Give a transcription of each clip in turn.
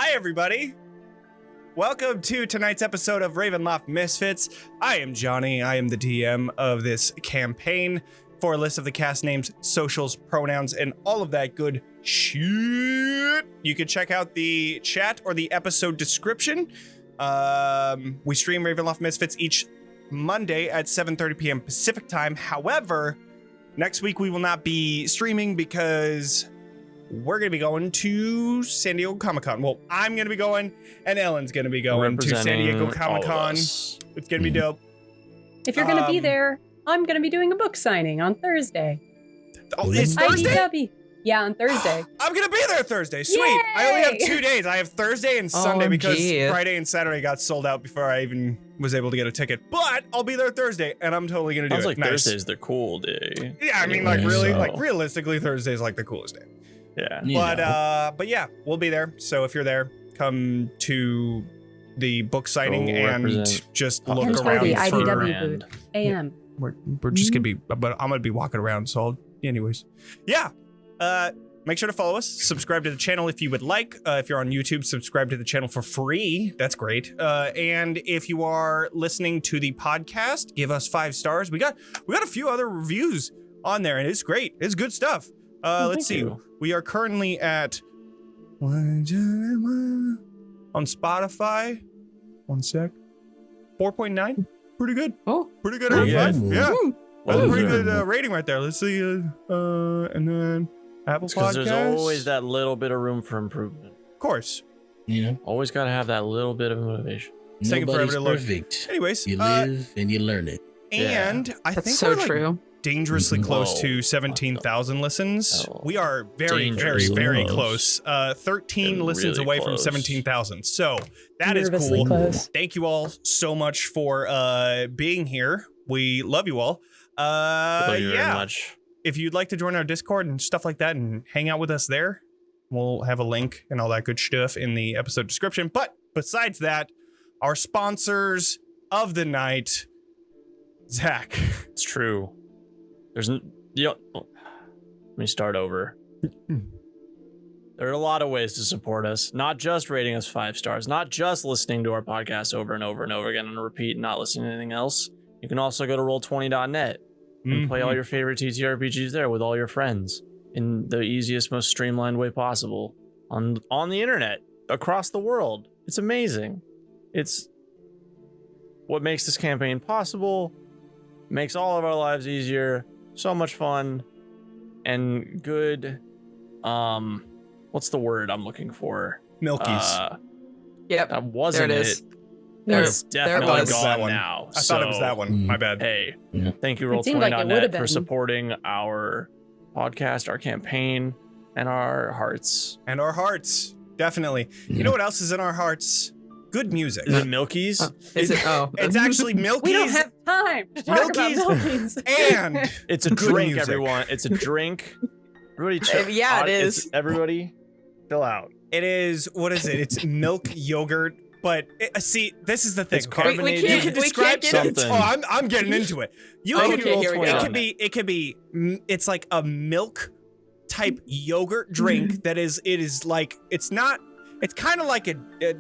Hi, everybody. Welcome to tonight's episode of Ravenloft Misfits. I am Jonny. I am the DM of this campaign. For a list of the cast names, socials, pronouns, and all of that good shit, you can check out the chat or the episode description. We stream Ravenloft Misfits each Monday at 7:30 p.m. Pacific time. However, next week we will not be streaming because we're going to be going to San Diego Comic-Con. Well, I'm going to be going, and Ellen's going to be going to San Diego Comic-Con. It's going to be dope. If you're going to be there, I'm going to be doing a book signing on Thursday. Oh, it's Thursday? IDW. Yeah, on Thursday. I'm going to be there Thursday. Sweet. Yay! I only have 2 days. I have Thursday and Sunday because Friday and Saturday got sold out before I even was able to get a ticket. But I'll be there Thursday, and I'm totally going to do it. Sounds like nice. Thursday's the cool day. Yeah, I mean, like, really, like, realistically, Thursday's like the coolest day. Yeah. But yeah, we'll be there. So if you're there, come to the book signing and just look around the for... IDW booth. AM. We're just going to be... But I'm going to be walking around, so anyways. Yeah. Make sure to follow us. Subscribe to the channel if you would like. If you're on YouTube, subscribe to the channel for free. That's great. And if you are listening to the podcast, give us 5 stars. We got a few other reviews on there, and it's great. It's good stuff. Let's see. We are currently at on Spotify. 1 sec. 4.9. Pretty good. Oh, pretty good out of 5. Yeah, that's a pretty good rating right there. Let's see. And then Apple Podcasts. There's always that little bit of room for improvement. Of course. You know, always got to have that little bit of motivation. It's taking forever to load. Perfect. Anyways, you live and you learn it. And I think so we're true. Dangerously close to 17,000 listens. We are very, very close. 13 listens really away close. from 17,000. So that is Nervously cool. close. Thank you all so much for being here. We love you all. Thank you very much. If you'd like to join our Discord and stuff like that and hang out with us there, we'll have a link and all that good stuff in the episode description. But besides that, our sponsors of the night, Zack. It's true. Let me start over. There are a lot of ways to support us, not just rating us 5 stars, not just listening to our podcast over and over and over again on repeat and not listening to anything else. You can also go to roll20.net and play all your favorite TTRPGs there with all your friends in the easiest, most streamlined way possible on the internet across the world. It's amazing. It's what makes this campaign possible, makes all of our lives easier. So much fun and good. What's the word I'm looking for? Milkies. Yep. That wasn't there it is. It's definitely was. gone now. I thought it was that one. My bad. Hey, Yeah. thank you It seemed like it would have Roll20.net for been. supporting our podcast, our campaign, and our hearts. And our hearts. Definitely. You know what else is in our hearts? Good music. Is it Milkies? Is it? Oh, It's actually Milkies. We don't have time to talk about Milkies. And It's a Good drink, music. everyone. It's a drink. Everybody chill. Yeah, it is. Everybody chill out. it is, what is it? It's milk yogurt. But see, this is the thing. It's carbonated. You can describe get it. something. Oh, I'm getting into it. You Okay, can here we it go. could be it's like a milk type yogurt drink that is it's kind of like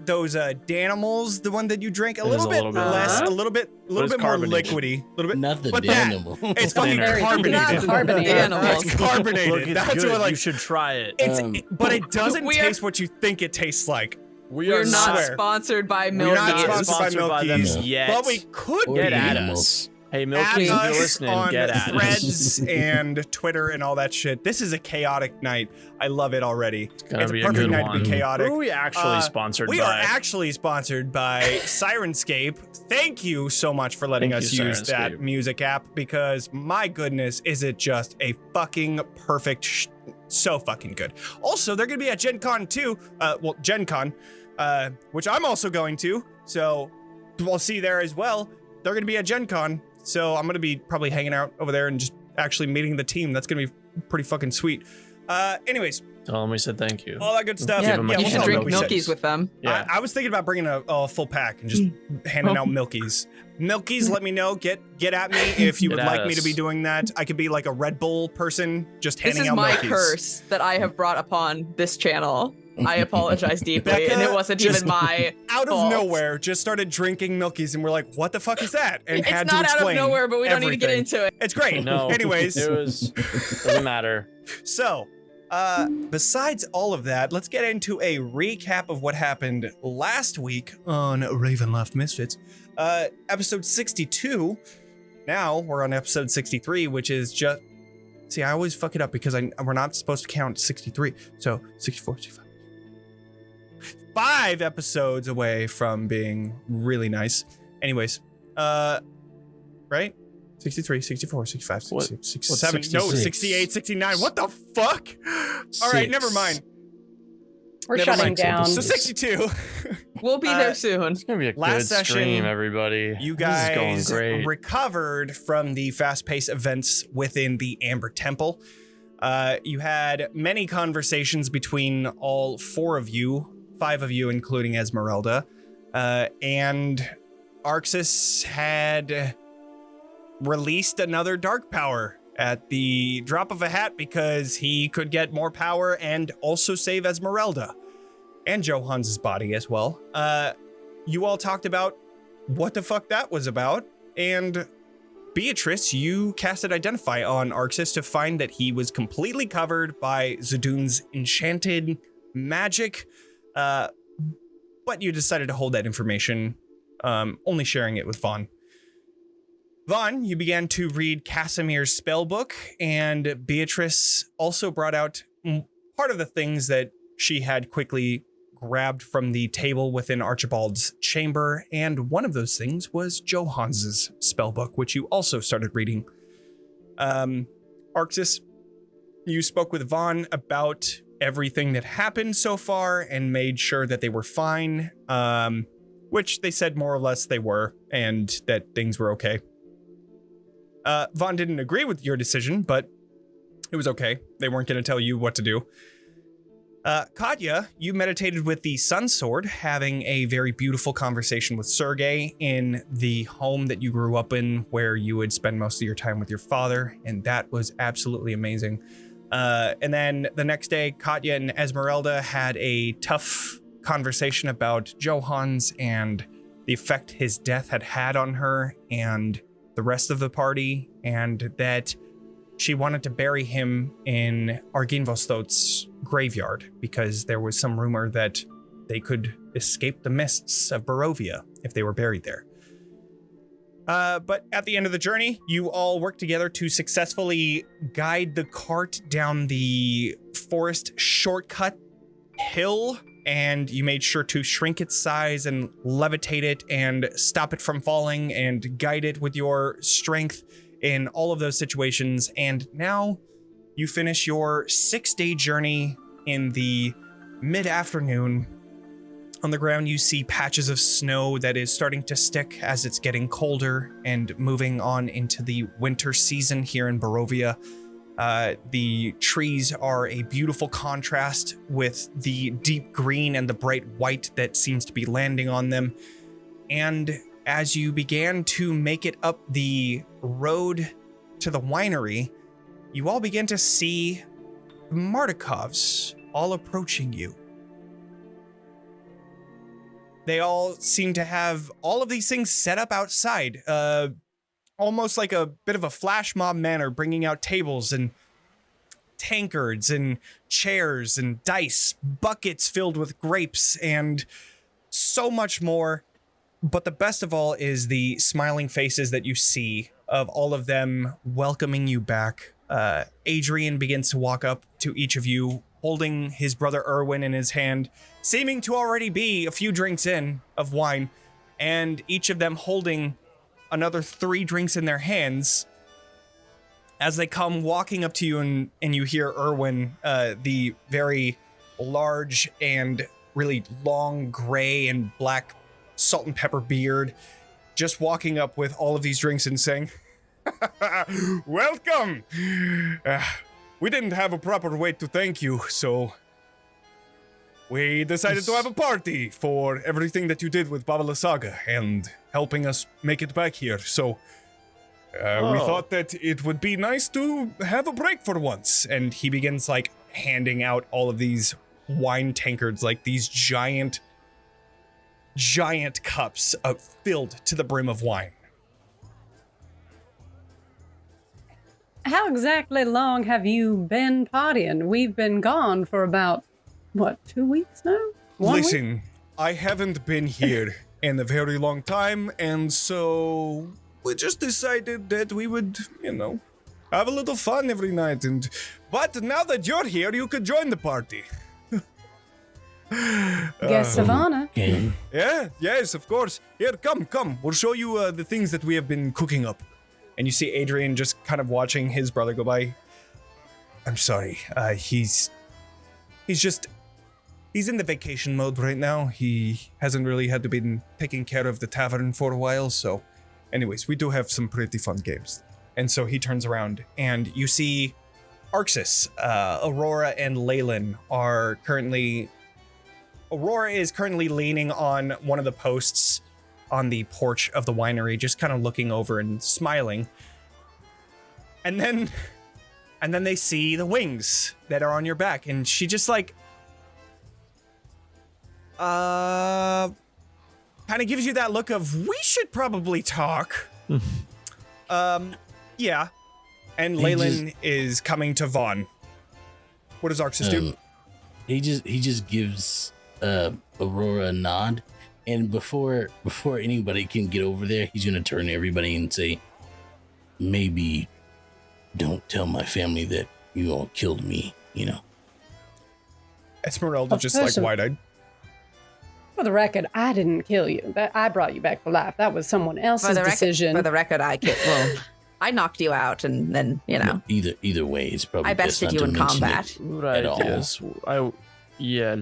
those Danimals, the one that you drink, a It is little a bit little bit less, less. a little bit it's more carbonated. liquidy, a little bit. Not the But that- animal. It's fucking Very carbonated. carbonated. Animals. It's carbonated. Look, it's That's good. what like You should try it. it's Um, but it doesn't we are- taste what you think it tastes like. We're not swear. sponsored by We're not Milky. sponsored by them Milkies, yet. but we could Or Get be. at animals. us. Hey, At Milkies, if you're us listening, on get at us. Threads and Twitter and all that shit. This is a chaotic night. I love it already. It's gonna a be a perfect good night one. to be chaotic. Who are we actually sponsored We by? are actually sponsored by Sirenscape. Thank you so much for letting Thank us you, use that Sirenscape. music app because my goodness, is it just a fucking perfect, so fucking good. Also, they're gonna be at Gen Con too. Gen Con, which I'm also going to. So we'll see there as well. They're gonna be at Gen Con. So I'm gonna be probably hanging out over there and just actually meeting the team. That's gonna be pretty fucking sweet. Anyways, Tell them we said thank you. all that good stuff. Yeah, Give 'em a you we'll should tell drink them what we said. Milkies with them. Yeah. I was thinking about bringing a full pack and just handing out Milkies. Milkies, let me know. Get at me if you would Get at like me to us. be doing that. I could be like a Red Bull person, just This handing is out my Milkies. curse that I have brought upon this channel. I apologize deeply, Becca and it wasn't just even my out of fault. nowhere, just started drinking Milkies, and we're like, "What the fuck is that?" And It's had not to out explain of nowhere, but we don't need to get everything. into it. It's great. No. Anyways, Doesn't matter. so besides all of that, let's get into a recap of what happened last week on Ravenloft Misfits, episode 62. Now we're on episode 63, which is just. See, I always fuck it up because we're not supposed to count 63. So 64, 65. 5 episodes away from being really nice. Anyways, right? 63, 64, 65, 66, 67, no, 68, 69. What the fuck? All right, never mind. We're Never shutting mind. down. So 62. We'll be there soon. It's gonna be a Last good session, stream, everybody. You This is going guys great. recovered from the fast-paced events within the Amber Temple. You had many conversations between all 4 of you, 5 of you, including Esmeralda, and Arxes had released another dark power at the drop of a hat because he could get more power and also save Esmeralda and Johan's body as well. You all talked about what the fuck that was about, and Beatrice, you casted Identify on Arxes to find that he was completely covered by Zadoon's enchanted magic, but you decided to hold that information, only sharing it with Vaughn. Vaughn, you began to read Casimir's spell book, and Beatrice also brought out part of the things that she had quickly grabbed from the table within Archibald's chamber, and one of those things was Johan's spell book, which you also started reading. Arxes, you spoke with Vaughn about everything that happened so far and made sure that they were fine, which they said more or less they were, and that things were okay. Vaughn didn't agree with your decision, but it was okay. They weren't going to tell you what to do. Katya, you meditated with the Sun Sword, having a very beautiful conversation with Sergei in the home that you grew up in, where you would spend most of your time with your father, and that was absolutely amazing. And then the next day, Katya and Esmeralda had a tough conversation about Johan's and the effect his death had had on her and the rest of the party, and that she wanted to bury him in Arginvostot's graveyard because there was some rumor that they could escape the mists of Barovia if they were buried there. But at the end of the journey, you all worked together to successfully guide the cart down the forest shortcut hill, and you made sure to shrink its size and levitate it and stop it from falling and guide it with your strength in all of those situations. And now you finish your 6-day journey in the mid-afternoon. On the ground, you see patches of snow that is starting to stick as it's getting colder and moving on into the winter season here in Barovia. The trees are a beautiful contrast with the deep green and the bright white that seems to be landing on them. And as you began to make it up the road to the winery, you all begin to see the Martikovs all approaching you. They all seem to have all of these things set up outside, almost like a bit of a flash mob manner, bringing out tables and tankards and chairs and dice, buckets filled with grapes, and so much more. But the best of all is the smiling faces that you see of all of them welcoming you back. Adrian begins to walk up to each of you, holding his brother Erwin in his hand, seeming to already be a few drinks in of wine, and each of them holding another 3 drinks in their hands. As they come walking up to you, and you hear Erwin, the very large and really long gray and black salt and pepper beard, just walking up with all of these drinks and saying, "Welcome! We didn't have a proper way to thank you, so we decided to have a party for everything that you did with Baba La Saga and helping us make it back here. So we thought that it would be nice to have a break for once." And he begins like handing out all of these wine tankards, like these giant cups filled to the brim of wine. How exactly long have you been partying? We've been gone for about, 2 weeks now? 1 week? Listen, I haven't been here in a very long time, and so we just decided that we would, have a little fun every night. But now that you're here, you could join the party. Guest of honor. Okay. Yeah, yes, of course. Here, come. We'll show you the things that we have been cooking up. And you see Adrian just kind of watching his brother go by. I'm sorry. He's in the vacation mode right now. He hasn't really had to be taking care of the tavern for a while. So anyways, we do have some pretty fun games. And so he turns around and you see Arxes, Aurora, and Leyland are currently... Aurora is currently leaning on one of the posts on the porch of the winery, just kind of looking over and smiling. And then they see the wings that are on your back, and she just like kind of gives you that look of, we should probably talk. Yeah. And Leyland is coming to Vaughn. What does Arxes do? He just gives Aurora a nod. And before anybody can get over there, he's gonna turn to everybody and say, maybe don't tell my family that you all killed me, Esmeralda just like wide-eyed. For the record, I didn't kill you. I brought you back to life. That was someone else's decision. For the record, I knocked you out, and then Either way, it's probably I bested you in combat. Right. At all. Yes.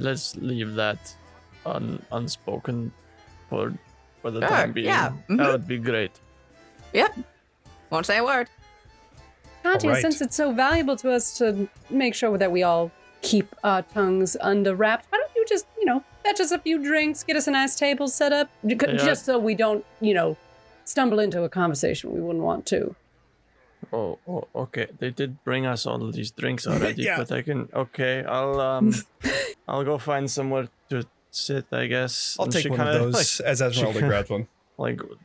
Let's leave that unspoken for the time being. Yeah. That would be great. Yep. Won't say a word. Katya, Alright. since it's so valuable to us to make sure that we all keep our tongues under wraps, why don't you just, fetch us a few drinks, get us a nice table set up, just so we don't, stumble into a conversation we wouldn't want to. Oh, okay. They did bring us all of these drinks already, Yeah. but I'll go find somewhere to sit, I guess. I'll And take she one of kinda, those as Esmeralda grabs one.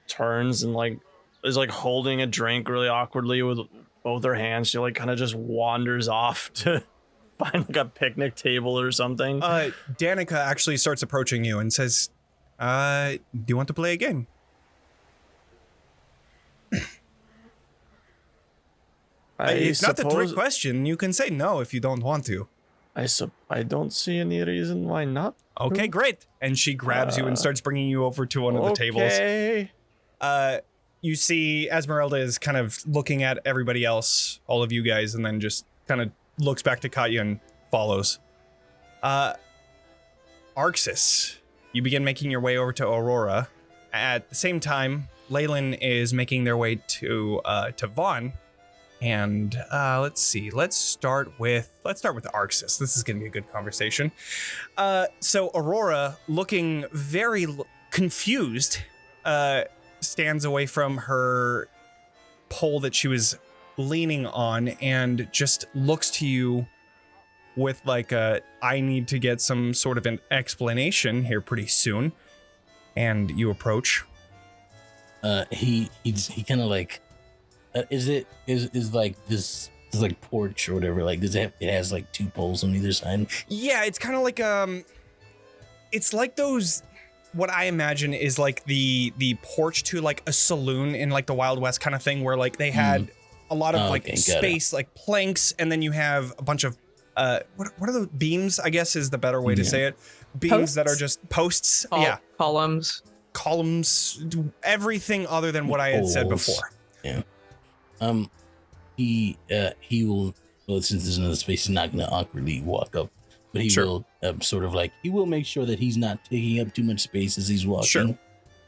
turns and is holding a drink really awkwardly with both her hands. She kind of just wanders off to find a picnic table or something. Danica actually starts approaching you and says, do you want to play a game? It's not a trick question. You can say no if you don't want to. I don't see any reason why not. Okay, great. And she grabs you and starts bringing you over to one of the tables. Okay. You see Esmeralda is kind of looking at everybody else, all of you guys, and then just kind of looks back to Katya and follows. Arxes, you begin making your way over to Aurora. At the same time, Leyland is making their way to Vaughn. And let's see. Let's start with Arxes. This is going to be a good conversation. So Aurora, looking very confused, stands away from her pole that she was leaning on and just looks to you with I need to get some sort of an explanation here pretty soon. And you approach. He kind of is this porch or whatever, does it has 2 poles on either side? Yeah, it's kind of it's like those, what I imagine is the porch to a saloon in the Wild West kind of thing, where they had a lot of space, planks, and then you have a bunch of what are the beams, I guess is the better way to say it. Beams Posts? that are just posts. Columns. Columns, everything other than what I had said before. Yeah. He will, well, since there's another space, he's not gonna awkwardly walk up, but he will he will make sure that he's not taking up too much space as he's walking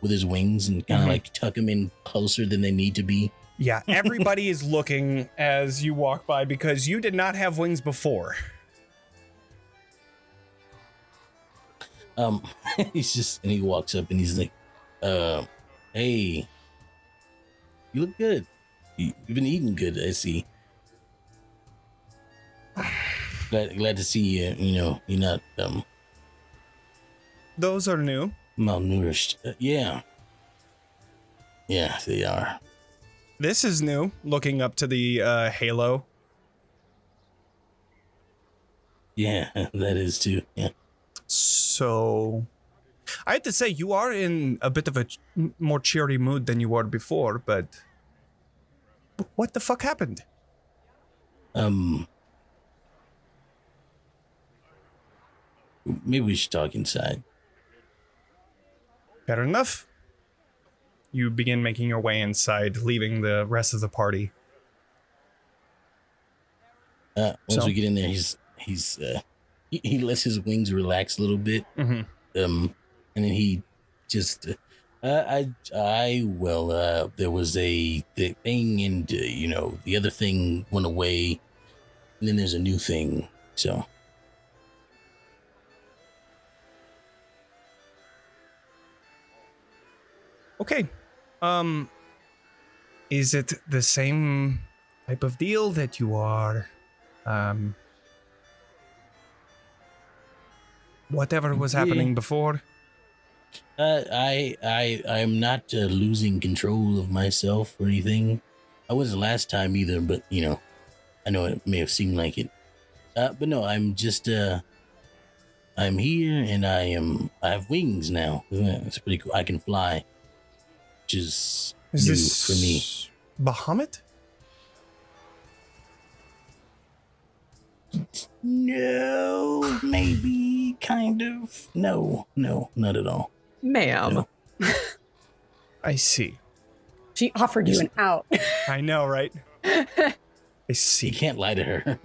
with his wings, and kind of tuck him in closer than they need to be. Yeah, everybody is looking as you walk by because you did not have wings before. And he walks up and he's like, hey, you look good. You've been eating good, I see. Glad to see you. You know, you're not Those are new. malnourished. Yeah, they are. This is new, looking up to the halo. Yeah, that is too. Yeah. So, I have to say, you are in a bit of a more cheery mood than you were before, but what the fuck happened? Maybe we should talk inside. Fair enough. You begin making your way inside, leaving the rest of the party. Once we get in there, he lets his wings relax a little bit. Mm-hmm. And then he just there was the thing, and you know, the other thing went away, and then there's a new thing. So Okay. Is it the same type of deal that you are, whatever was happening before? I'm not losing control of myself or anything. I wasn't last time either, but you know, I know it may have seemed like it. But no, I'm just I'm here, and I have wings now. It's pretty cool. I can fly, which is new this for me. Bahamut? No, maybe, kind of. No, not at all. Ma'am. No. I see. She offered you an out. I know, right? I You see. can't lie to her.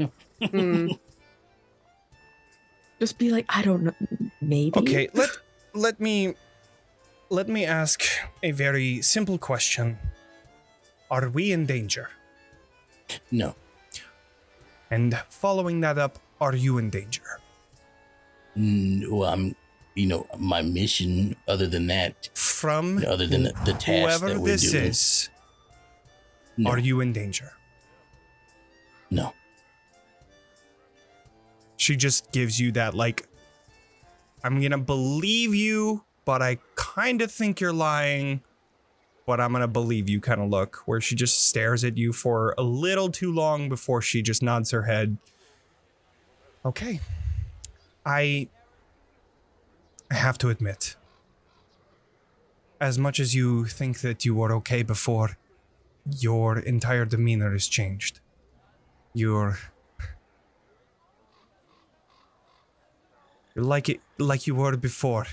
Just be like, I don't know, maybe. Okay, let me ask a very simple question. Are we in danger? No. And following that up, are you in danger? Well, I'm, you know, my mission, other than that, From other than the task whoever that we're this doing. is, No. are you in danger? No. She just gives you that, like, I'm gonna believe you, but I kind of think you're lying, but I'm gonna believe you kind of look, where she just stares at you for a little too long before she just nods her head. Okay. I have to admit, as much as you think that you were okay before, your entire demeanor has changed. You're like you were before.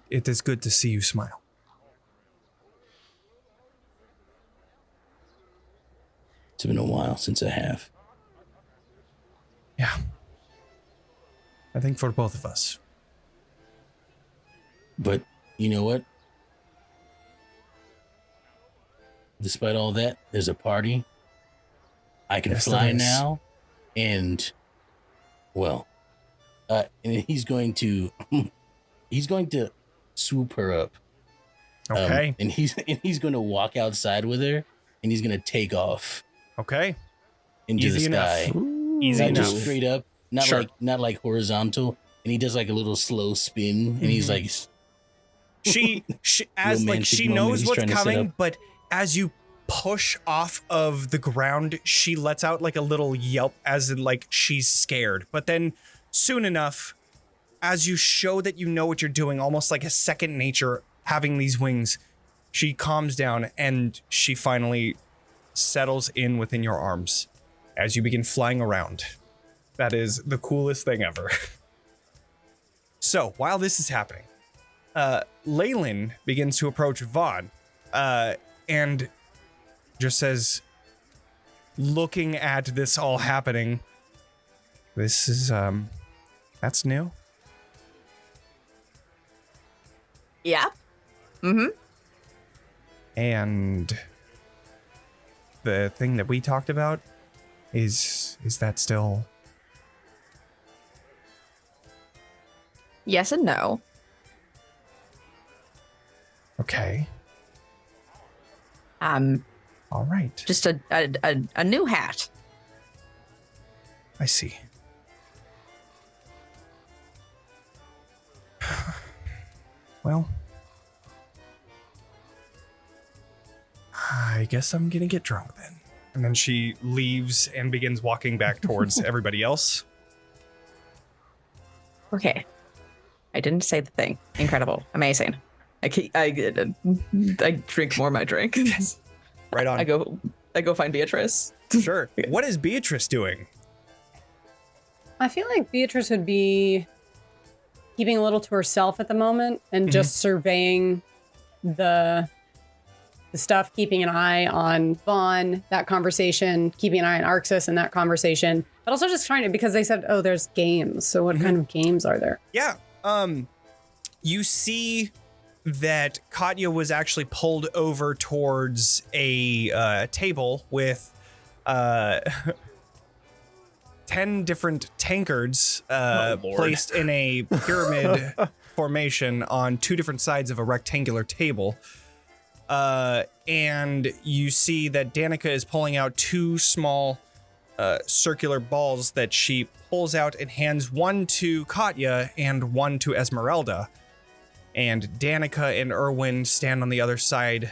It is good to see you smile. It's been a while since I have. Yeah. I think for both of us. But you know what? Despite all that, there's a party. I can Yes, fly there is. now, and well, and he's going to swoop her up. Okay. And he's going to walk outside with her, and he's going to take off Okay. into Easy the enough. sky. Easy Not enough. just straight up, not Sure. like horizontal. And he does like a little slow spin, and he's like, She as like Romantic she moment knows he's what's trying to set coming, up. but as you push off of the ground, she lets out like a little yelp, as in like she's scared. But then soon enough, as you show that you know what you're doing, almost like a second nature having these wings, she calms down and she finally settles in within your arms as you begin flying around. That is the coolest thing ever. So while this is happening, Leyland begins to approach Vaughn, and just says, looking at this all happening, this is, that's new. Yeah. Mm-hmm. And the thing that we talked about, is that still... Yes and no. Okay. Um, All right. Just a new hat. I see. Well, I guess I'm gonna get drunk then. And then she leaves and begins walking back towards everybody else. Okay. I didn't say the thing. Incredible. Amazing. I drink more of my drink. Right on. I go find Beatrice. Sure. What is Beatrice doing? I feel like Beatrice would be keeping a little to herself at the moment and just surveying the stuff, keeping an eye on Vaughn, that conversation, keeping an eye on Arxes and that conversation, but also just trying to, because they said, oh, there's games. So what kind of games are there? Yeah. You see that Katya was actually pulled over towards a table with 10 different tankards placed in a pyramid formation on 2 different sides of a rectangular table. And you see that Danica is pulling out 2 small circular balls that she pulls out and hands one to Katya and one to Esmeralda. And Danica and Erwin stand on the other side.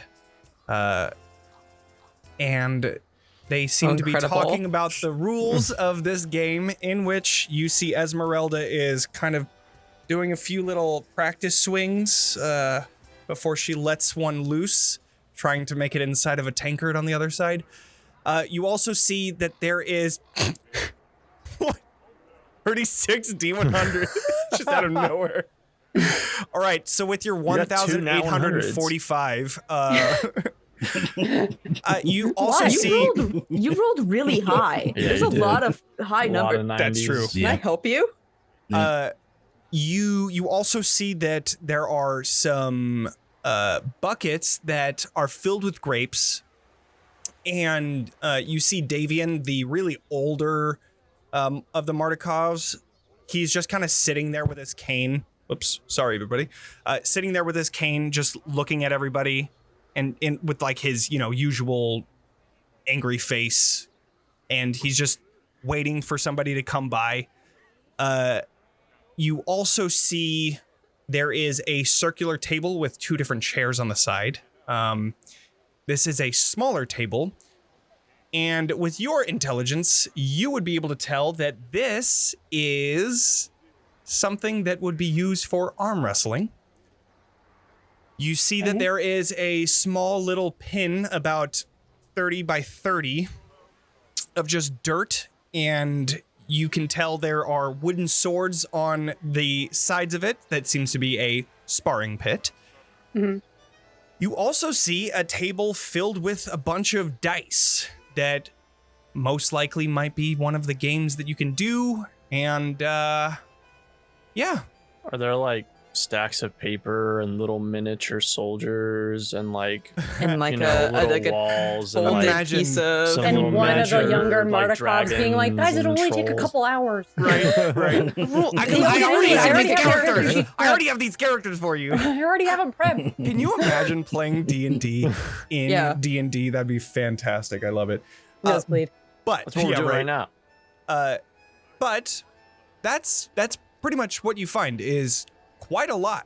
And they seem to be talking about the rules of this game, in which you see Esmeralda is kind of doing a few little practice swings before she lets one loose, trying to make it inside of a tankard on the other side. You also see that there is 36 D100 just out of nowhere. All right, so with your 1,845, you also see you rolled really high. Yeah, There's a lot of high numbers. That's true. Can I help you? You also see that there are some buckets that are filled with grapes, and you see Devan, the really older of the Mardikovs. He's just kind of sitting there with his cane. Oops, sorry everybody. Sitting there with his cane, just looking at everybody, and with like his usual angry face, and he's just waiting for somebody to come by. You also see there is a circular table with 2 different chairs on the side. This is a smaller table. And with your intelligence, you would be able to tell that this is something that would be used for arm wrestling. You see that there is a small little pin about 30 by 30 of just dirt, and you can tell there are wooden swords on the sides of it. That seems to be a sparring pit. Mm-hmm. You also see a table filled with a bunch of dice that most likely might be one of the games that you can do. And, yeah. Are there like stacks of paper and little miniature soldiers and like And like little a walls and folded like piece of some And little one of the miniature, younger like, Mardikovs being like, guys, it'll dragons only take a and couple hours. Right. I already have these characters. I already have these characters for you. I already have them prepped. Can you imagine playing D&D in Yeah. D&D? That'd be fantastic. I love it. Yes, please. But That's what we're doing right now. But that's pretty much what you find is quite a lot.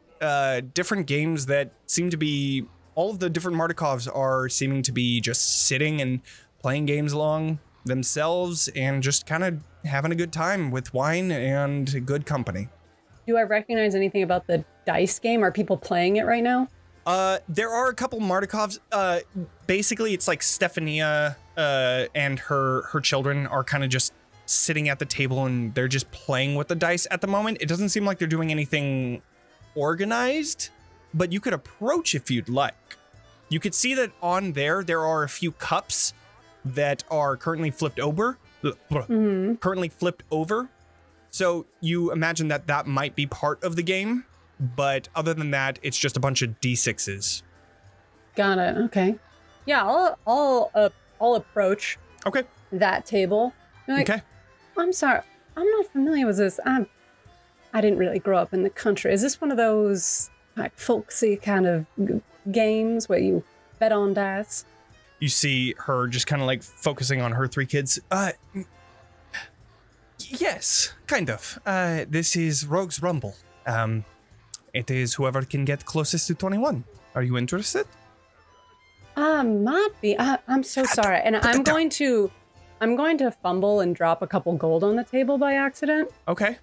Different games that seem to be, all of the different Mardikovs are seeming to be just sitting and playing games along themselves and just kind of having a good time with wine and good company. Do I recognize anything about the dice game? Are people playing it right now? There are a couple Mardikovs. Basically, it's like Stephania and her children are kind of just sitting at the table and they're just playing with the dice at the moment. It doesn't seem like they're doing anything organized, but you could approach if you'd like. You could see that on there are a few cups that are currently flipped over. Currently flipped over. So you imagine that might be part of the game, but other than that, it's just a bunch of D6s. Got it. Okay. Yeah, I'll approach that table. Like, Okay. I'm sorry. I'm not familiar with this. I didn't really grow up in the country. Is this one of those like folksy kind of games where you bet on dice? You see her just kind of like focusing on her 3 kids. Yes, kind of. This is Rogue's Rumble. It is whoever can get closest to 21. Are you interested? Might be. I'm so sorry, and I'm going to fumble and drop a couple gold on the table by accident. Okay.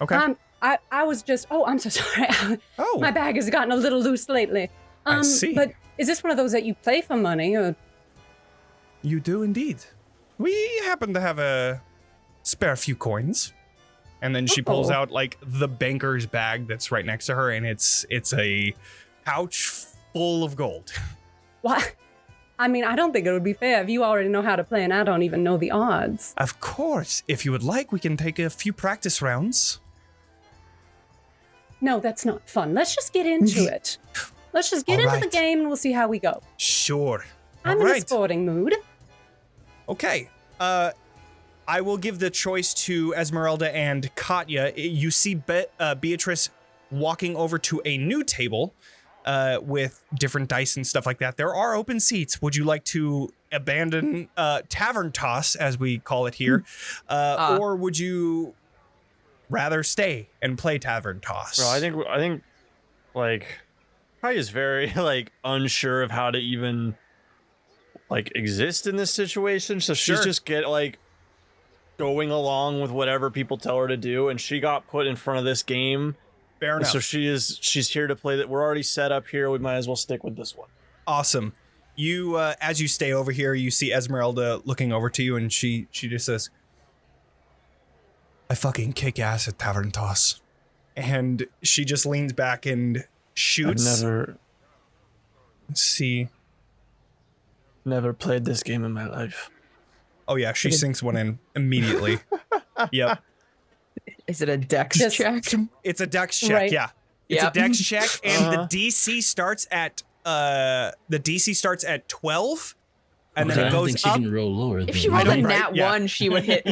I was just. Oh, I'm so sorry. Oh. My bag has gotten a little loose lately. I see. But is this one of those that you play for money, or? You do indeed. We happen to have a spare few coins. And then she pulls out like the banker's bag that's right next to her, and it's a pouch full of gold. What? I mean, I don't think it would be fair if you already know how to play and I don't even know the odds. Of course, if you would like, we can take a few practice rounds. No, that's not fun. Let's just get into it. Let's just get into the game and we'll see how we go. Sure. I'm in a sporting mood. Okay. I will give the choice to Esmeralda and Katya. You see Beatrice walking over to a new table with different dice and stuff like that. There are open seats. Would you like to abandon Tavern Toss, as we call it here, or would you rather stay and play Tavern Toss? Bro, I think, like, Katya's very like unsure of how to even like exist in this situation. So she's just going along with whatever people tell her to do, and she got put in front of this game. Fair enough. So she's here to play that. We're already set up here. We might as well stick with this one. Awesome. You as you stay over here, you see Esmeralda looking over to you, and she just says, I fucking kick ass at Tavern Toss. And she just leans back and shoots. I've never played this game in my life. Oh yeah, she sinks one in immediately. Yep. Is it a dex check? It's a dex check, Right. yeah. It's a dex check, and the DC starts at 12, and then it I don't goes think she up. can roll lower. If than she that. rolled a Right, nat yeah. 1, she would hit.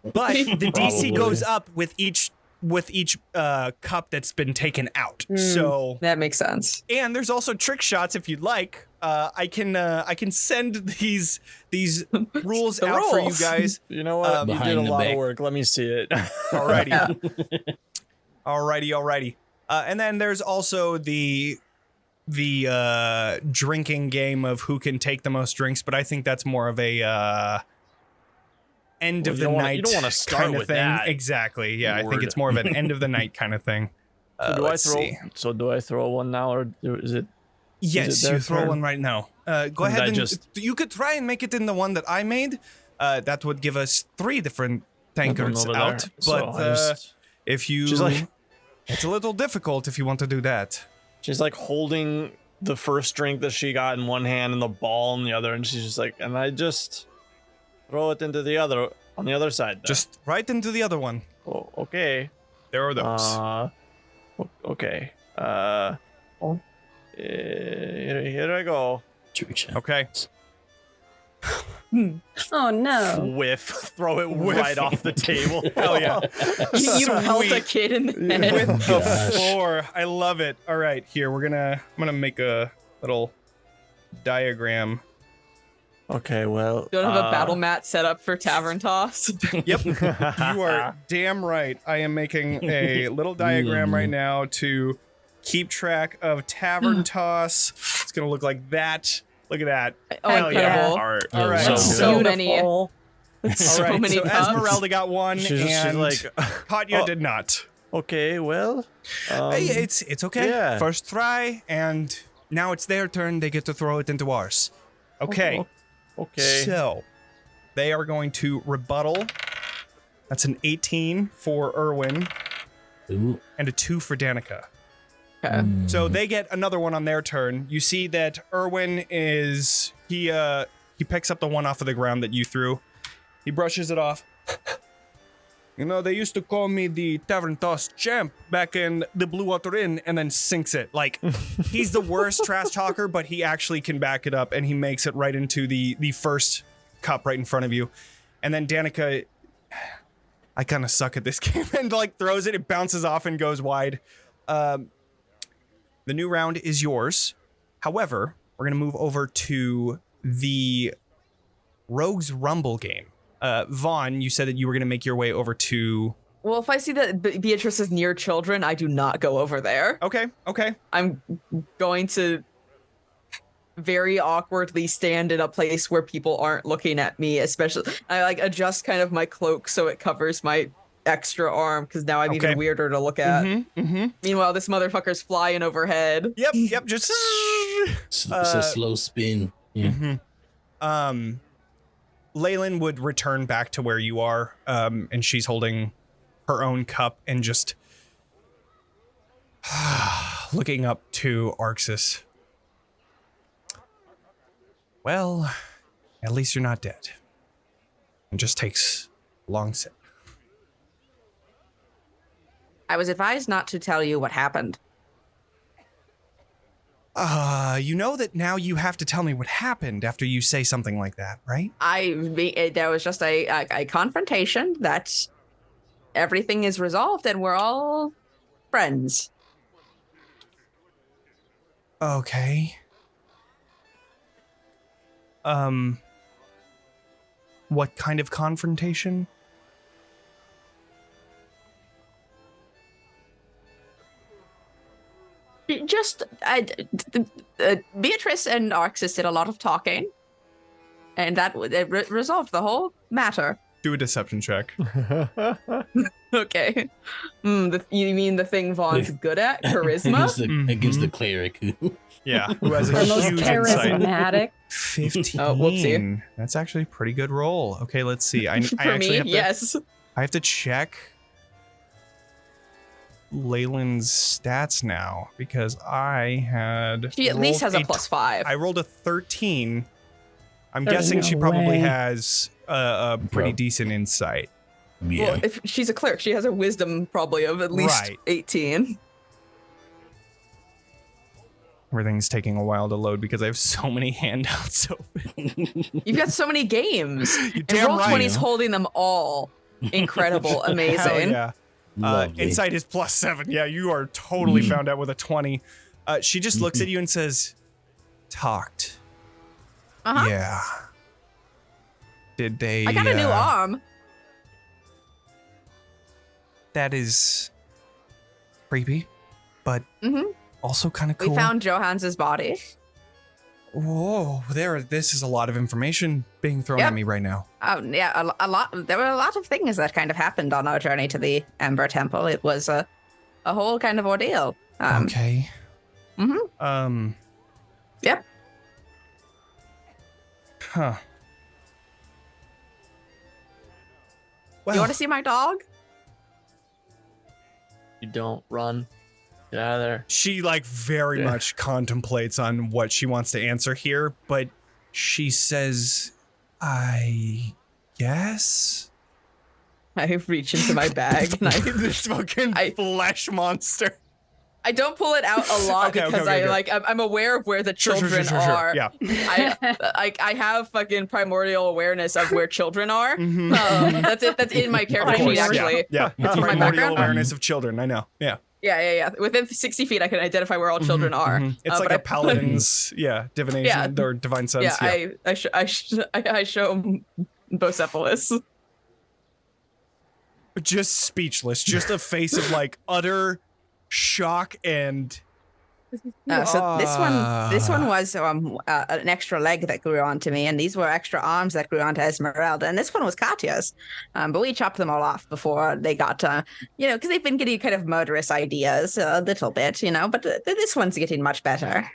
But the DC Probably. goes up with each cup that's been taken out. So, That makes sense. and there's also trick shots if you'd like. I can send these rules The out for you rules. guys. You know what? You Behind did a the lot back. of work. Let me see it. Alrighty. Alrighty. And then there's also the drinking game of who can take the most drinks, but I think that's more of a end Well, of you the don't wanna- night you don't wanna start kind of with thing. that. Exactly. Yeah, I think Lord. it's more of an end of the night kind of thing. Let's see. Do I throw one now, or is it? Yes, their you throw turn? one right now. Go And ahead I and just- you could try and make it in the one that I made. That would give us 3 different tankards over out. there. But So I just- if you, She's like- it's a little difficult if you want to do that. She's like holding the first drink that she got in one hand and the ball in the other, and she's just like, and I just throw it into the other on the other side. Then. Just right into the other one. Oh, okay. There are those. Okay. Here I go. Trick shot. Okay. Oh no. Whiff. Throw it right off the table. Hell yeah. You pelt a Sweet. kid in the head. With the Gosh. 4. I love it. All right, here I'm gonna make a little diagram. Okay, well. Don't have a battle mat set up for Tavern Toss. Yep. You are damn right. I am making a little diagram right now to keep track of Tavern Toss. It's gonna look like that. Look at that. Oh, Hell yeah. incredible. Art. Oh, All right. so So good. many. Beautiful. All So right. many So cups. Esmeralda got one, She's and like, Katya oh. did not. okay, well. Hey, it's okay. yeah. First try, and now it's their turn. They get to throw it into ours. Okay. Okay. So they are going to rebuttal. That's an 18 for Erwin Ooh. and a 2 for Danica. Okay. So they get another one on their turn. You see that Erwin is he picks up the one off of the ground that you threw. He brushes it off. You know, they used to call me the Tavern Toss champ back in the Blue Water Inn, and then sinks it. Like, he's the worst trash talker, but he actually can back it up, and he makes it right into the first cup right in front of you. And then Danica, I kind of suck at this game, and like throws it. It bounces off and goes wide. The new round is yours. However, we're going to move over to the Rogues Rumble game. Vaughn, you said that you were going to make your way over to... Well, if I see that Beatrice is near children, I do not go over there. Okay. I'm going to very awkwardly stand in a place where people aren't looking at me, especially I like adjust kind of my cloak so it covers my extra arm because now I'm even weirder to look at. Meanwhile, this motherfucker's flying overhead. Yep, just It's a slow spin. Yeah. Leyland would return back to where you are, and she's holding her own cup and just looking up to Arxes. Well, at least you're not dead. It just takes a long sip. I was advised not to tell you what happened. You know that now you have to tell me what happened after you say something like that, right? There was just a confrontation that everything is resolved and we're all friends. Okay. What kind of confrontation? Just Beatrice and Arxes did a lot of talking, and that resolved the whole matter. Do a deception check. Okay. You mean the thing Vaughn's good at? Charisma? Against the cleric. Yeah, who has a Our most huge insight. charismatic. 15. Oh, whoopsie. That's actually a pretty good roll. Okay, let's see. I For actually me, have to, yes. I have to check Leyland's stats now because I had. She at least has a rolled +5. I rolled a 13. I'm There's guessing no she probably way. has a pretty Bro. decent insight. Yeah. Well, if she's a cleric, she has a wisdom probably of at least Right. 18. Everything's taking a while to load because I have so many handouts open. You've got so many games. You're And damn right. Roll20's holding them all. Incredible. Amazing. Hell yeah. Lovely. Insight is +7. Yeah, you are totally found out with a 20. She just looks at you and says, talked. Uh-huh. Yeah. Did they... I got a new arm. That is creepy, but also kind of cool. We found Johannes' body. Whoa, this is a lot of information being thrown at me right now. Oh, yeah, a lot. There were a lot of things that kind of happened on our journey to the Ember Temple. It was a whole kind of ordeal. Okay. Yep. Huh. Well, You want to see my dog? You don't run. Get out of there. she like very much contemplates on what she wants to answer here, but she says, I guess? I reach into my bag and This fucking flesh monster. I don't pull it out a lot Okay, because okay. I'm aware of where the children Sure. are. Yeah. I have fucking primordial awareness of where children are. That's it. That's in my character Of course, sheet actually. Yeah. It's In my primordial background? awareness of children. I know. Yeah. Yeah. Within 60 feet, I can identify where all children are. It's like but a paladin's, divination or divine sense. Yeah, I show Bocephalus. Just speechless. Just a face of like utter shock and So this one was an extra leg that grew onto me, and these were extra arms that grew onto Esmeralda, and this one was Katya's. But we chopped them all off before they got, because they've been getting kind of murderous ideas a little bit, but this one's getting much better.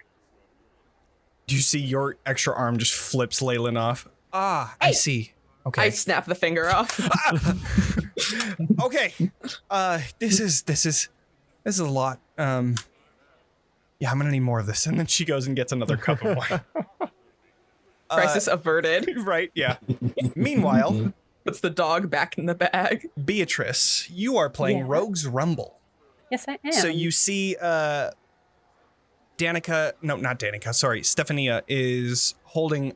do you see your extra arm just flips Leyland off? I Hey. see. Okay. I snap the finger off. Okay. This is a lot. Yeah, I'm gonna need more of this. And then she goes and gets another cup of wine. Crisis averted. Right, yeah. Meanwhile, Puts the dog back in the bag. Beatrice, you are playing Yeah. Rogues Rumble. Yes, I am. So you see Stephania is holding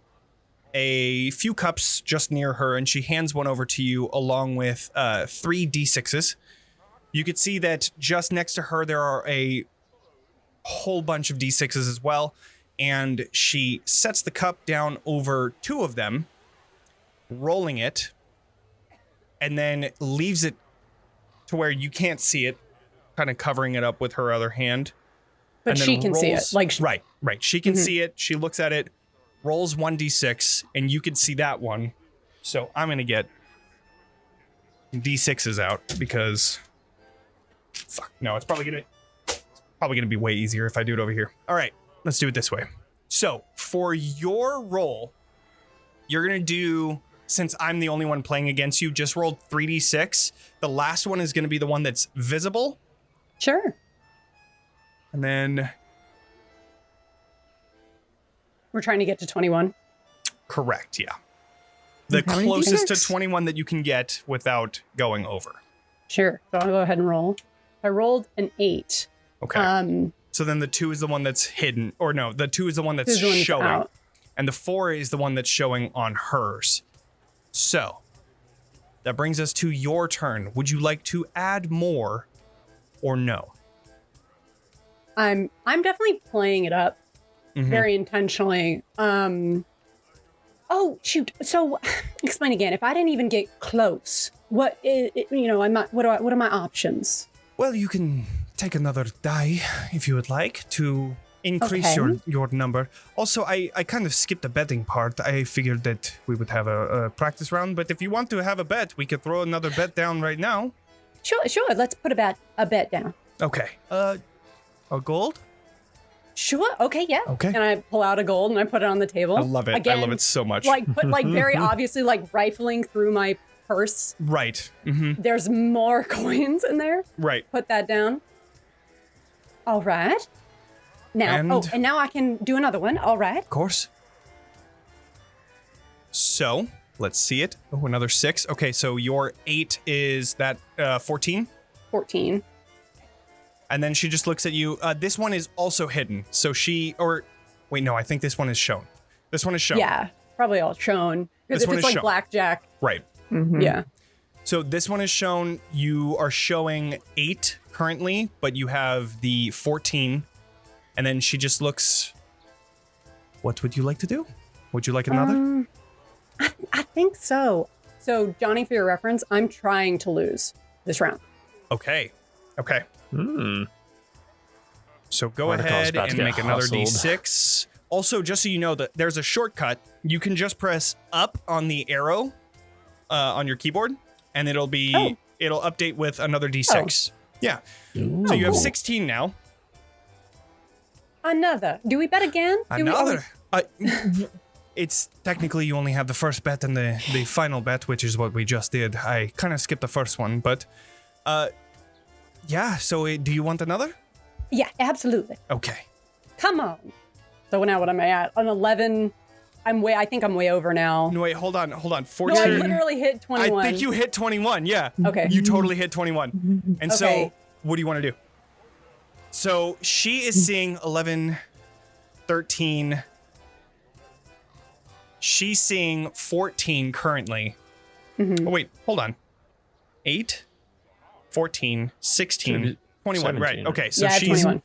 a few cups just near her, and she hands one over to you along with 3 D6s. You could see that just next to her there are a whole bunch of D6s as well, and she sets the cup down over 2 of them, rolling it, and then leaves it to where you can't see it, kind of covering it up with her other hand. But and then she can see it. Like right. She can see it. She looks at it, rolls 1d6, and you can see that one. So I'm gonna get d6s out because fuck no, it's probably gonna be way easier if I do it over here. All right, let's do it this way. So for your roll, you're gonna do, since I'm the only one playing against you, just roll 3d6. The last one is gonna be the one that's visible. Sure. And then We're trying to get to 21. correct, yeah. The How many closest to d6? 21 that you can get without going over. Sure. So I'll go ahead and roll. I rolled an 8. Okay. So then the 2 is the one that's hidden, or no, the 2 is the one that's Who's the one that's showing, out? and the 4 is the one that's showing on hers. So that brings us to your turn. Would you like to add more, or no? I'm definitely playing it up Mhm. very intentionally. Oh shoot. So explain again. If I didn't even get close, what are my options? Well, you can take another die if you would like to increase Okay. your number. Also, I kind of skipped the betting part. I figured that we would have a practice round, but if you want to have a bet, we could throw another bet down right now. Sure. Let's put a bet down. Okay. A gold? Sure. Okay. Yeah. Okay. And I pull out a gold and I put it on the table. I love it. Again, I love it so much. Like very obviously like rifling through my purse. Right. Mm-hmm. There's more coins in there. Right. Put that down. All right. Now, and now I can do another one. All right. Of course. So, let's see it. Oh, another 6. Okay, so your 8 is that 14? 14. And then she just looks at you. This one is also hidden. So wait, no, I think this one is shown. This one is shown. Yeah, probably all shown. Because This if one it's is like shown. blackjack, Right. yeah. So this one is shown. You are showing 8 currently, but you have the 14. And then she just looks. What would you like to do? Would you like another? I think so. So, Jonny, for your reference, I'm trying to lose this round. Okay. So go Article's ahead about to and get make another hustled. d6. Also, just so you know, that there's a shortcut. You can just press up on the arrow on your keyboard, and it'll update with another d6. Yeah. So you have 16 now. Another. Do we bet again? Another. It's technically you only have the first bet and the final bet, which is what we just did. I kind of skipped the first one, but yeah. So do you want another? Yeah, absolutely. Okay. Come on. So now what am I at? On 11. I think I'm way over now. No, wait, hold on. 14. No, I literally hit 21. I think you hit 21, yeah. Okay. You totally hit 21. And so, Okay. what do you want to do? So, she is seeing 11, 13. She's seeing 14 currently. Oh, wait, hold on. 8, 14, 16, 21. 17. Right, okay. So Yeah, she's 21.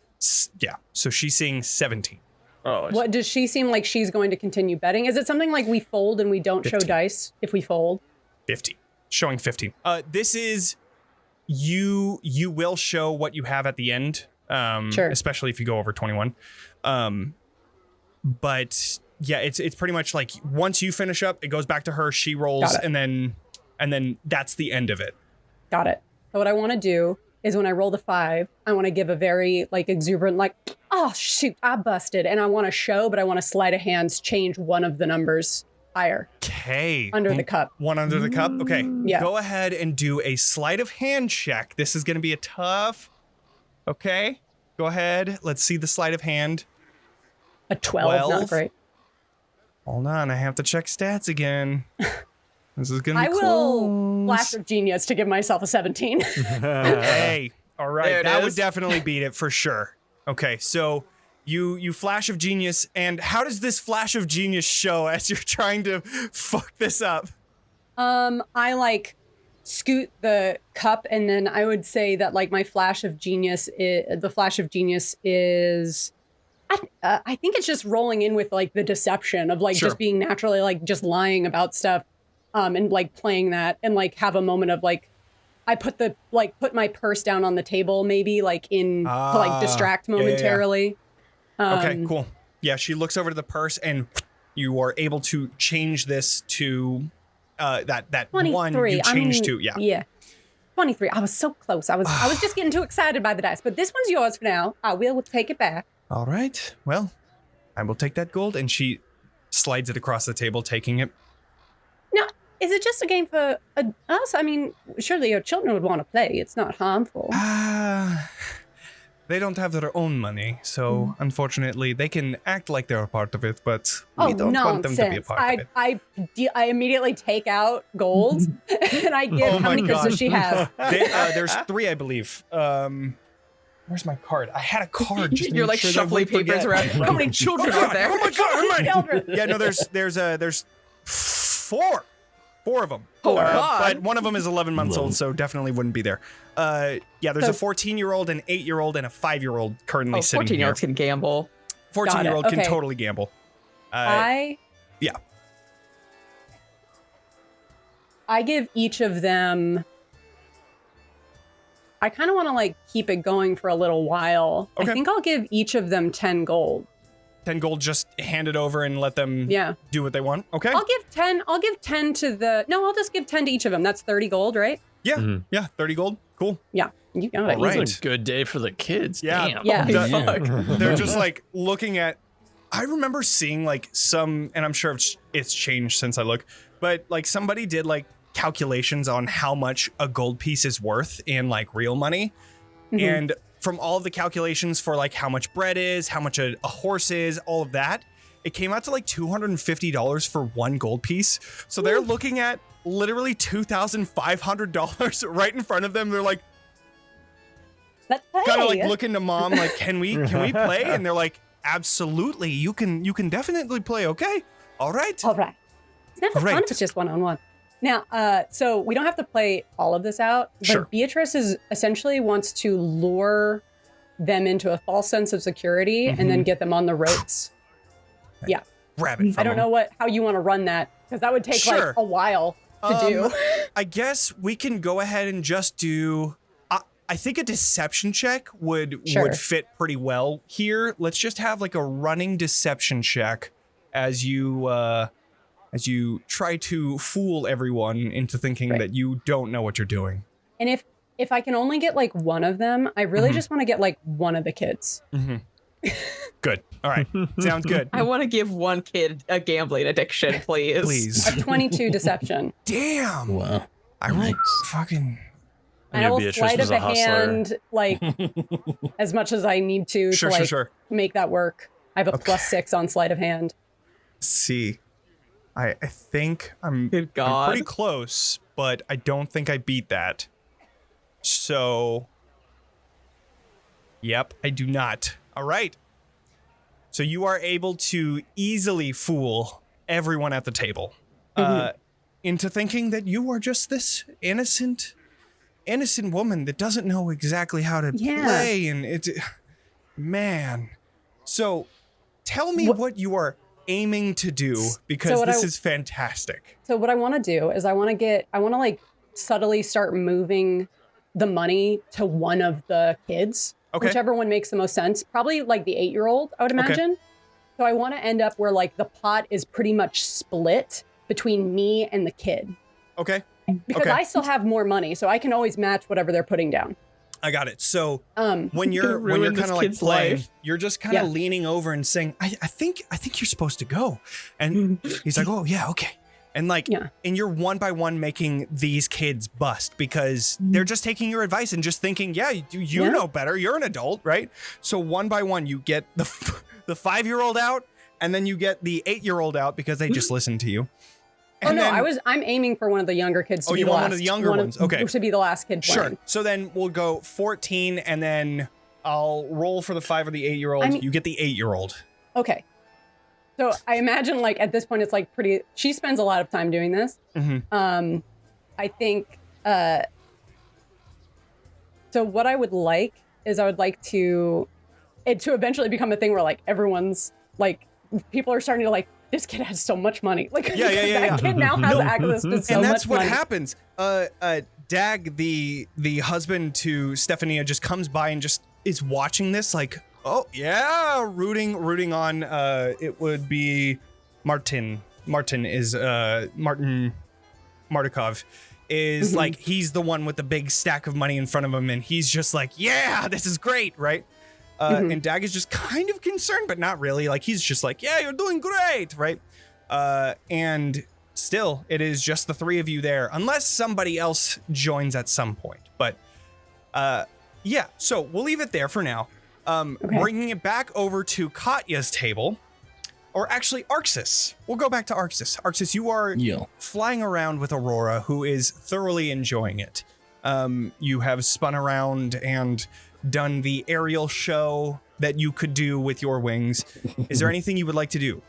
Yeah, so she's seeing 17. Oh, What does she seem like she's going to continue betting? Is it something like we fold and we don't show 15. dice if we fold? 15. Showing 15. This is you will show what you have at the end. Sure. Especially if you go over 21. But yeah, it's pretty much like once you finish up, it goes back to her, she rolls, Got it. and then that's the end of it. Got it. So what I want to do is when I roll the 5, I want to give a very like exuberant, like, oh shoot, I busted. And I want to show, but I want to sleight of hands change one of the numbers higher Okay. under the cup. One under the cup. Okay. Yeah. Go ahead and do a sleight of hand check. This is going to be a tough. Okay. Go ahead. Let's see the sleight of hand. A 12, not great. Hold on. I have to check stats again. This is going to be I will close. flash of genius to give myself a 17. Okay. All There right. it That would is. definitely beat it for sure. Okay. So you flash of genius. And how does this flash of genius show as you're trying to fuck this up? I like scoot the cup, and then I would say that like my flash of genius is I think it's just rolling in with like the deception of like Sure. just being naturally like just lying about stuff, and like playing that and like have a moment of like I put my purse down on the table maybe like to like distract yeah, yeah. momentarily. Okay, cool. Yeah, she looks over to the purse and you are able to change this to that 23. one you changed to. Yeah. Yeah. 23. I was so close. I was just getting too excited by the dice, but this one's yours for now. I will take it back. All right. Well, I will take that gold, and she slides it across the table, taking it. Now, is it just a game for us? I mean, surely your children would want to play. It's not harmful. They don't have their own money, so unfortunately, they can act like they're a part of it, but we Oh, don't want them to be a nonsense. part of it. I immediately take out gold and I give, how many kids does she have? There's 3, I believe. Where's my card? I had a card. Just to You're make like sure that I shuffling wouldn't papers forget. around. How many children are there? Oh my god! How many? Children. Yeah, no, there's 4 of them. Oh, God. But one of them is 11 months old, so definitely wouldn't be there. Yeah, there's a 14-year-old, an 8-year-old, and a 5-year-old currently sitting here. 14-year-olds can gamble. 14-year-old can Okay. totally gamble. I give each of them. I kind of want to like keep it going for a little while. Okay. I think I'll give each of them 10 gold. 10 gold, just hand it over and let them Yeah. do what they want. Okay. I'll give 10 to the. No, I'll just give 10 to each of them. That's 30 gold, right? Yeah, yeah, 30 gold. Cool. Yeah. You got it. All right. It's a good day for the kids. Yeah. Damn. Yeah. The- They're just like looking at. I remember seeing like some, and I'm sure it's changed since I look, but like somebody did like calculations on how much a gold piece is worth in like real money. And from all of the calculations for like how much bread is, how much a horse is, all of that, it came out to like $250 for one gold piece. So they're looking at literally $2,500 right in front of them. They're like, Let's play. kind of like looking to mom, like, can we play? And they're like, absolutely, you can definitely play. Okay, all right. All right. It's never fun Great. if it's just one-on-one. Now, so we don't have to play all of this out, but Sure. Beatrice is essentially wants to lure them into a false sense of security and then get them on the ropes. Yeah. Rabbit. I don't know how you want to run that because that would take Sure. like a while to do. I guess we can go ahead and just do. I think a deception check would Sure. fit pretty well here. Let's just have like a running deception check as you try to fool everyone into thinking Right. that you don't know what you're doing. And if I can only get like one of them, I really just want to get like one of the kids. Good. All right. Sounds good. I want to give one kid a gambling addiction, please. Please. A 22 deception. Damn. Wow. I Nice. fucking. And I will Beatrice sleight was of a the hustler. hand like as much as I need to Sure, to sure, like sure. make that work. I have a +6 on sleight of hand. See. I think I'm Good I'm God. pretty close, but I don't think I beat that. So, yep, I do not. All right. So you are able to easily fool everyone at the table into thinking that you are just this innocent woman that doesn't know exactly how to Yeah. play. And it's, man. So tell me what you are aiming to do, because what this I- is fantastic. So what I want to do is I want to like subtly start moving the money to one of the kids. Okay. Whichever one makes the most sense. Probably like the 8-year-old, I would Okay. imagine. So I want to end up where like the pot is pretty much split between me and the kid. Okay. Because Okay. I still have more money, so I can always match whatever they're putting down. I got it. So Um, when you're ruin this kind of like kid's playing, life. you're just kind of Yeah. leaning over and saying, I think you're supposed to go. And he's like, oh yeah, okay. And like, Yeah. and you're one by one making these kids bust because they're just taking your advice and just thinking, yeah, you Yeah. know better. You're an adult, right? So one by one, you get the 5-year-old out, and then you get the 8-year-old out because they just listened to you. oh And no, then- I'm aiming for one of the younger kids to Oh, be you the want last. one of the younger ones. Okay. To be the last kid Sure. playing. So then we'll go 14, and then I'll roll for the 5 or the 8-year-old. I mean- You get the 8-year-old. Okay. So I imagine like at this point it's like pretty. She spends a lot of time doing this. Mhm. I think. So what I would like is I would like to it to eventually become a thing where like everyone's like people are starting to like this kid has so much money. Like that kid now has access to so much money. And that's what happens. Dag, the husband to Stephania, just comes by and just is watching this like, oh yeah, rooting on it would be Martin. Martin is Martin Martikov is like he's the one with the big stack of money in front of him, and he's just like, yeah, this is great, right? And Dag is just kind of concerned, but not really. Like he's just like, yeah, you're doing great, right? And still, it is just the three of you there, unless somebody else joins at some point. But yeah, so we'll leave it there for now. Bringing it back over to Katya's table, or actually Arxes. We'll go back to Arxes. Arxes, you are flying around with Aurora, who is thoroughly enjoying it. You have spun around and done the aerial show that you could do with your wings. Is there anything you would like to do?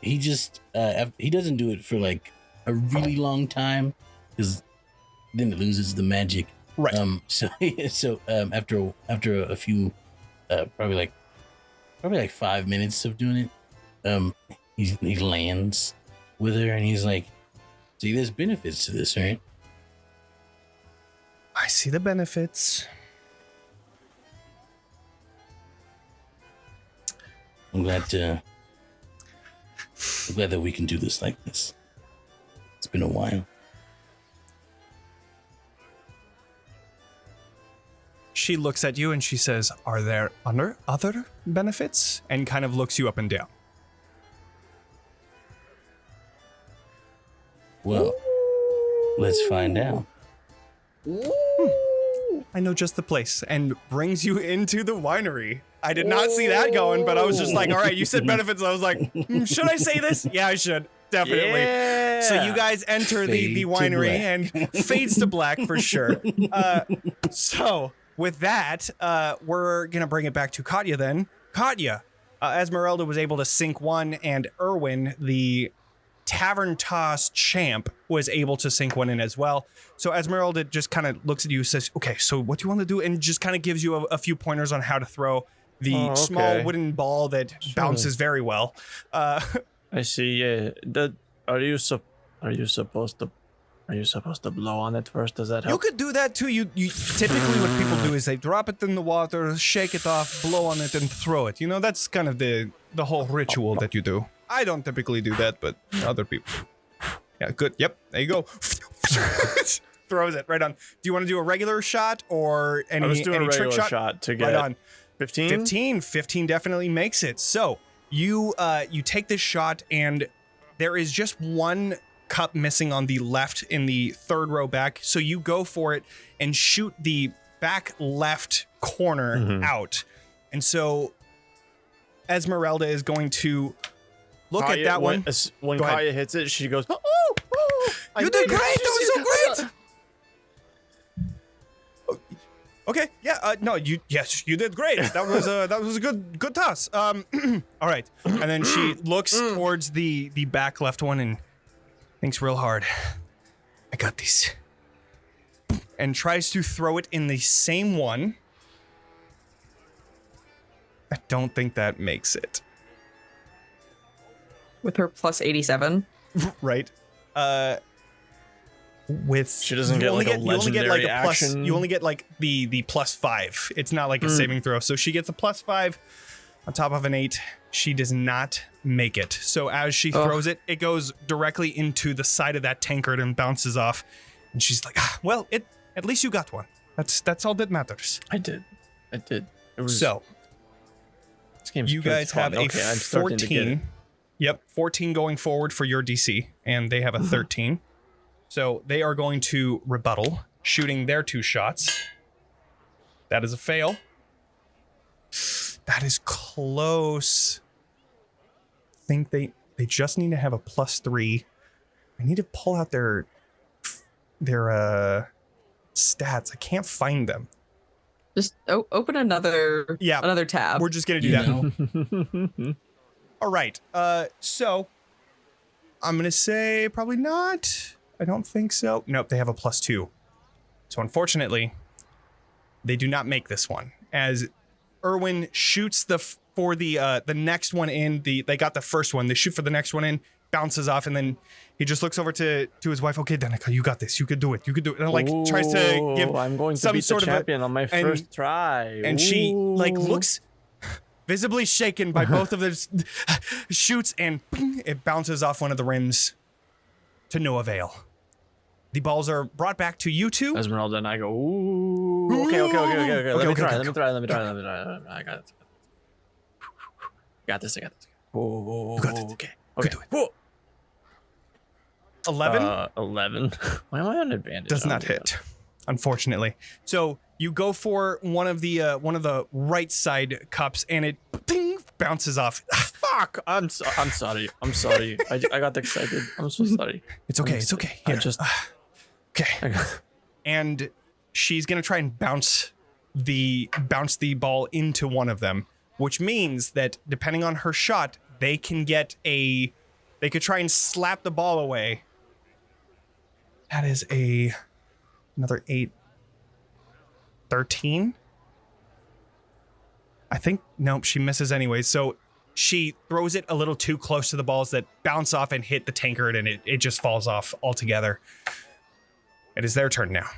He just he doesn't do it for like a really long time because then it loses the magic. Right. So after a few probably like 5 minutes of doing it, he lands with her and he's like, see, there's benefits to this, right? I see the benefits. I'm glad that we can do this like this. It's been a while. She looks at you and she says, are there other benefits? And kind of looks you up and down. Well, let's find out. I know just the place, and brings you into the winery. I did not see that going, but I was just like, all right, you said benefits. I was like, should I say this? Yeah, I should. Definitely. Yeah. So you guys enter the winery and fades to black for sure. So with that, we're going to bring it back to Katya then. Katya, Esmeralda was able to sink one, and Erwin, the Tavern Toss champ, was able to sink one in as well. So Esmeralda just kind of looks at you and says, okay, so what do you want to do? And just kind of gives you a few pointers on how to throw the small wooden ball that bounces very well. I see. Yeah. Are you supposed to blow on it first? Does that help? You could do that too. You typically what people do is they drop it in the water, shake it off, blow on it, and throw it. You know, that's kind of the whole ritual that you do. I don't typically do that, but other people. Yeah, good. Yep, there you go. Throws it right on. Do you want to do a regular shot or any trick shot to get right on? 15? 15 definitely makes it. So you take this shot, and there is just one cup missing on the left in the third row back. So you go for it and shoot the back left corner out. And so Esmeralda is going to look at that one. When Katya hits it, she goes, you did great! That was so great! Okay, yeah, no, you did great. That was a good toss. All right, and then she looks towards the back left one and thinks real hard. I got this, and tries to throw it in the same one. I don't think that makes it. With her plus 87. Right. With she doesn't get like a legendary action. You only get like the +5. It's not like a saving throw. So she gets a +5 on top of an 8. She does not make it. So as she throws it, it goes directly into the side of that tankard and bounces off. And she's like, well, at least you got one. That's all that matters. I did. It was, so this game's you guys have a 14. Yep, 14 going forward for your DC, and they have a 13. So they are going to rebuttal, shooting their 2 shots. That is a fail. That is close. I think they just need to have a +3. I need to pull out their stats. I can't find them. Just open another tab. We're just gonna do that. All right. So I'm gonna say probably not. I don't think so. Nope, they have a +2. So unfortunately, they do not make this one. As Erwin shoots for the next one in. They got the first one. They shoot for the next one in, bounces off, and then he just looks over to his wife. Okay, Danica, you got this. You could do it. You could do it. And like tries to give I'm going to some beat sort the champion on my first try. And she like looks visibly shaken by both of those shoots, and it bounces off one of the rims to no avail. The balls are brought back to you two. Esmeralda and I go, ooh. Okay. Let me try. I got it. Got this. Oh, okay. Do it. 11? 11. Why am I on advantage? Does not hit, unfortunately. So you go for one of the right side cups, and it bounces off. Fuck! I'm sorry. I got excited. I'm so sorry. It's okay. It's okay. Here. Okay. And she's gonna try and bounce the ball into one of them, which means that depending on her shot, they could try and slap the ball away. That is another 8. 13? I think, nope, she misses anyway. So she throws it a little too close to the balls that bounce off and hit the tankard, and it just falls off altogether. It is their turn now.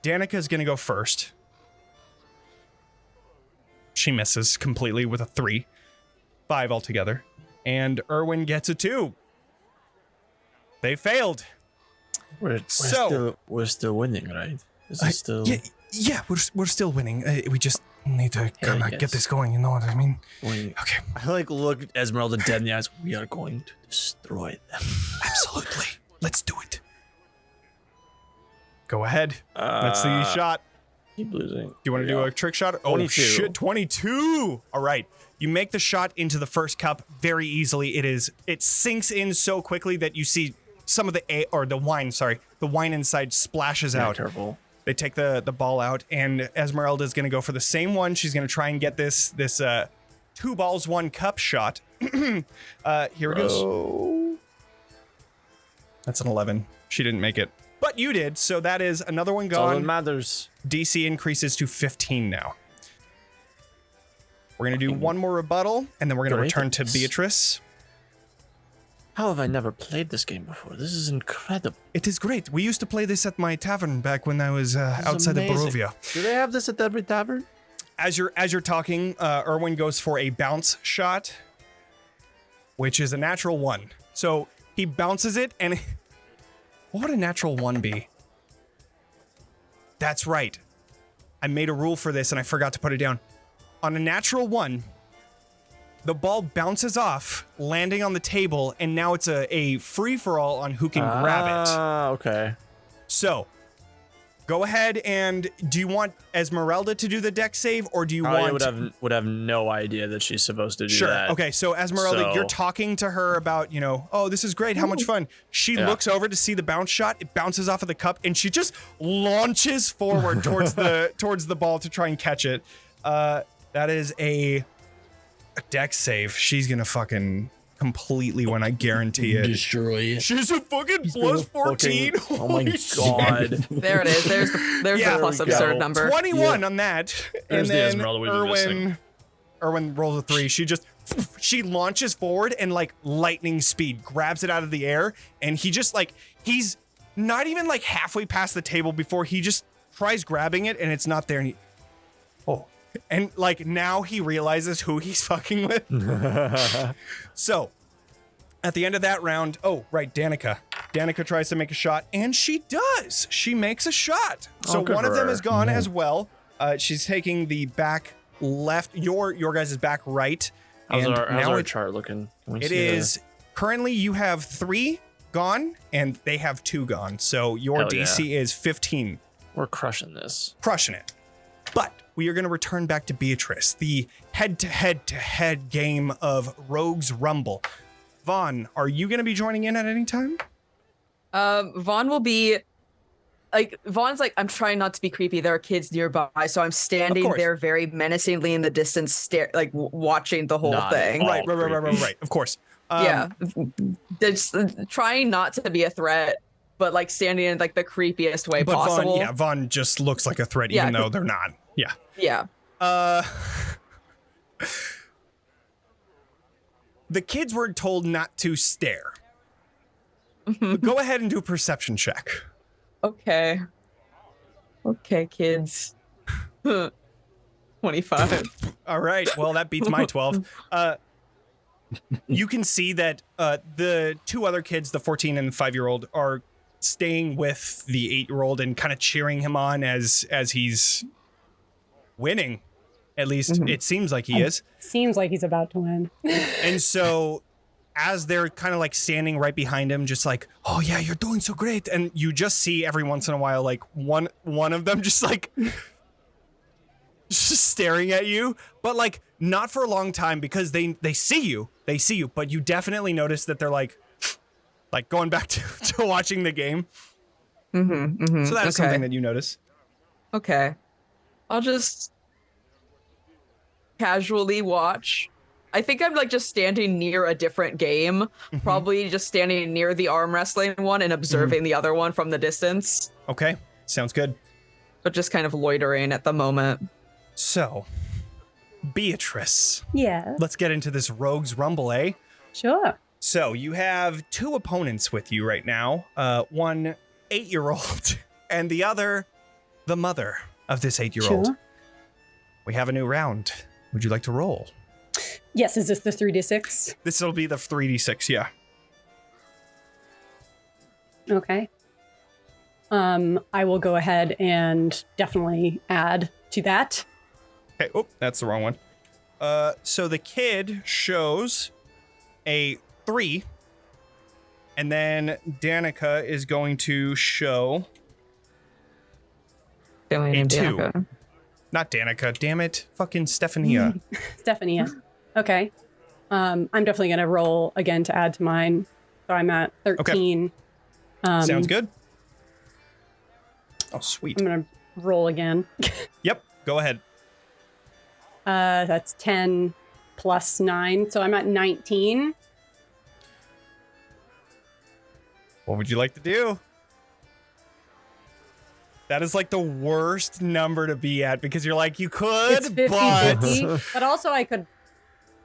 Danica's gonna go first. She misses completely with a 3. 5 altogether. And Erwin gets a 2. They failed. We're still winning, right? Is it still? Yeah, we're still winning. We just need to kind of get this going. You know what I mean? Okay. I look at Esmeralda dead in the eyes. We are going to destroy them. Absolutely. Let's do it. Go ahead. Let's see your shot. Keep losing. Do you want to do a trick shot? 22. Oh shit, 22. All right. You make the shot into the first cup very easily. It sinks in so quickly that you see some of the wine inside splashes out. Careful. They take the ball out, and Esmeralda's going to go for the same one. She's going to try and get this 2 balls, 1 cup shot. Here it goes. That's an 11. She didn't make it. But you did, so that is another one gone. All that matters. DC increases to 15 now. We're going to do one more rebuttal, and then we're going to return to Beatrice. How have I never played this game before? This is incredible. It is great. We used to play this at my tavern back when I was outside of Barovia. Do they have this at every tavern? As you're talking, Erwin goes for a bounce shot, which is a natural 1. So he bounces it, and what would a natural 1 be? That's right. I made a rule for this, and I forgot to put it down. On a natural 1, the ball bounces off, landing on the table, and now it's a free-for-all on who can grab it. Ah, okay. So, go ahead, and do you want Esmeralda to do the deck save, or do you want... I would have no idea that she's supposed to do that. Sure, okay, so Esmeralda, you're talking to her about, oh, this is great, how much fun. She looks over to see the bounce shot, it bounces off of the cup, and she just launches forward towards the ball to try and catch it. That is a deck save. She's gonna fucking completely win, I guarantee it. Destroy it. She's a fucking plus 14. Oh my god. There it is. There's the plus absurd number. 21 on that. There's and then the Esmeralda we've been missing. Erwin rolls a 3. She launches forward and like lightning speed grabs it out of the air, and he just he's not even like halfway past the table before he just tries grabbing it and it's not there, and and like now he realizes who he's fucking with. So at the end of that round, Danica tries to make a shot, and she does. She makes a shot. So one of them is gone as well. She's taking the back left, your guys' back right. How's our chart looking? It is currently you have 3 gone and they have 2 gone. So your DC is 15. We're crushing this. Crushing it. But we are going to return back to Beatrice, the head-to-head game of Rogue's Rumble. Vaughn, are you going to be joining in at any time? Vaughn will be Vaughn's I'm trying not to be creepy. There are kids nearby, so I'm standing there very menacingly in the distance, watching the whole thing. Right. Of course. Just trying not to be a threat. but like standing in like the creepiest way but possible. Vaughn just looks like a threat, even though they're not. Yeah. Yeah. The kids were told not to stare. Go ahead and do a perception check. Okay. Okay, kids. 25. All right. Well, that beats my 12. You can see that the two other kids, the 14 and the 5-year-old, are staying with the 8-year-old and kind of cheering him on as he's winning. At least it seems like he is. Seems like he's about to win. And so as they're kind of like standing right behind him, just like, oh yeah, you're doing so great. And you just see every once in a while, like one of them just like just staring at you, but like not for a long time because they see you, but you definitely notice that they're like going back to watching the game. So that's something that you notice. Okay. I'll just casually watch. I think I'm like just standing near a different game, probably just standing near the arm wrestling one and observing the other one from the distance. Okay, sounds good. But just kind of loitering at the moment. So, Beatrice. Yeah. Let's get into this Rogue's Rumble, eh? Sure. So, you have two opponents with you right now. One 8-year-old and the other the mother of this 8-year-old. Sure. We have a new round. Would you like to roll? Yes, is this the 3d6? This will be the 3d6, yeah. Okay. I will go ahead and definitely add to that. Okay, oh, that's the wrong one. So the kid shows a 3, and then Danica is going to show Family a name 2. Danica. Not Danica, damn it, fucking Stephania. Stephanie. Okay. I'm definitely going to roll again to add to mine. So I'm at 13. Okay. Sounds good. Oh, sweet. I'm going to roll again. Yep, go ahead. That's 10 plus 9. So I'm at 19. What would you like to do? That is like the worst number to be at because you're like, you could, It's 50-50, but also I could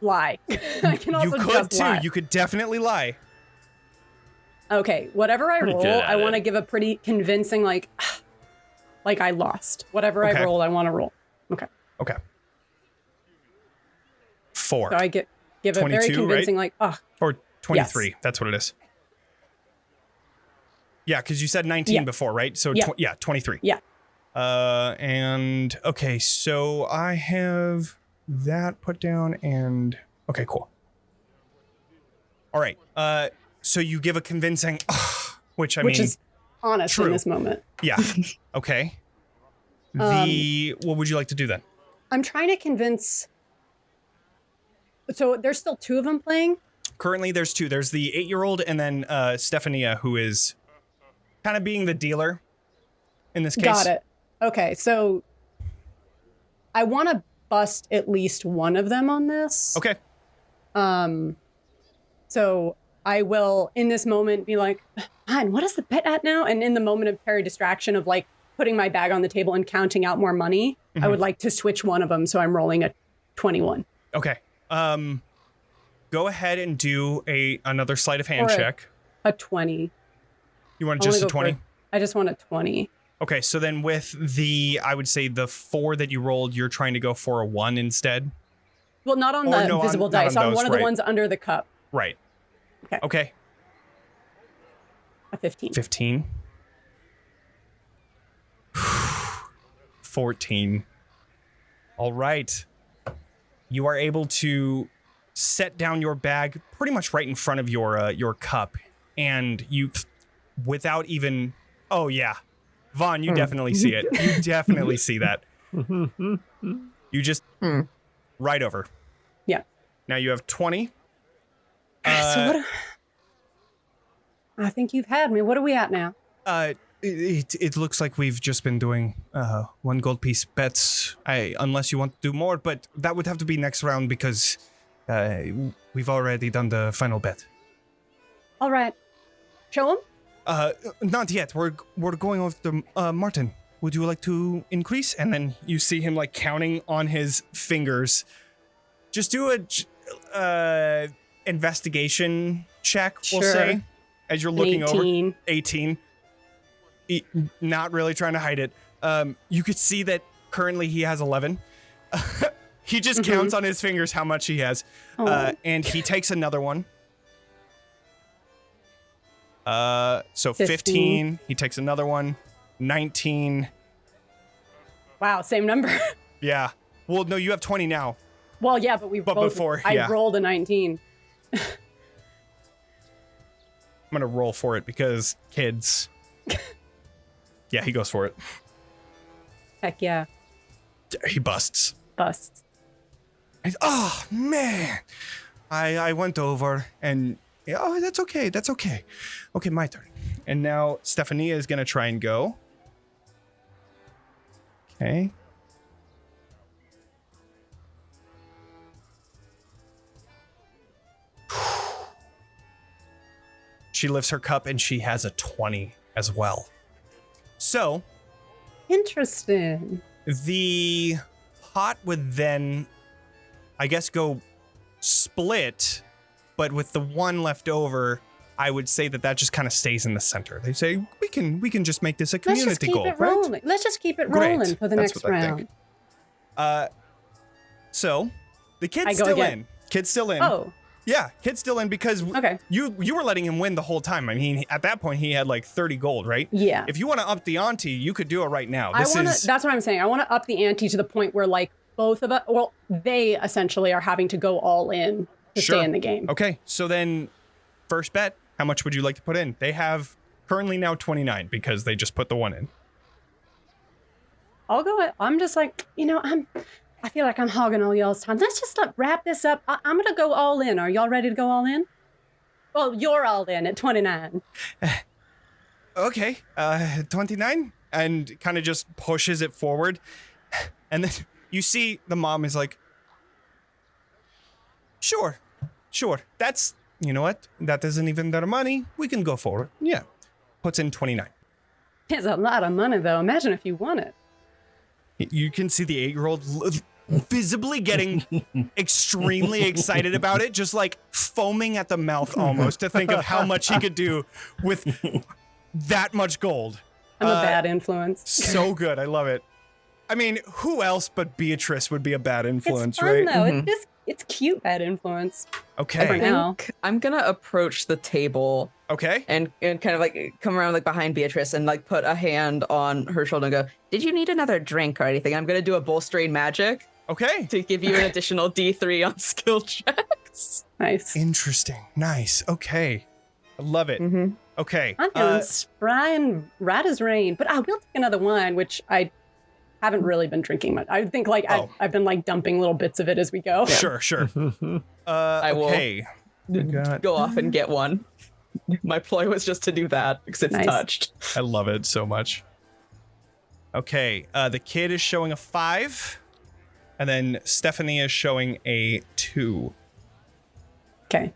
lie. I can also you could just too. lie. You could definitely lie. Okay, whatever I Pretty roll, good at I want to it. give a pretty convincing, like I lost. Whatever Okay. I roll, I want to roll. Okay. Okay. 4. So I give a very 22, convincing, right? like, Or 23. Yes. That's what it is. Yeah, because you said 19 Yeah. before, right? So, Yeah. 23. Yeah. And, okay, so I have that put down and, okay, cool. All right. So you give a convincing, which which is honest true. in this moment. Yeah. Okay. What would you like to do then? I'm trying to convince. So there's still 2 of them playing? Currently, there's 2. There's the 8-year-old and then Stephania, who is kind of being the dealer in this case. Got it. Okay, so I want to bust at least one of them on this. Okay. So I will, in this moment, be like, man, what is the bet at now? And in the moment of pure distraction of like putting my bag on the table and counting out more money, I would like to switch one of them. So I'm rolling a 21. Okay. Go ahead and do another sleight of hand Or check. A 20. You want I wanna just a go for- 20? I just want a 20. Okay, so then with I would say the 4 that you rolled, you're trying to go for a 1 instead? Well, not on Or the no, visible not dice, on on those, one of the right. ones under the cup. Right. Okay. Okay. A 15. 15. 14. All right. You are able to set down your bag pretty much right in front of your cup, and you, without even, oh yeah, Vaughn, you definitely see it. You definitely see that. You just right over. Yeah. Now you have 20. So what? I think you've had me. What are we at now? It looks like we've just been doing 1 gold piece bets. Unless you want to do more, but that would have to be next round because we've already done the final bet. All right. Show him. Not yet. We're going over to Martin. Would you like to increase? And then you see him like counting on his fingers. Just do a investigation check, we'll say, as you're looking 18. over. 18. Not really trying to hide it. You could see that currently he has 11. He just counts on his fingers how much he has. And he takes another one. So 15. He takes another one. 19. Wow, same number. Yeah. Well, no, you have 20 now. Well, yeah, but I rolled a 19. I'm going to roll for it because kids. Yeah, he goes for it. Heck yeah. He busts. Busts. Man. I went over and... Oh, that's okay. That's okay. Okay, my turn. And now Stephania is going to try and go. Okay. She lifts her cup and she has a 20 as well. So, Interesting. the pot would then, I guess, go split, but with the one left over, I would say that just kind of stays in the center. They say we can just make this a community goal, right? Let's just keep it Great. rolling for the That's next what I round. think. So the kid's I go still again. in. Kid's still in. Oh, Yeah, kid's still in because okay. you were letting him win the whole time. I mean, at that point he had like 30 gold, right? Yeah. If you want to up the ante, you could do it right now. That's what I'm saying. I want to up the ante to the point where like both of us, well, they essentially are having to go all in to Sure. stay in the game. Okay, so then first bet, how much would you like to put in? They have currently now 29 because they just put the one in. I'll go. I'm just like, I feel like I'm hogging all y'all's time. Let's just wrap this up. I'm going to go all in. Are y'all ready to go all in? Well, you're all in at 29. Okay, 29, and kind of just pushes it forward. And then you see the mom is like, sure. That's, you know what? That isn't even their money. We can go for it. Yeah. Puts in 29. It's a lot of money, though. Imagine if you won it. You can see the 8-year-old visibly getting extremely excited about it, just like foaming at the mouth almost to think of how much he could do with that much gold. I'm a bad influence. So good. I love it. I mean, who else but Beatrice would be a bad influence, It's fun, right? though. It's cute bad influence. Okay. For now. I'm gonna approach the table Okay. and kind of like come around like behind Beatrice and like put a hand on her shoulder and go, "Did you need another drink or anything?" I'm gonna do a bolstering magic Okay. to give you an additional D3 on skill checks. Nice. Interesting. Nice. Okay. I love it. Mm-hmm. Okay. I'm feeling spry and right as rain, but I will take another one, which I haven't really been drinking much. I think like I've been like dumping little bits of it as we go. Sure. I will okay. go off and get one. My ploy was just to do that because it's Nice. touched. I love it so much. Okay. The kid is showing a 5. And then Stephanie is showing a 2. Okay.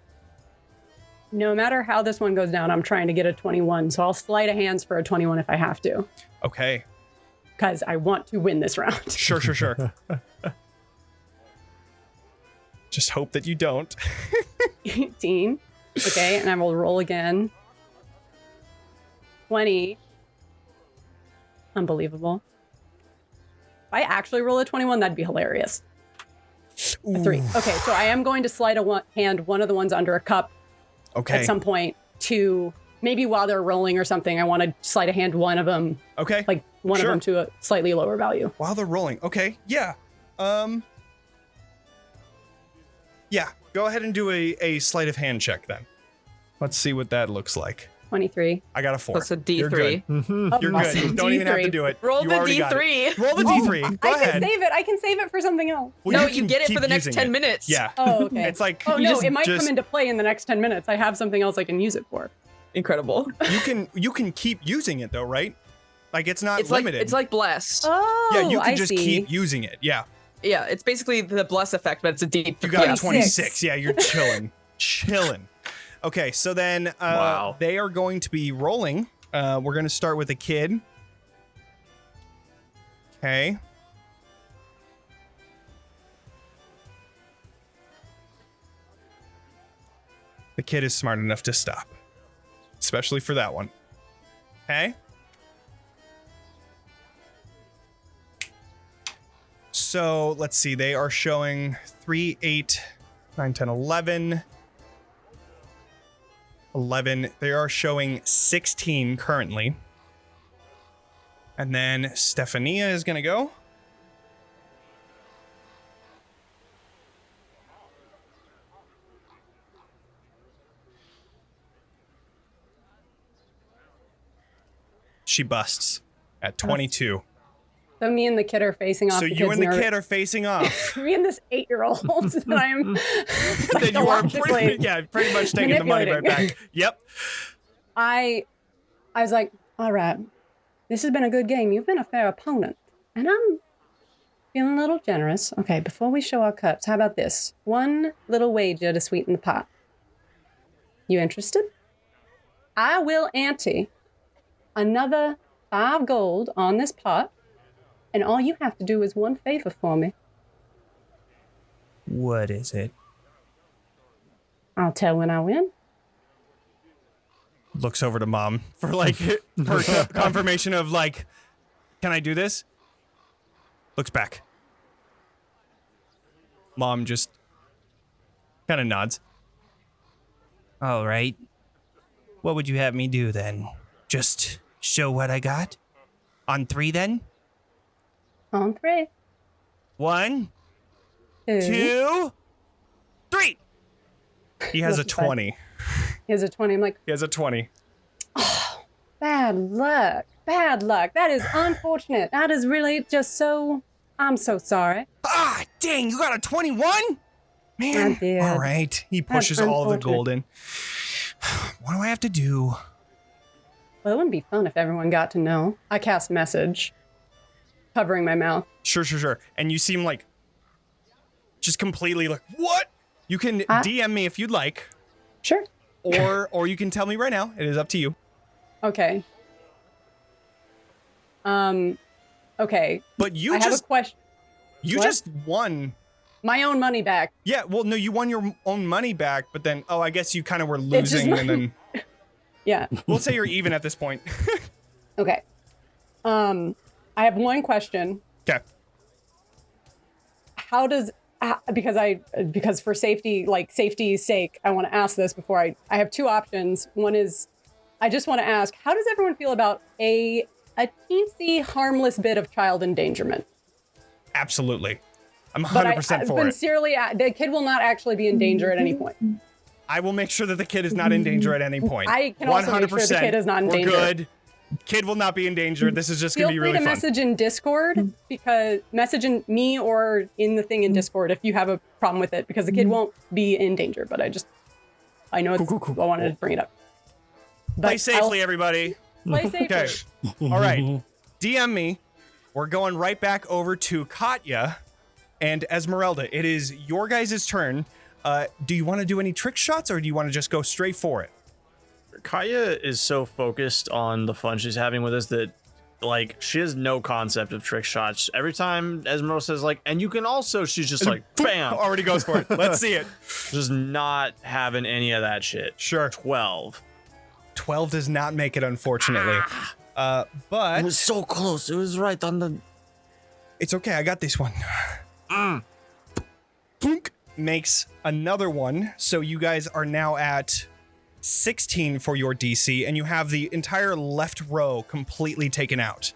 No matter how this one goes down, I'm trying to get a 21. So I'll sleight of hands for a 21 if I have to, Okay. because I want to win this round. Sure. Just hope that you don't. 18. Okay, and I will roll again. 20. Unbelievable. If I actually roll a 21, that'd be hilarious. A 3. Okay, so I am going to sleight of hand one of the ones under a cup Okay. at some point to maybe while they're rolling or something. I want to sleight of hand one of them, Okay. like one Sure. of them to a slightly lower value. While they're rolling. Okay. Yeah. Yeah. Go ahead and do a sleight of hand check then. Let's see what that looks like. 23. I got a 4. That's a You're D3. good. Oh, You're awesome. good. You don't even have to D3. do it. Roll You the already got it. D3. Roll the D3. Go I ahead. can save it. I can save it for something else. Well, No, can you get it keep for the next using 10 it. minutes. Yeah. Oh, okay. It's like Oh you no, just- it might just- come into play in the next 10 minutes. I have something else I can use it for. Incredible. you can keep using it though, right? Like it's not It's like limited. it's like blessed. Oh, yeah, you can I just see. keep using it. Yeah. Yeah, it's basically the bless effect, but it's a D3. You got Yeah. 26. Yeah, you're chilling. Chilling. Okay, so then Wow. they are going to be rolling. We're going to start with the kid. Okay. The kid is smart enough to stop, especially for that one. Okay. So let's see. They are showing 3, 8, 9, 10, 11. 11. They are showing 16 currently. And then Stephania is going to go. She busts at 22. So me and the kid are facing off. So you and the kid are facing off. Me and this 8-year-old that I'm Then you are pretty much taking the money right back. Yep. I was like, all right, this has been a good game. You've been a fair opponent. And I'm feeling a little generous. Okay, before we show our cups, how about this? One little wager to sweeten the pot. You interested? I will ante another 5 gold on this pot, and all you have to do is one favor for me. What is it? I'll tell when I win. Looks over to mom for like her confirmation of like, can I do this? Looks back. Mom just kind of nods. All right. What would you have me do then? Just show what I got? On 3 then? On 3. 1, 2. 2, 3. He has a 20. He has a 20. I'm like, He has a 20. bad luck. Bad luck. That is unfortunate. That is really just so... I'm so sorry. Ah, dang, you got a 21? Man. I did. All right. He pushes That's all of the unfortunate. gold in. What do I have to do? Well, it wouldn't be fun if everyone got to know. I cast message, covering my mouth. Sure. And you seem like just completely like, what? You can DM me if you'd like, Sure. or you can tell me right now. It is up to you. Okay. Okay. But you I have a just question. What? just won. My own money back. Yeah, well, no, you won your own money back, but then, I guess you kind of were It's just losing, and then Yeah. we'll say you're even at this point. Okay. I have one question. Okay. How does because for safety's sake, I want to ask this before I have 2 options. One is I just want to ask, how does everyone feel about a teensy harmless bit of child endangerment? Absolutely. I'm But 100% for it. sincerely, the kid will not actually be in danger at any point. I will make sure that the kid is not in danger at any point. I can also make sure the kid is not in danger. We're good. Kid will not be in danger. This is just going to be Feel really free to fun. message in Discord, because message in me or in the thing in Discord if you have a problem with it, because the kid won't be in danger. But I know it's, Cool. I wanted to bring it up. But Play safely, everybody. Play safely. Okay. All right. DM me. We're going right back over to Katya and Esmeralda. It is your guys' turn. Do you want to do any trick shots, or do you want to just go straight for it? Katya is so focused on the fun she's having with us that, like, she has no concept of trick shots. Every time Esmeralda says, like, and you can also, she's just like, bam. Already goes for it. Let's see it. Just not having any of that shit. Sure. 12. 12 does not make it, unfortunately. It But was so close. It was right on the... it's okay. I got this one. Plunk makes another one. So you guys are now at 16 for your DC, and you have the entire left row completely taken out.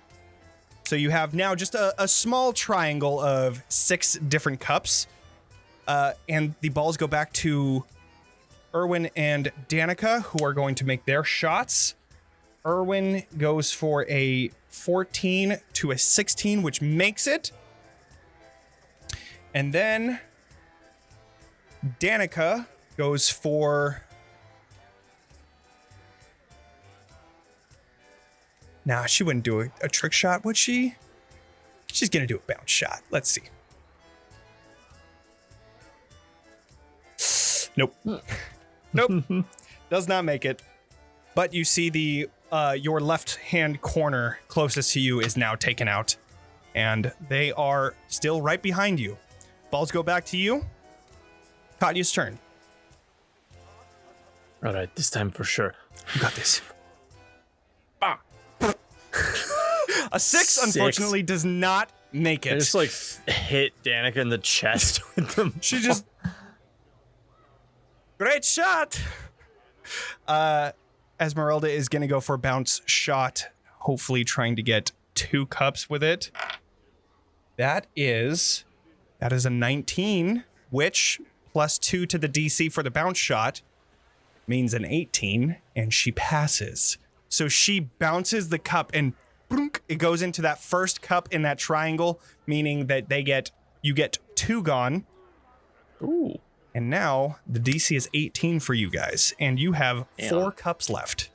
So you have now just a small triangle of 6 different cups. And the balls go back to Erwin and Danica, who are going to make their shots. Erwin goes for a 14 to a 16, which makes it. And then Danica goes for... Nah, she wouldn't do a trick shot, would she? She's gonna do a bounce shot. Let's see. Nope. Nope. Does not make it. But you see the your left hand corner closest to you is now taken out. And they are still right behind you. Balls go back to you. Katya's turn. All right, this time for sure. You got this. Ah. A 6, unfortunately, does not make it. I just like hit Danica in the chest with them. She just... Great shot! Esmeralda is going to go for a bounce shot, hopefully trying to get 2 cups with it. That is a 19, which plus 2 to the DC for the bounce shot means an 18, and she passes. So she bounces the cup and it goes into that first cup in that triangle, meaning that you get 2 gone. Ooh. And now the DC is 18 for you guys, and you have 4 cups left.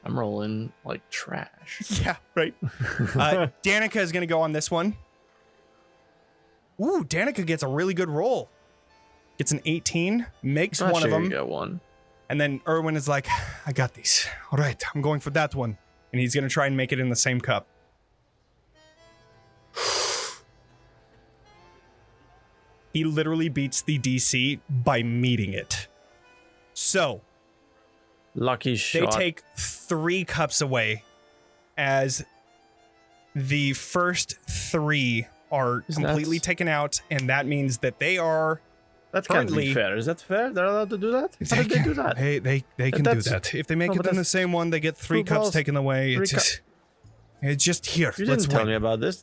I'm rolling like trash. Yeah, right. Danica is going to go on this one. Ooh, Danica gets a really good roll. Gets an 18, makes one of them. Get one. And then Erwin is like, I got these. All right, I'm going for that one. And he's going to try and make it in the same cup. He literally beats the DC by meeting it. So, lucky shot. they take 3 cups away as the first 3 are completely taken out, and that means that they are That's kind of currently fair. Is that fair? They're allowed to do that? How did they do that? They can do that. If they make it in the same one, they get 3 cups balls, taken away. It's just here. You Let's didn't tell win. me about this.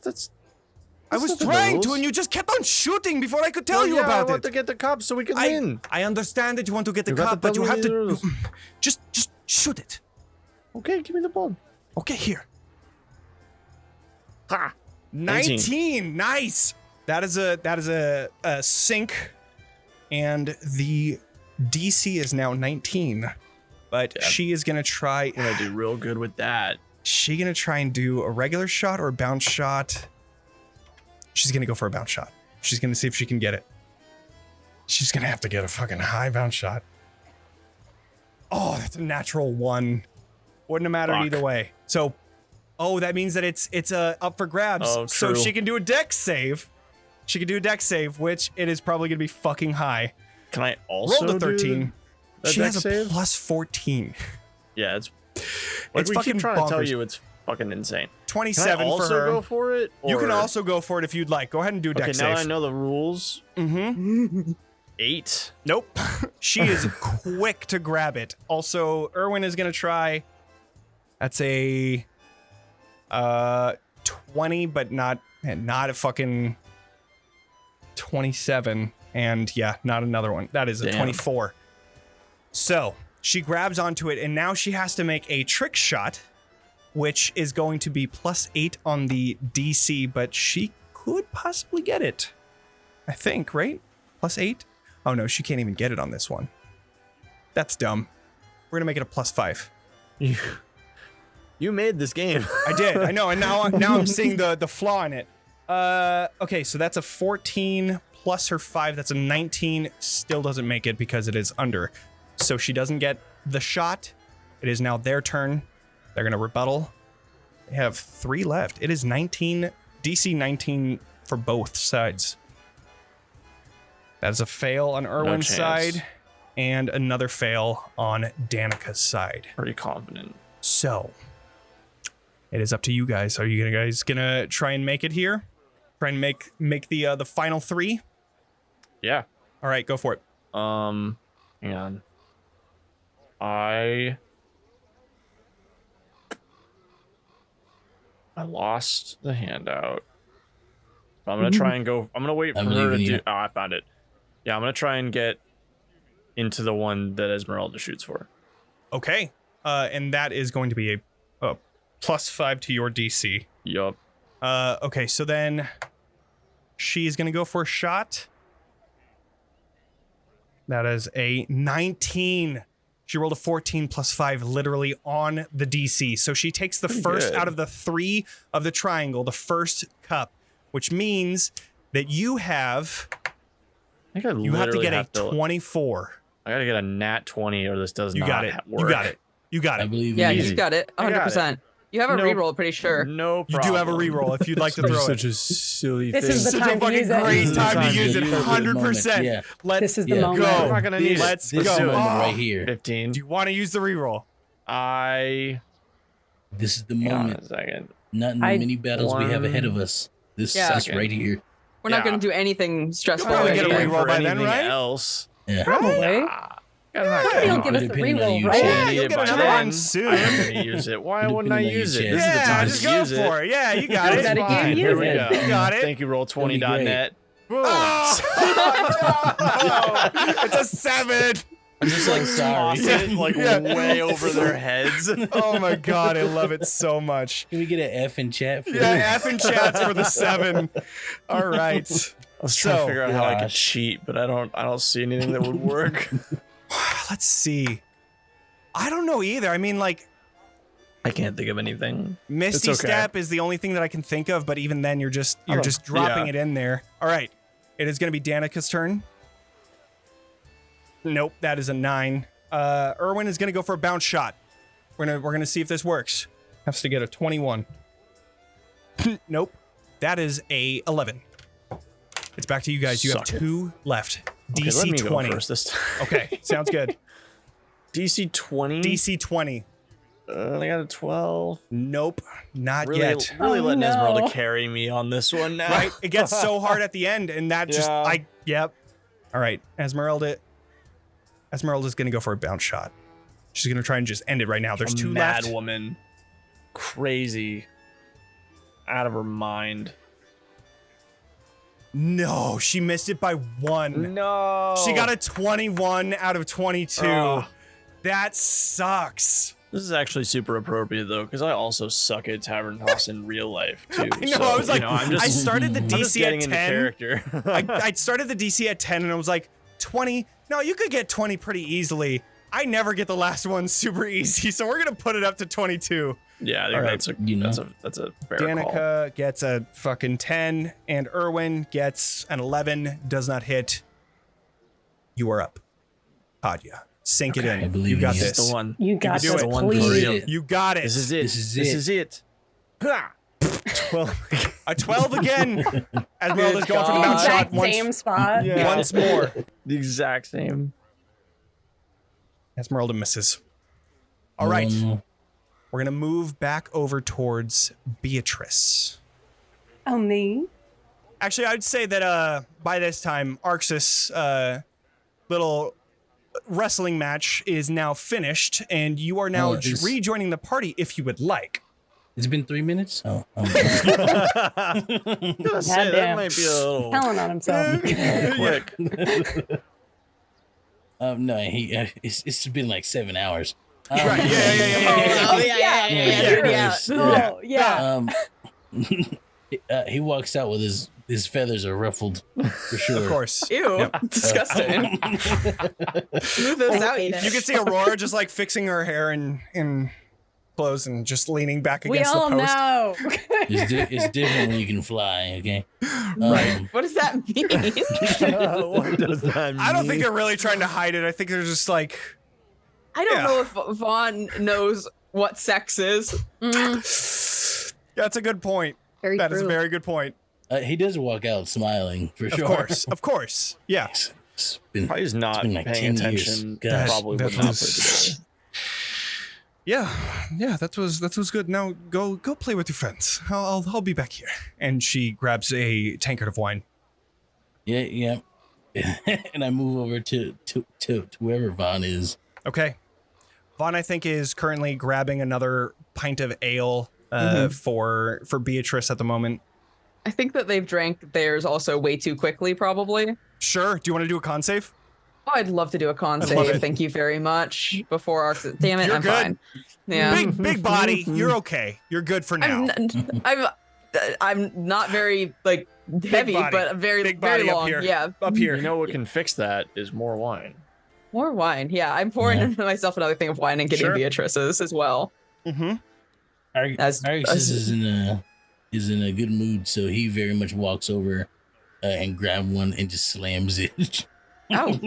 I was not the trying to, rules. and you just kept on shooting before I could tell you I about want it. to get the cup so we can win. I understand that you want to get the You got cup, to but you tell have me to the rules. just shoot it. Okay, give me the ball. Okay, here. Ha! 19. Nice. That is a sink, and the DC is now 19. But Yeah. she is gonna try. I'm gonna do real good with that. She gonna try and do a regular shot or a bounce shot? She's gonna go for a bounce shot. She's gonna see if she can get it. She's gonna have to get a fucking high bounce shot. Oh, that's a natural 1. Wouldn't have mattered Fuck. either way. So, that means that it's up for grabs. Oh, so true. she can do a dex save. She can do a dex save, which it is probably gonna be fucking high. Can I also Roll the 13. do She has a save? plus 14. Yeah, it's like It's we fucking keep trying to tell bonkers. you it's fucking insane. 27 Can I also for her. go for it? You can or- also go for it if you'd like. Go ahead and do a Okay, dex now save. I know the rules. Mm-hmm. 8. Nope. She is quick to grab it. Also, Erwin is going to try. That's a 20, but not a fucking 27. And yeah, not another one. That is a Damn. 24. So she grabs onto it, and now she has to make a trick shot, which is going to be plus 8 on the DC, but she could possibly get it. I think, right? Plus 8? Oh no, she can't even get it on this one. That's dumb. We're gonna make it a plus 5. You made this game. I did, I know, and now I'm seeing the flaw in it. Okay, so that's a 14 plus her 5, that's a 19. Still doesn't make it because it is under. So she doesn't get the shot. It is now their turn. They're gonna rebuttal. They have 3 left. It is 19, DC 19 for both sides. That is a fail on Erwin's chance. side, and another fail on Danica's side. Pretty confident. So, it is up to you guys. Are you guys gonna try and make it here? Try and make the final 3? Yeah. All right, go for it. Hang on. I lost the handout. I'm gonna try and go. I'm gonna wait for I'm her to leaving do. you. Oh, I found it. Yeah, I'm gonna try and get into the one that Esmeralda shoots for. Okay, and that is going to be a plus 5 to your DC. Yup. Okay, so then she's gonna go for a shot. That is a 19. She rolled a 14 plus 5 literally on the DC. So she takes the Pretty first good. out of the 3 of the triangle, the first cup, which means that you have I think I to literally get a have to. 24. I gotta get a nat 20 or this does You not got it. work. You got it. You got I it. believe Yeah, in he's you. got it. I got 100%. You have a Nope. reroll, pretty sure. No You problem. do have a reroll if you'd like to throw it. a silly This is the Such time a to fucking use it. great This is time the to time use to it. use it. 100%. Yeah. This is the Yeah. moment. Go. I'm not gonna need Let's it. This is the go. moment Oh. right here. 15. Do you want to use the reroll? This is the Hang on moment. a second. Not in the many battles we have ahead of us. This Yeah. is right here. We're not Yeah. going to do anything stressful. You'll probably or get a anything. reroll For by then, anything right? Else. Yeah. Probably. I'm not Probably gonna don't give us the Depending on reroll, you, right? Chad. Yeah, need you'll it get by another then. one soon. I'm gonna use it. Why wouldn't I Depending on use you, it? Chad. This is the Yeah, time just to go use it. for it. Yeah, you got You it. gotta Fine, get here use we it. go. You got it. Thank you, That'd roll20.net. Boom. Oh, it's a 7. I'm just like sorry. Toss it like Yeah. way over their heads. Oh my god, I love it so much. Can we get an F in chat? For Yeah, that? F in chats for the 7. All right. I was trying to figure out how I could Gosh. cheat, but I don't see anything that would work. Let's see. I don't know either. I mean, like, I can't think of anything. Misty It's okay. Step is the only thing that I can think of, but even then, you're just don't- dropping yeah. it in there. All right, it is going to be Danica's turn. Nope, that is a 9. Erwin is going to go for a bounce shot. We're gonna see if this works. Has to get a 21. Nope, that is a 11. It's back to you guys. You Suck have it. 2 left. Okay, let me DC go 20. first this time. Okay, sounds good. DC 20. DC 20. I got a 12. Nope, not Really, yet. really Oh, letting no. Esmeralda carry me on this one now. Right? It gets so hard at the end, and that just Yeah. yep. All right, Esmeralda's gonna go for a bounce shot. She's gonna try and just end it right now. There's A 2 mad left. woman, crazy, out of her mind. No, she missed it by 1. No, She got a 21 out of 22. Ugh. That sucks. This is actually super appropriate though, because I also suck at tavern toss in real life too. I know. So, I was like, I'm just, I started the I'm just DC getting at into 10. character. I started the DC at 10, and I was like, 20. No, you could get 20 pretty easily. I never get the last one super easy, so we're gonna put it up to 22. Yeah, I think All right. that's a You know. that's a fair call. Danica gets a fucking 10, and Erwin gets an 11. Does not hit. You are up, Katya. Sink it I in. believe You in got you. This is this. the one. You got do this, it. The one for please. real. You got it. This is it. This is This it. is it. Ha! 12. A 12 again. Esmeralda's going for the God. bounce shot Exact same spot. Yeah. once more. The exact same. Esmeralda misses. All right. Um, We're going to move back over towards Beatrice. Oh, me? Actually, I'd say that by this time, Arxes' little wrestling match is now finished, and you are now Oh, it's- rejoining the party if you would like. It's been 3 minutes. Oh, I was gonna say, that Goddamn. might be a little Telling on himself. quick. no, it's been like 7 hours. Right. Yeah. Oh, yeah. Oh, yeah. He walks out with his feathers are ruffled for sure. Of course. Ew, disgusting. Smooth this out. You can see Aurora just like fixing her hair in clothes and just leaning back We against the all post. know. It's different when you can fly. Okay. What does that mean? What does that mean? I don't think they're really trying to hide it. I think they're just like, I don't Yeah. know if Vaughn knows what sex is. that's a good point. Very That is a true. very good point. He does walk out smiling for Of sure. course. Of course. Yeah. It's been, Probably is not been like paying 10 years. attention. Gosh. Probably That would not was- put it together. Yeah, that was good. Now go play with your friends. I'll be back here. And she grabs a tankard of wine. Yeah. And I move over to whoever Vaughn is. Okay. Vaughn, I think, is currently grabbing another pint of ale for Beatrice at the moment. I think that they've drank theirs also way too quickly, probably. Sure. Do you want to do a con save? Oh, I'd love to do a con I love save. it. Thank you very much. Before Arxes. Damn it, You're I'm good. fine. Yeah. Big body. You're okay. You're good for now. I'm not very like heavy, body. but very Big very body up long. here. Yeah. Up here. You know what can fix that is more wine. More wine. Yeah, I'm pouring Yeah. myself another thing of wine and getting Sure. Beatrice's as well. Mm-hmm. Arxes is in a good mood, so he very much walks over and grabs one and just slams it. Oh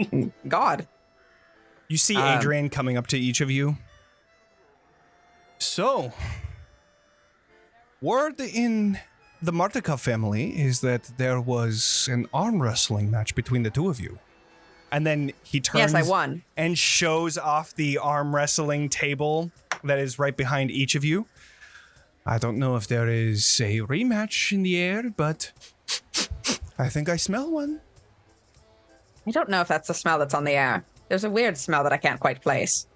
God. You see Adrian coming up to each of you. So, word in the Martika family is that there was an arm wrestling match between the two of you. And then he turns Yes, I won. and shows off the arm wrestling table that is right behind each of you. I don't know if there is a rematch in the air, but I think I smell one. I don't know if that's the smell that's on the air. There's a weird smell that I can't quite place.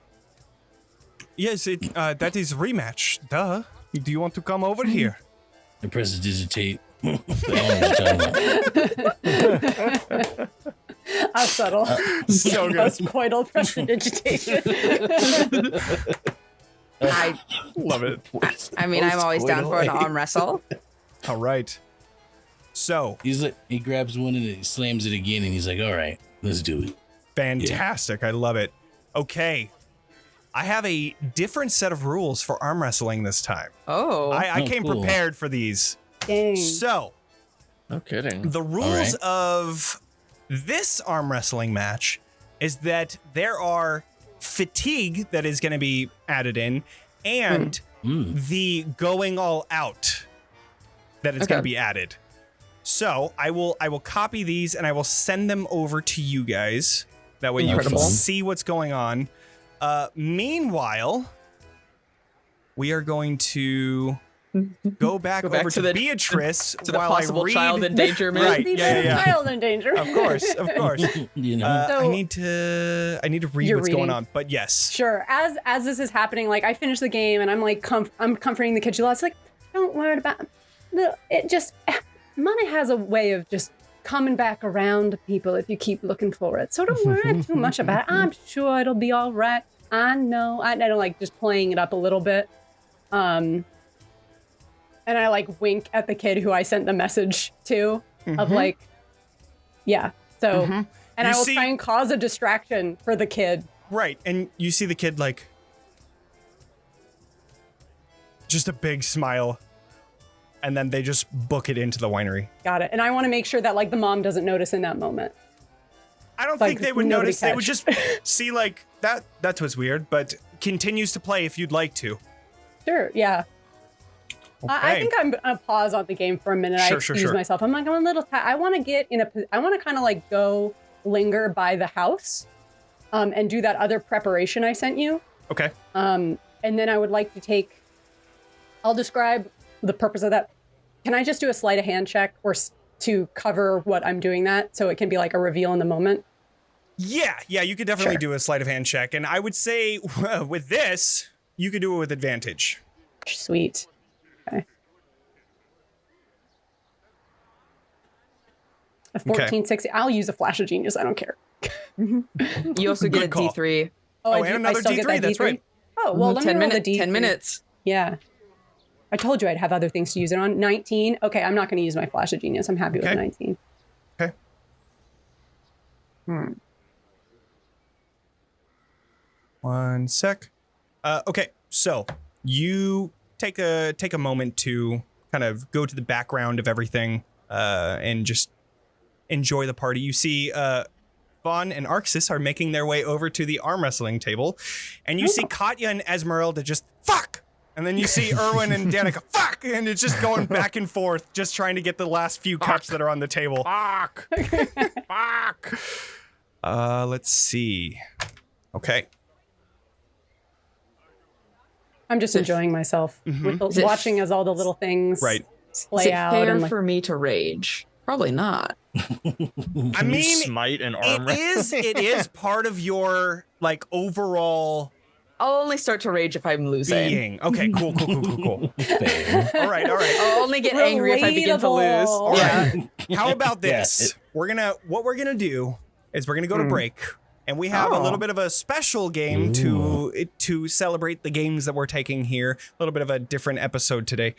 Yes, that is rematch. Duh. Do you want to come over here? I press digitate. The How subtle. So good. Post-coital prestidigitation. I Love it. I mean, I'm always down for an arm wrestle. All right. So, He's like, he grabs one and he slams it again, and he's like, "All right, let's do it." fantastic. I love it. Okay. I have a different set of rules for arm wrestling this time. Oh. I Oh, came cool. prepared for these. Dang. So, No kidding. the rules of this arm wrestling match is that there are fatigue that is going to be added in and the going all out that is going to be added. So I will copy these and I will send them over to you guys. That way you can Incredible. see what's going on. Meanwhile, we are going to go back over to to the- Beatrice to the while possible I read. child endangerment. Right. These Yeah, are yeah. child in danger. Of course, of course. You know, I So- need to read You're what's going reading. on. But yes. Sure. As this is happening, like I finish the game and I'm like I'm comforting the kid. It's like, don't worry about it. Just money has a way of just coming back around to people if you keep looking for it. So don't worry too much about it. I'm sure it'll be all right. I know. I don't like just playing it up a little bit. And I like wink at the kid who I sent the message to of like, yeah. So, and You I will see- try and cause a distraction for the kid. Right. And you see the kid like just a big smile. And then they just book it into the winery. Got it. And I want to make sure that like the mom doesn't notice in that moment. I don't Like, think they would nobody notice. They would catch. just see like that's what's weird, but continues to play if you'd like to. Sure. Yeah. I Okay. think I'm gonna pause on the game for a minute. I Sure, excuse sure. myself. I'm like, I'm a little tired. I want to get in I want to kind of like go linger by the house, and do that other preparation I sent you. Okay. And then I would like to take. I'll describe the purpose of that. Can I just do a sleight of hand check to cover what I'm doing that so it can be like a reveal in the moment? Yeah, you could definitely Sure. do a sleight of hand check. And I would say with this, you could do it with advantage. Sweet. Okay. A 1460. I'll use a flash of genius. I don't care. You also get Good a call. D3. Oh, I and I another still get D3, that that's D3? right. Oh, well, let me 10 roll minutes. the D3. 10 minutes. Yeah. I told you I'd have other things to use it on. 19. Okay, I'm not going to use my flash of genius. I'm happy Okay. with 19. Okay. One sec. Okay, so you take a moment to kind of go to the background of everything and just enjoy the party. You see Vaughn and Arxes are making their way over to the arm wrestling table, and you see Katya and Esmeralda just fuck. And then you see Erwin and Danica, fuck! And it's just going back and forth, just trying to get the last few cups that are on the table. Fuck! Fuck! Let's see. Okay. I'm just enjoying myself with Is it watching as all the little things Right. Is play it out. fair And like, for me to rage? Probably not. I You mean, smite and arm wrestle. it is part of your like overall I'll only start to rage if I'm losing. being. Okay, cool. fair. All right. I'll only get angry if I begin to lose. Relatable. All Yeah. right. How about this? What we're gonna do is we're gonna go to break, and we have a little bit of a special game to celebrate the games that we're taking here. A little bit of a different episode today.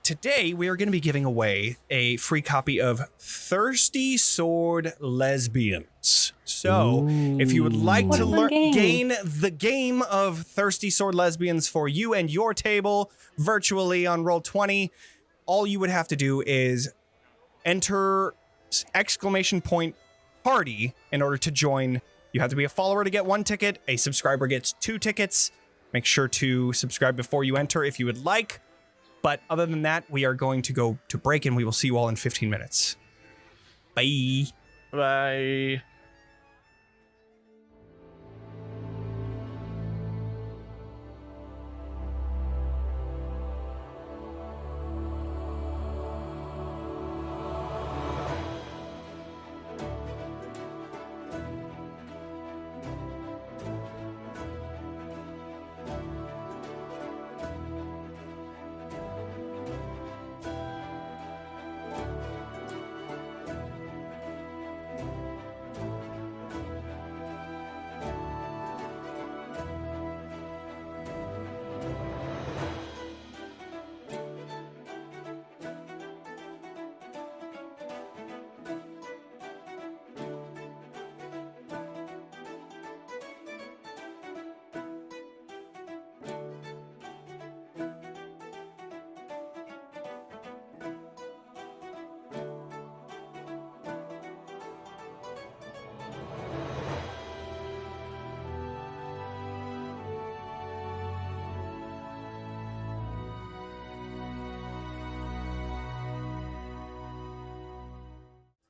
Today we are going to be giving away a free copy of Thirsty Sword Lesbians. So if you would like What to a fun game. gain the game of Thirsty Sword Lesbians for you and your table virtually on Roll20, all you would have to do is enter !party in order to join You have to be a follower to get 1 ticket. A subscriber gets 2 tickets. Make sure to subscribe before you enter if you would like. But other than that, we are going to go to break, and we will see you all in 15 minutes. Bye. Bye.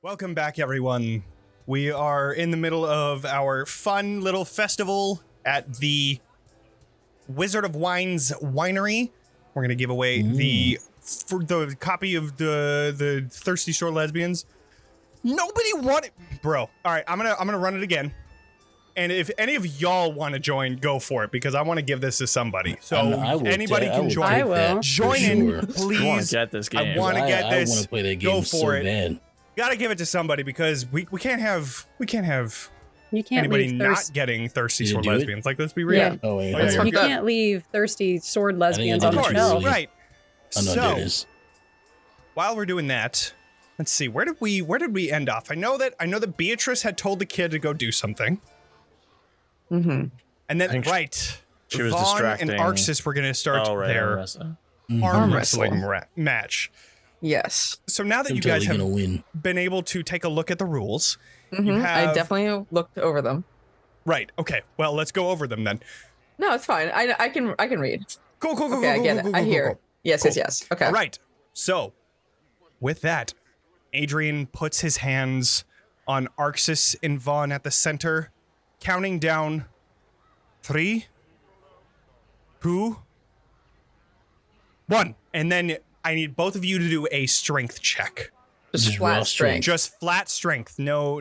Welcome back, everyone. We are in the middle of our fun little festival at the Wizard of Wine's winery. We're gonna give away the copy of the Thirsty Shore Lesbians. Nobody wanted, bro. All right, I'm gonna run it again. And if any of y'all want to join, go for it, because I want to give this to somebody. So anybody can join. I will. Join in, please. I want to get this game. I want to get this. I want to play that game Go for so it. bad. Gotta give it to somebody, because we can't have You can't anybody leave not getting Thirsty You Sword do it? Lesbians. Like, let's be real. Yeah. Oh, wait. That's okay. fucked You up. can't leave thirsty sword lesbians I on think the I Of did shelf. too. right. Oh, no, there it So is. while we're doing that, let's see, where did we end off? I know that Beatrice had told the kid to go do something. Mm-hmm. And then think she was Vaughn distracting. and Arxes were gonna start their Mhm. arm wrestling match. Yes. So now that I'm you guys totally have gonna win. been able to take a look at the rules, Mhm. have- I definitely looked over them. right? Okay, well, let's go over them then. No, it's fine. I can read. Cool. Okay, I get it. I hear. Yes, Cool. yes. Okay. All right. So, with that, Adrian puts his hands on Arxes and Vaughn at the center, counting down 3, 2, 1. And then I need both of you to do a strength check. Just Just flat raw strength. Just flat strength. No,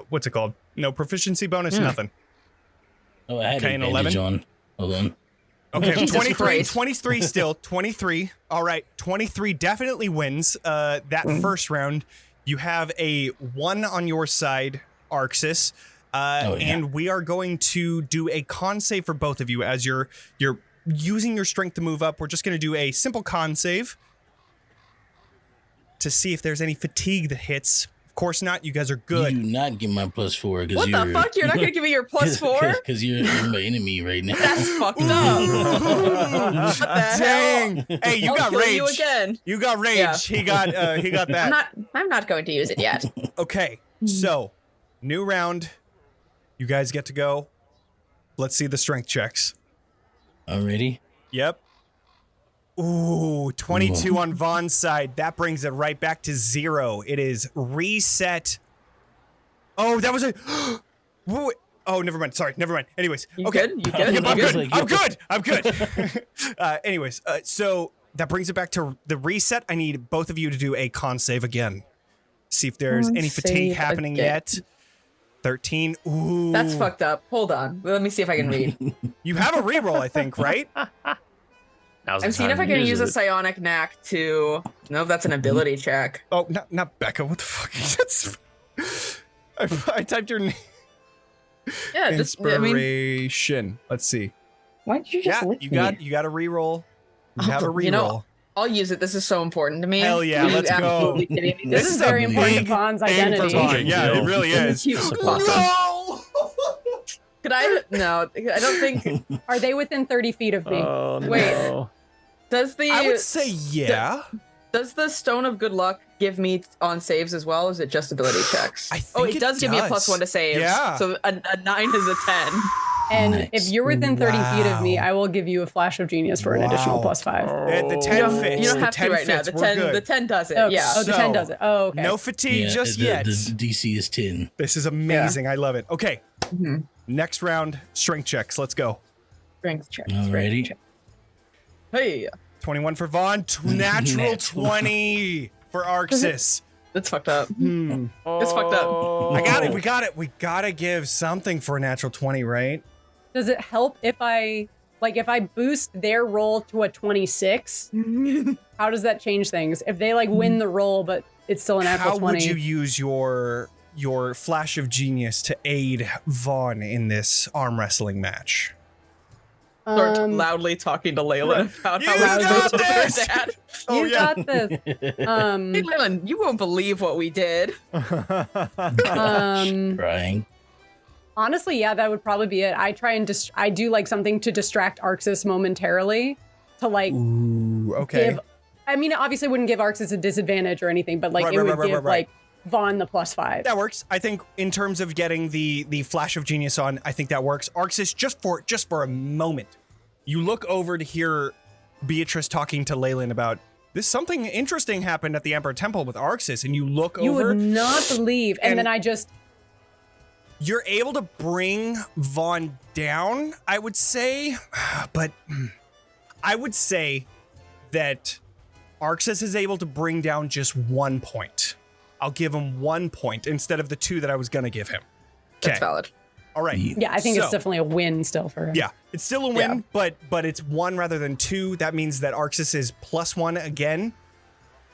what's it called? No proficiency bonus, Yeah. nothing. Oh, I had Okay, an advantage on. Hold on. Okay, Jesus 23, Christ. 23 still, 23. All right, 23 definitely wins that first round. You have a 1 on your side, Arxes, yeah. and we are going to do a con save for both of you as you're using your strength to move up. We're just going to do a simple con save to see if there's any fatigue that hits. Of course not. You guys are good. You do not get my +4 because What you're. the fuck? You're not gonna give me your +4? Because you're my enemy right now. That's fucked up. What the Dang! hell? Hey, you I'll got kill rage. you again. You got rage. Yeah. He got that. I'm not going to use it yet. Okay, so new round. You guys get to go. Let's see the strength checks. Already? Yep. Ooh, 22 on Vaughn's side. That brings it right back to 0. It is reset. Oh, that was a. Whoa, oh, never mind. Sorry, never mind. Anyways, You okay. good? You good? Yep, You I'm good? good. I'm good. Anyways, so that brings it back to the reset. I need both of you to do a con save again. See if there's Con any fatigue save happening again. yet. 13. Ooh. That's fucked up. Hold on. Let me see if I can read. You have a reroll, I think, right? I'm seeing if I can use a psionic knack to. No, that's an ability check. Oh, not Becca. What the fuck? That's. I typed your name. Yeah, just. I mean, Inspiration. Let's see. Why did you just Yeah, lick you me? got a reroll. You have a reroll. You know, I'll use it. This is so important to me. Hell yeah, Are you let's go. absolutely kidding me? This is very important to big Vaughn's thing for identity. Vaughn. Yeah, it really is. Huge fuck. No! Could I? No, I don't think. Are they within 30 feet of me? Oh, no. Wait. Does the I would say yeah. Does the Stone of Good Luck give me on saves as well? Or is it just ability checks? I think it does give me a +1 to saves. Yeah. So a 9 is a 10. And Nice. if you're within 30 feet of me, Wow. I will give you a flash of genius for an additional Wow. +5. The You 10 don't, fits. you don't the have 10 to right now. fits. The We're 10, good. the 10 does it. Oh, Yeah. oh, the 10 So, does it. Oh, okay. No fatigue just yet. The DC is 10. This is amazing. I love it. Okay. Mhm. Next round, strength checks. Let's go. Strength check. Alrighty. Hey, 21 for Vaughn. Natural 20 for Arxes. that's fucked up. Hmm. It's fucked up. I got it. We got it. We gotta give something for a natural 20, right? Does it help if I boost their roll to a 26? How does that change things? If they win the roll, but it's still a natural How 20. would you use your flash of genius to aid Vaughn in this arm wrestling match? Start loudly talking to Leyland about You how got we this! her dad. Oh, you yeah. got this. Hey, Leyland, you won't believe what we did. Crying. Honestly, yeah, that would probably be it. I try and I do something to distract Arxes momentarily to Ooh, okay. give. I mean, it obviously wouldn't give Arxes a disadvantage or anything, but it would give Vaughn the +5. That works. I think in terms of getting the flash of genius on, I think that works. Arxes, just for a moment, you look over to hear Beatrice talking to Leyland about this. Something interesting happened at the Emperor Temple with Arxes, and you look You over. would not believe. And then I just You're able to bring Vaughn down, I would say, but I would say that Arxes is able to bring down just 1 point. I'll give him 1 point instead of the 2 that I was gonna give him. That's valid. All right. yeah, I think So- it's definitely a win still for him. Yeah, it's still a win, but it's 1 rather than 2. That means that Arxes is +1 again.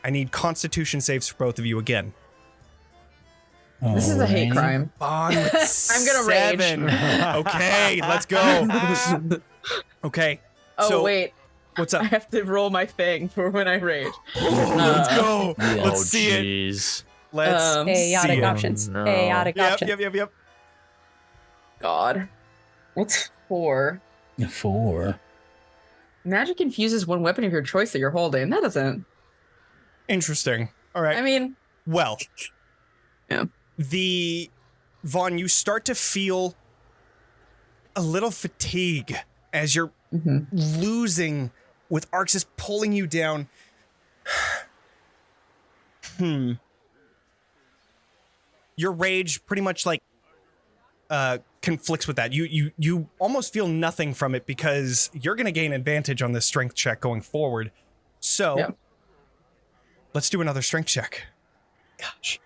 I need Constitution saves for both of you again. This is a hate crime. On with I'm gonna rage. 7. Okay, let's go. Okay. Oh, so, wait. What's I up? have to roll my thing for when I rage. Let's go. Yeah. Let's see it. Jeez. Let's see Chaotic it. options. No. Chaotic Yep, options. yep. God. What's 4? 4. Magic infuses one weapon of your choice that you're holding. That doesn't. Interesting. All right. I mean, Well, Yeah. Vaughn, you start to feel a little fatigue as you're losing with Arxes pulling you down. Your rage pretty much conflicts with that. You almost feel nothing from it because you're going to gain advantage on this strength check going forward. So Yeah. let's do another strength check. Gosh.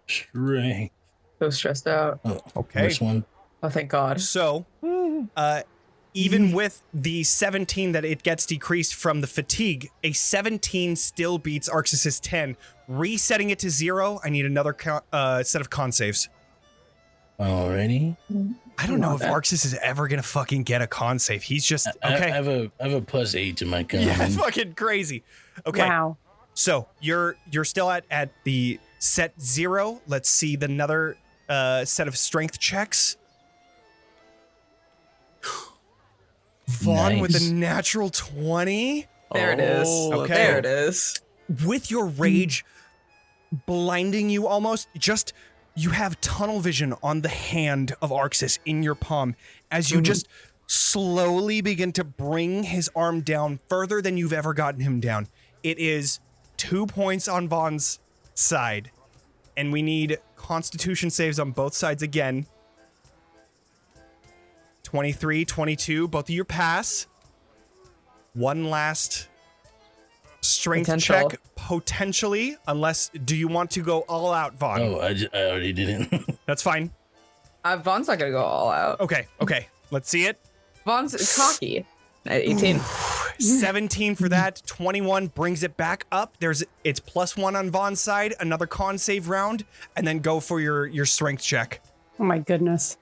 Strength. so stressed out. Oh, Okay. Which one? Oh, thank God. So, even with the 17 that it gets decreased from the fatigue, a 17 still beats Arxes' 10. Resetting it to 0, I need another set of con saves. Alrighty. I don't know if Arxes is ever gonna fucking get a con save. He's just I okay. have a +8 to my con. Yeah, it's fucking crazy. Okay, Wow. so you're still at the set 0. Let's see another set of strength checks. Vaughn with Nice. a natural 20. There it is. Okay. There it is. With your rage blinding you almost, just you have tunnel vision on the hand of Arxes in your palm as you just slowly begin to bring his arm down further than you've ever gotten him down. It is 2 points on Vaughn's side, and we need Constitution saves on both sides again. 23, 22, both of you pass. One last strength Potential. check, potentially, unless, do you want to go all out, Vaughn? Oh, I already didn't. That's fine. Vaughn's not going to go all out. Okay, let's see it. Vaughn's cocky. At 18. 17 for that, 21 brings it back up. It's +1 on Vaughn's side, another con save round, and then go for your strength check. Oh my goodness.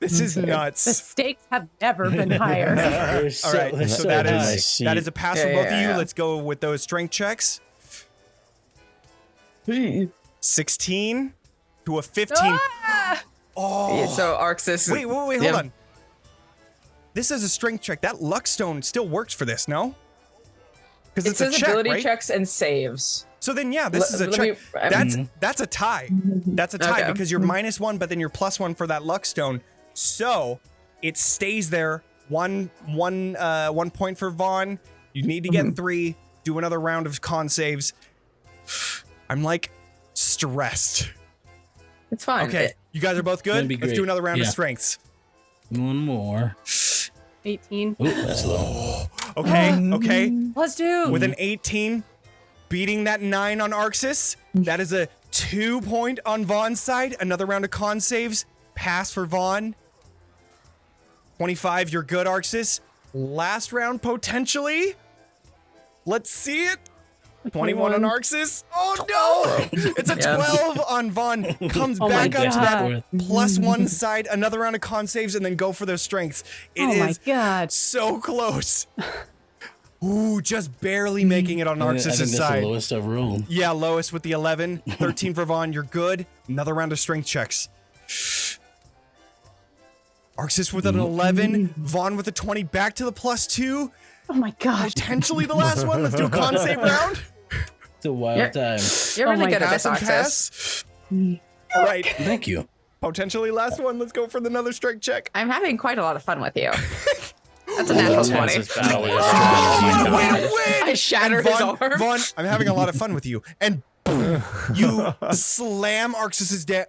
This is The nuts. stakes have never been higher. They're All so- right, they're so so that high. is a pass for Yeah, both of you. yeah. Let's go with those strength checks. 16 to a 15. Ah! Oh, Yeah, so Arxes. wait, hold Yeah. on. This is a strength check. That luck stone still works for this, no? Because It it's a says check, ability right? checks and saves. So then, yeah, this is a Let check. me- That's a tie. That's a tie Okay. because you're -1, but then you're +1 for that luck stone. So it stays there. One point for Vaughn. You need to get 3. Do another round of con saves. I'm like stressed. It's fine. Okay, you guys are both That'd good. be Let's do great. another round of Yeah. strengths. One more. 18. Oh, that's low. Okay. Let's do. With an 18, beating that 9 on Arxes. That is a 2 point on Vaughn's side. Another round of con saves. Pass for Vaughn. 25, you're good, Arxes. Last round, potentially. Let's see it. 21 on Arxes. Oh no! It's a 12 on Vaughn. Comes Oh my back up to that God. +1 side. Another round of con saves and then go for their strengths. It Oh my is God. so close. Ooh, just barely making it on I think Arxes' that's side. the lowest I've rolled. Yeah, lowest with the 11. 13 for Vaughn, you're good. Another round of strength checks. Arxes with an 11. Vaughn with a 20. Back to the +2. Oh my God. Potentially the last one. Let's do a con save round. It's a wild Yeah. time. You're Oh really my good at Pass this, and Arxes. pass. All right. Thank you. Potentially last one. Let's go for another strength check. I'm having quite a lot of fun with you. That's a natural 20. This battle is Oh, strong. way to Oh my win! I shatter And his Vaughn, arm. Vaughn, I'm having a lot of fun with you. And boom, you slam Arxes'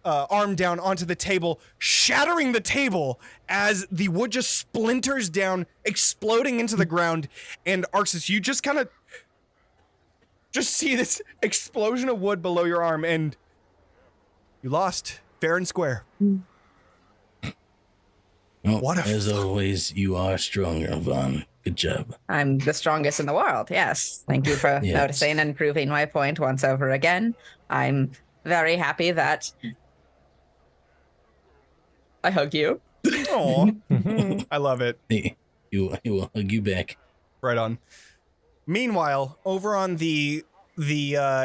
arm down onto the table, shattering the table as the wood just splinters down, exploding into the ground. And Arxes, you just kind of just see this explosion of wood below your arm, and you lost fair and square. Well, What a as always, you are stronger, Vaughn. Good job. I'm the strongest in the world. Yes. Thank you for Yes. noticing and proving my point once over again. I'm very happy that I hug you. Aw, I love it. He will hug you back. Right on. Meanwhile, over on the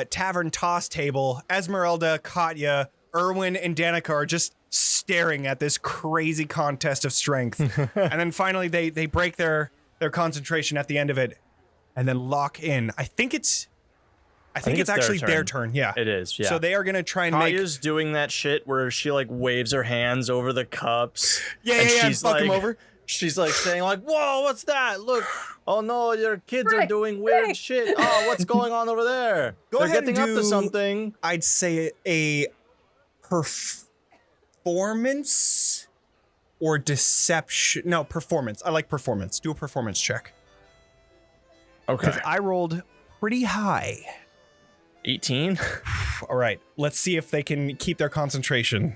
tavern toss table, Esmeralda, Katya, Erwin, and Danica are just staring at this crazy contest of strength. And then finally they break their concentration at the end of it and then lock in. I think it's actually their turn. Yeah. It is, yeah. So they are gonna try and Katya's doing that shit where she like waves her hands over the cups. and fuck him over. She's like saying like, "Whoa, what's that? Look, oh no, your kids are Rick, doing weird Rick." shit. Oh, what's going on over there? Go They're ahead and getting up to do- something." I'd say a performance or deception. No, performance. I like performance. Do a performance check. Okay. Because I rolled pretty high. 18. All right, let's see if they can keep their concentration.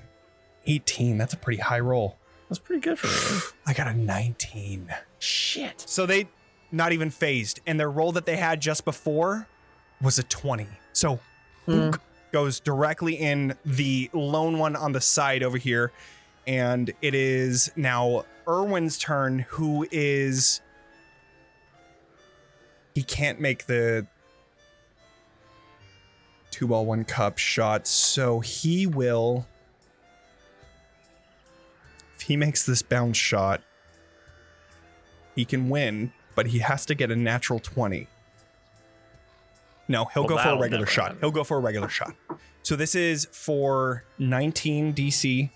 18, that's a pretty high roll. That's pretty good for me. I got a 19. Shit. So they not even phased, and their roll that they had just before was a 20. So book goes directly in the lone one on the side over here, and it is now Erwin's turn, who is... He can't make the 2-ball 1 cup shot, so he will... If he makes this bounce shot, he can win, but he has to get a natural 20. No, he'll Well, go for a that'll regular never shot. happen. He'll go for a regular shot. So this is for 19 DC.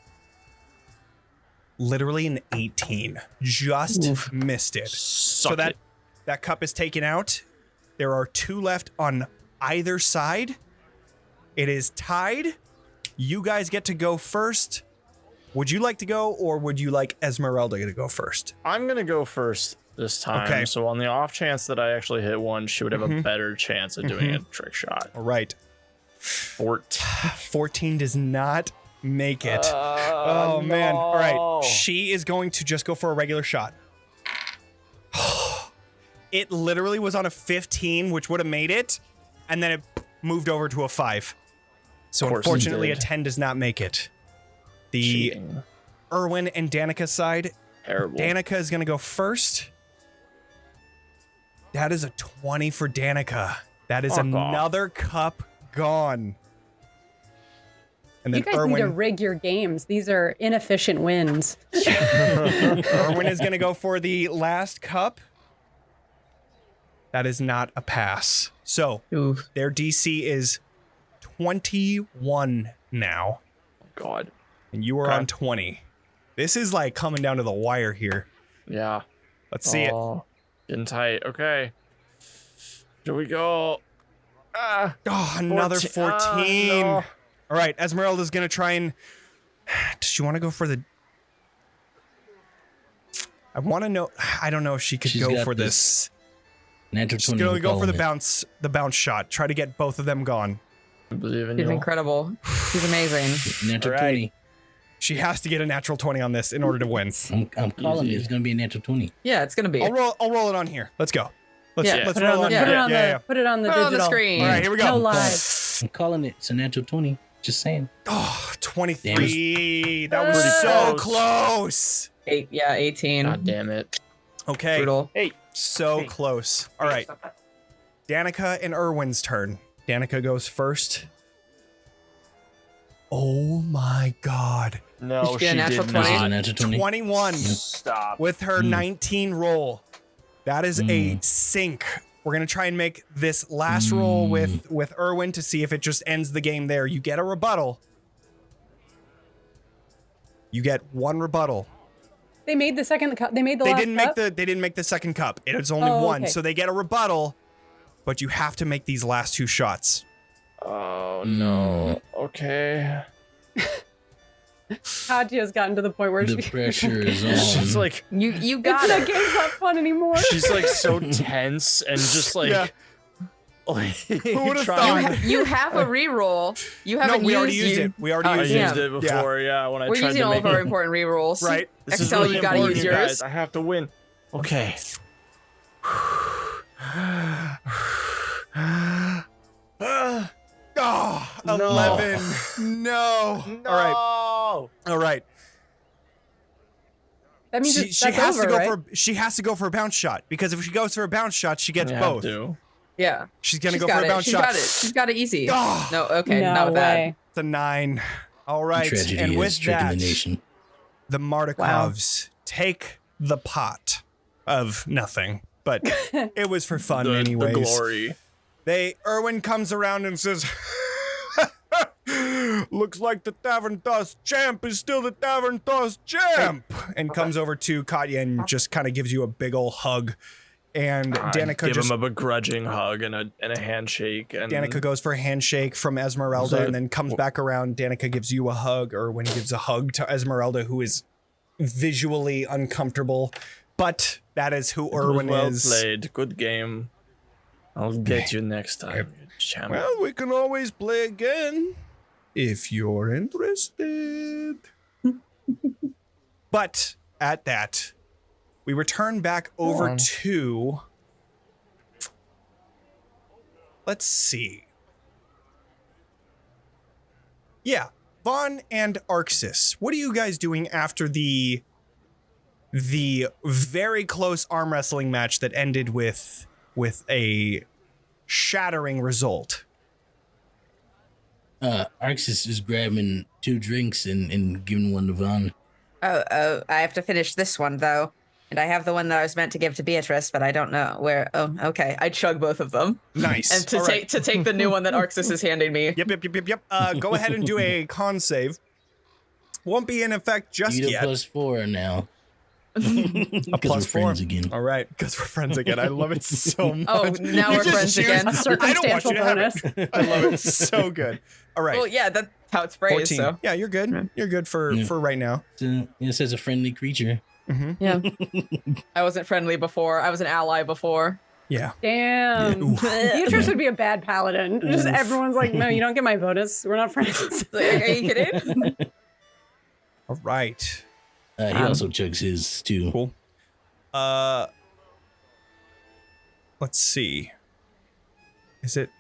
Literally an 18. Just missed it. Suck So that it. that cup is taken out. There are 2 left on either side. It is tied. You guys get to go first. Would you like to go, or would you like Esmeralda to go first? I'm gonna go first this time. Okay. So on the off chance that I actually hit one, she would have a better chance of doing a trick shot. All right. 14. 14 does not make it. Oh, man. All right. She is going to just go for a regular shot. It literally was on a 15, which would have made it, and then it moved over to a 5. So Of course it unfortunately, a did. 10 does not make it. The Cheating. Erwin and Danica side, Terrible. Danica is going to go first. That is a 20 for Danica. That is Fuck off. another cup gone. And then You guys need to Erwin, rig your games. These are inefficient wins. Erwin is going to go for the last cup. That is not a pass. So their DC is 21 now. God. And you are on 20. This is like coming down to the wire here. Yeah. Let's see it. Getting tight. Okay. Here we go. Oh, another 14. No. All right, Esmeralda's going to try and... Does she want to go for the... I want to know... I don't know if she could go for this. Natural 20. She's going to go for the bounce shot. Try to get both of them gone. I believe in He's you. incredible. He's amazing. Natural 20. She has to get a natural 20 on this in order to win. I'm calling it. It's going to be a natural 20. Yeah, it's gonna be. I'll roll it on here. Let's go. Let's Put it roll on on the, here. put it on Yeah, the, yeah. put it on the Put it digital. on the screen. All right, here we go. No lies. I'm calling it. It's a natural 20. Just saying. Oh, 23. That was Pretty so close. close. 18. God damn it. Okay. Brutal. So close. All right. Danica and Erwin's turn. Danica goes first. Oh my God. No, Did she get a natural did 20? This is a not. natural 20. 21 Stop. with her 19 roll. That is a sink. We're going to try and make this last roll with Erwin to see if it just ends the game there. You get a rebuttal. You get one rebuttal. They made the second cup. They made the They last didn't cup? make the second cup. It is only one. Okay. So they get a rebuttal, but you have to make these last two shots. Oh no. Okay. Katya's gotten to the point where The she pressure is on. She's like, You got that it. game's not fun anymore. she's like so tense and just like, Yeah. like Who would've trying thought? to- You have a reroll. You No, haven't we already used you- it. We already Oh, I used used it. it before, yeah, when I We're tried using to all make of our it. important rerolls. Right. This is Extell, really you gotta important, use you yours. guys. I have to win. Okay. Oh, 11. No. All right. That means She that's has over, to go right? she has to go for a bounce shot because if she goes for a bounce shot, she gets You have both. to. Yeah. She's gonna She's go got for a it. bounce She's shot. got it. She's got it easy. Oh, No, okay, no not bad. way. it's a 9. All right, Tragedy and is with stricken that, the nation. the Mardikovs take the pot of nothing, but it was for fun The anyways. glory. Erwin comes around and says, looks like the Tavern Toss champ is still the Tavern Toss champ, and comes over to Katya and just kind of gives you a big ol' hug. And Danica give just him a begrudging hug and a handshake. And Danica goes for a handshake from Esmeralda and then comes back around. Danica gives you a hug, or when he gives a hug to Esmeralda, who is visually uncomfortable. But that is who Erwin well is. played. Good game. I'll get you next time, you champ. Well, we can always play again if you're interested. But at that, we return back over to. Let's see. Yeah, Vaughn and Arxes. What are you guys doing after the very close arm wrestling match that ended with a shattering result? Arxes is grabbing 2 drinks and giving one to Vaughn. Oh, I have to finish this one though. And I have the one that I was meant to give to Beatrice, but I don't know where. Oh, okay. I chug both of them. Nice. And to All right. take the new one that Arxes is handing me. Yep. Go ahead and do a con save. Won't be in effect just You yet. +4 now. A Because we're friends again. All right, because we're friends again. I love it so much. Oh, now You we're just friends choose- again. A I don't want you circumstantial to have bonus. it. I love it so good. All right, Well, yeah, that's how it's phrased. 14. So Yeah, you're good. You're good for right now. It says a friendly creature. yeah, I wasn't friendly before. I was an ally before. Yeah. Damn. Beatrice would be a bad paladin. Just Oof. everyone's like, no, you don't get my bonus. We're not friends. Like, are you kidding? All right. He also chugs his too. Cool. Let's see. Is it?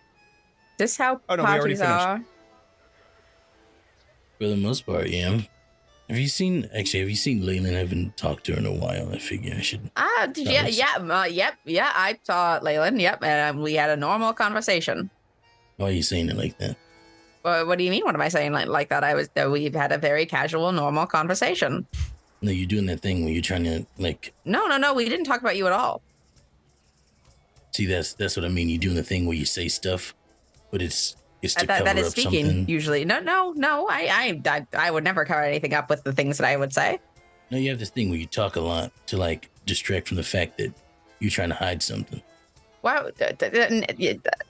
This how Oh, no, we already parties finished. are. For the most part, yeah. Have you seen Leyland? I haven't talked to her in a while. I figure I should. Yep. I saw Leyland. Yep, and we had a normal conversation. Why are you saying it like that? What do you mean? What am I saying like that? We've had a very casual, normal conversation. No, you're doing that thing where you're trying to like. No. We didn't talk about you at all. See, that's what I mean. You're doing the thing where you say stuff, but it's to cover that is up speaking something. usually. No. I would never cover anything up with the things that I would say. No, you have this thing where you talk a lot to like distract from the fact that you're trying to hide something. Well,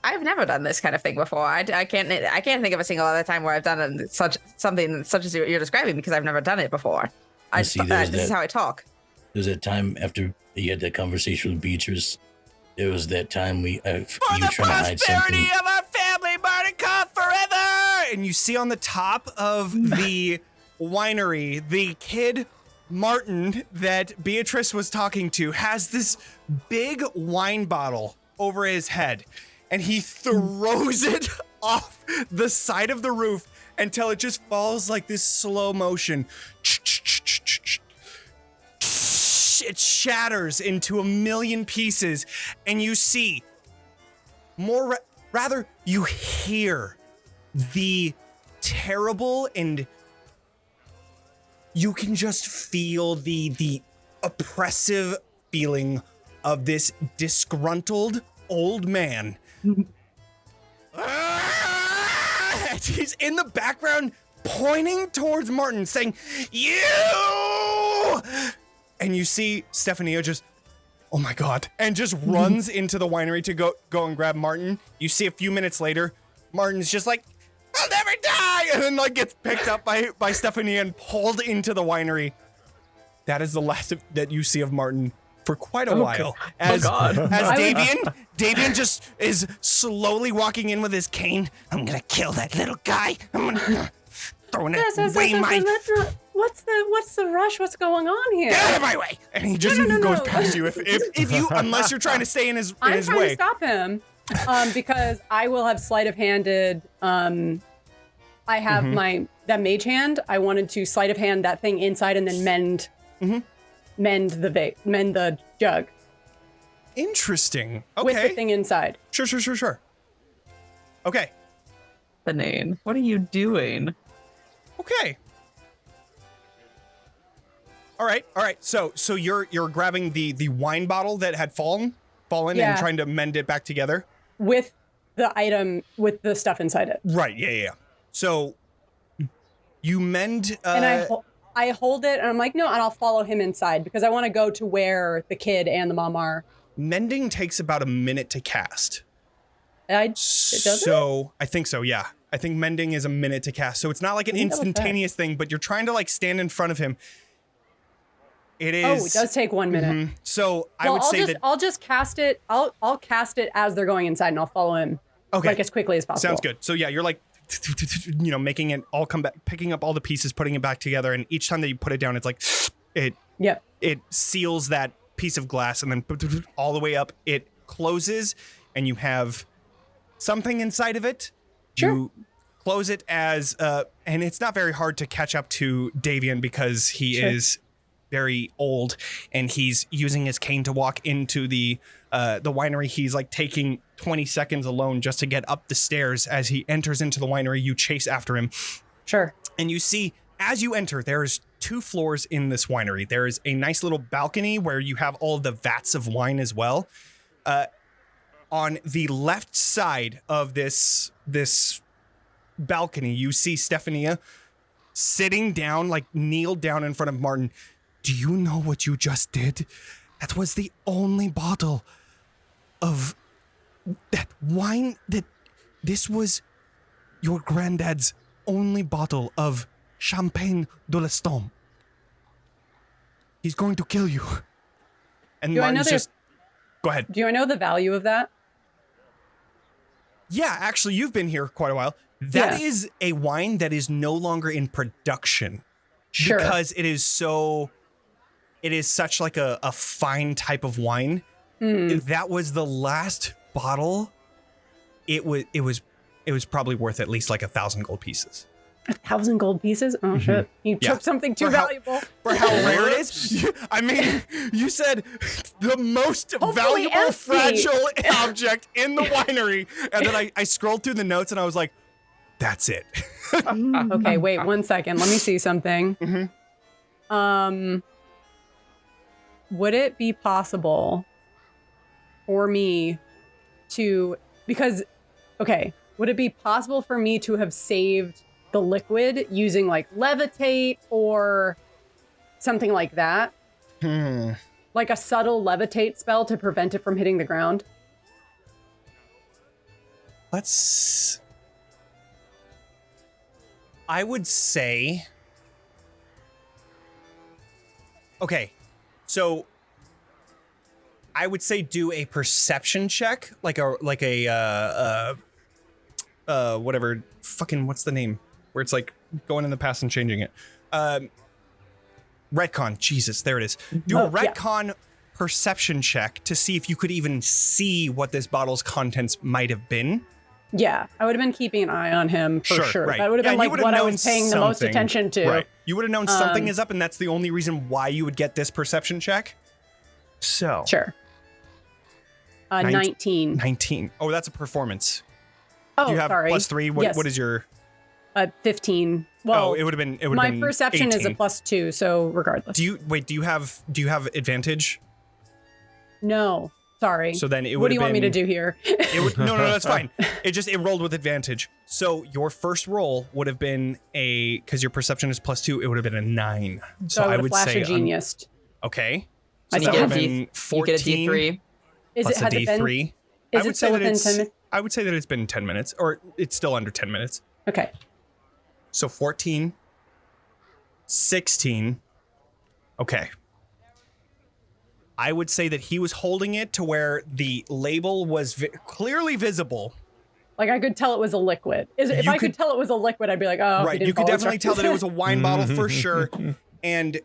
I've never done this kind of thing before. I can't think of a single other time where I've done something such as you're describing because I've never done it before. This is how I talk. There was that time after you had that conversation with Beatrice. There was that time you were trying to hide something. Prosperity of our family, Martica, forever! And you see on the top of the winery, the kid Martin that Beatrice was talking to has this big wine bottle over his head, and he throws it off the side of the roof until it just falls like this slow motion. It shatters into a million pieces, and you see rather you hear the terrible, and you can just feel the oppressive feeling of this disgruntled old man. He's in the background pointing towards Martin saying, "You!" And you see Stephania just, oh my God, and just runs into the winery to go and grab Martin. You see a few minutes later, Martin's just like, "I'll never die!" And then like gets picked up by Stephania and pulled into the winery. That is the last that you see of Martin for quite a while. As Devan just is slowly walking in with his cane. "I'm gonna kill that little guy. I'm gonna throwing it away my... What's the rush? What's going on here? Get out of my way!" And he just goes past you if you, unless you're trying to stay in his way. I'm trying to stop him because I will have sleight of handed. I have that mage hand. I wanted to sleight of hand that thing inside and then mend the jug. Interesting. Okay. With the thing inside. Sure. Okay. Nane, what are you doing? Okay. All right. So you're grabbing the wine bottle that had fallen and trying to mend it back together with the item with the stuff inside it. Right. Yeah. So you mend. And I hold it and I'm like, no, and I'll follow him inside because I want to go to where the kid and the mom are. Mending takes about a minute to cast. I think so. Yeah. I think mending is a minute to cast. So it's not like an instantaneous thing, but you're trying to like stand in front of him. It is. Oh, it does take 1 minute. So I would say I'll just cast it. I'll cast it as they're going inside, and I'll follow him. Okay. Like as quickly as possible. Sounds good. So yeah, you're like, making it all come back, picking up all the pieces, putting it back together, and each time that you put it down, it's like it seals that piece of glass, and then all the way up, it closes, and you have something inside of it. Sure. You close it as and it's not very hard to catch up to Devan because he is very old and he's using his cane to walk into the winery. He's like taking 20 seconds alone just to get up the stairs. As he enters into the winery, you chase after him. Sure. And you see, as you enter, there's 2 floors in this winery. There is a nice little balcony where you have all the vats of wine as well. On the left side of this balcony, you see Stephania sitting down, like kneeled down in front of Martin. "Do you know what you just did? That was the only bottle of that wine this was your granddad's only bottle of Champagne de l'Estompe. He's going to kill you." And Martin's just... Go ahead. Do I know the value of that? Yeah, actually, you've been here quite a while. That is a wine that is no longer in production. Sure. Because it is such like a fine type of wine. That was the last bottle. It was probably worth at least like 1,000 gold pieces. 1,000 gold pieces? Oh shit! You took something too valuable for how rare it is. I mean, you said the most valuable, empty. fragile object in the winery, and then I scrolled through the notes and I was like, "That's it." Okay, wait 1 second. Let me see something. Would it be possible for me to, because, okay, would it be possible for me to have saved the liquid using like levitate or something like that? Like a subtle levitate spell to prevent it from hitting the ground? I would say, okay, so I would say do a perception check, like a whatever, fucking, what's the name? Where it's like going in the past and changing it. Retcon, Jesus, there it is. Do a retcon perception check to see if you could even see what this bottle's contents might have been. Yeah, I would have been keeping an eye on him for sure. Right. That would have been like what I was paying the most something. attention to. Right. You would have known something is up, and that's the only reason why you would get this perception check. So. Sure. 19. 19. Oh, that's a performance. Oh, Do you have sorry. +3? What, yes. what is your... 15. Well, it would have been. My perception 18. is a +2, so regardless. Do you have advantage? No, sorry. So then it would. What do you want me to do here? No, that's fine. It rolled with advantage. So your first roll would have been because your perception is +2. It would have been a 9. So I would say genius. Okay. So that would have been you 14. get a D3. Plus a D3. Is it still within 10 minutes? I would say that it's been 10 minutes, or it's still under 10 minutes. Okay. So 14, 16. Okay. I would say that he was holding it to where the label was clearly visible. Like I could tell it was a liquid. If I could tell it was a liquid, I'd be like, oh, right. You could definitely tell that it was a wine bottle for sure. And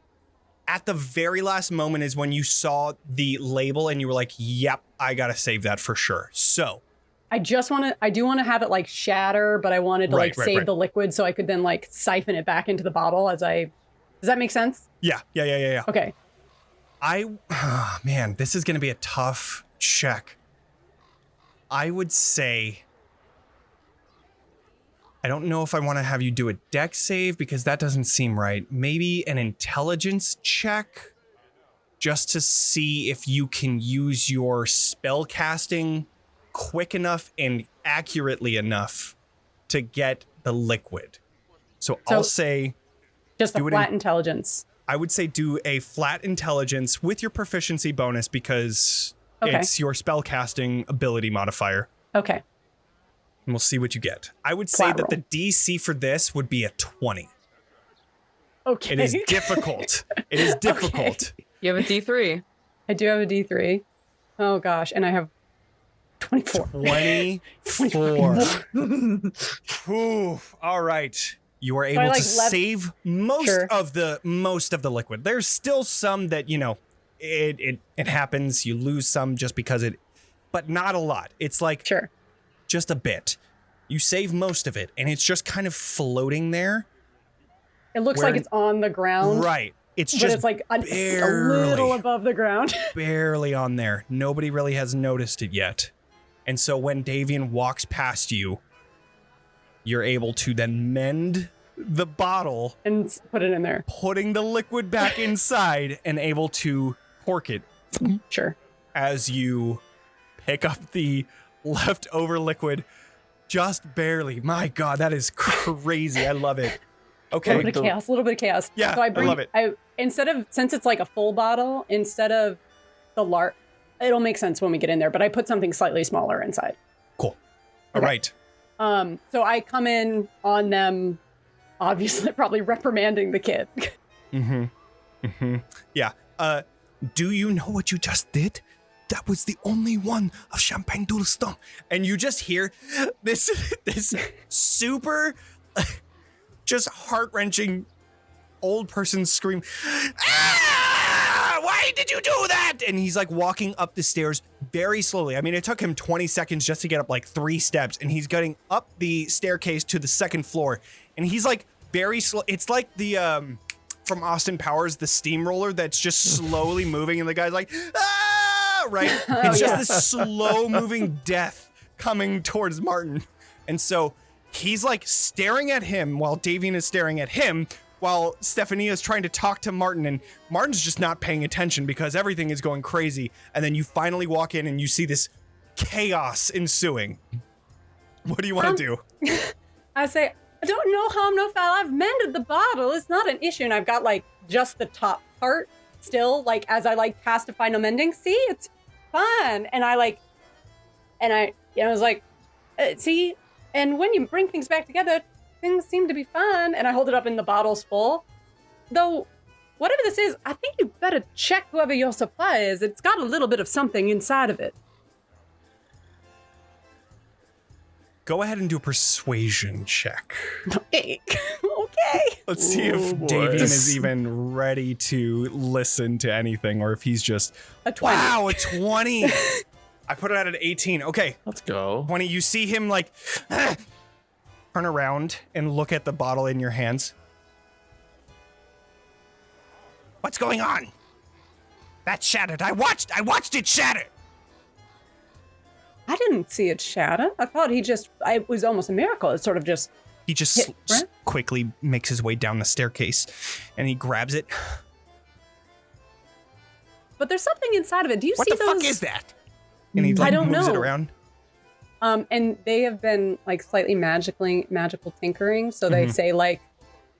at the very last moment is when you saw the label and you were like, yep, I got to save that for sure. So I do want to have it like shatter, but I wanted to save the liquid so I could then like siphon it back into the bottle does that make sense? Yeah. Okay. Man, this is going to be a tough check. I would say, I don't know if I want to have you do a dex save because that doesn't seem right. Maybe an intelligence check just to see if you can use your spell casting quick enough and accurately enough to get the liquid. So I'll say just a flat intelligence. I would say do a flat intelligence with your proficiency bonus because it's your spell casting ability modifier. Okay. And we'll see what you get. I would say that the DC for this would be a 20. Okay. It is difficult. It is difficult. Okay. You have a D3. I do have a D3. Oh gosh, and I have 24. 24. Ooh, all right. You are able to save most of the liquid. There's still some that, it happens. You lose some just because but not a lot. It's like just a bit. You save most of it and it's just kind of floating there. It looks like it's on the ground. Right. It's just like a little above the ground. Barely on there. Nobody really has noticed it yet. And so when Davian walks past you, you're able to then mend the bottle and put it in there, putting the liquid back inside and able to cork it. Sure. As you pick up the leftover liquid, just barely. My God, that is crazy. I love it. Okay. A little bit of chaos. Yeah, so I love it. Since it's like a full bottle, instead of the it'll make sense when we get in there, but I put something slightly smaller inside. Cool. All right. So I come in on them, obviously probably reprimanding the kid. Yeah. Do you know what you just did? That was the only one of Champagne Doulston. And you just hear this super just heart-wrenching old person scream, "Ah! Why did you do that?" And he's like walking up the stairs very slowly. I mean, it took him 20 seconds just to get up like 3 steps, and he's getting up the staircase to the 2nd floor. And he's like very slow. It's like the from Austin Powers, the steamroller that's just slowly moving, and the guy's like, "Ah!" Right? It's just this slow moving death coming towards Martin. And so he's like staring at him while Davian is staring at him, while Stephania is trying to talk to Martin, and Martin's just not paying attention because everything is going crazy. And then you finally walk in and you see this chaos ensuing. What do you want to do? I say, I don't know harm, no foul. I've mended the bottle. It's not an issue. And I've got like just the top part still, like as I like cast a final mending. See, it's fine. And I was like, see, and when you bring things back together, things seem to be fine. And I hold it up and the bottle's full. Though, whatever this is, I think you better check whoever your supply is. It's got a little bit of something inside of it. Go ahead and do a persuasion check. Okay. Let's see if Davian is even ready to listen to anything or if he's just A 20. Wow, a 20. I put it at an 18. Okay. Let's go. 20, you see him like turn around and look at the bottle in your hands. What's going on? That's shattered. I watched it shatter. I didn't see it shatter. I thought it was almost a miracle. It sort of just He just quickly makes his way down the staircase and he grabs it. But there's something inside of it. Do you What see the those? fuck is that? And he like I don't moves it know. around. And they have been like slightly magical tinkering. So they say like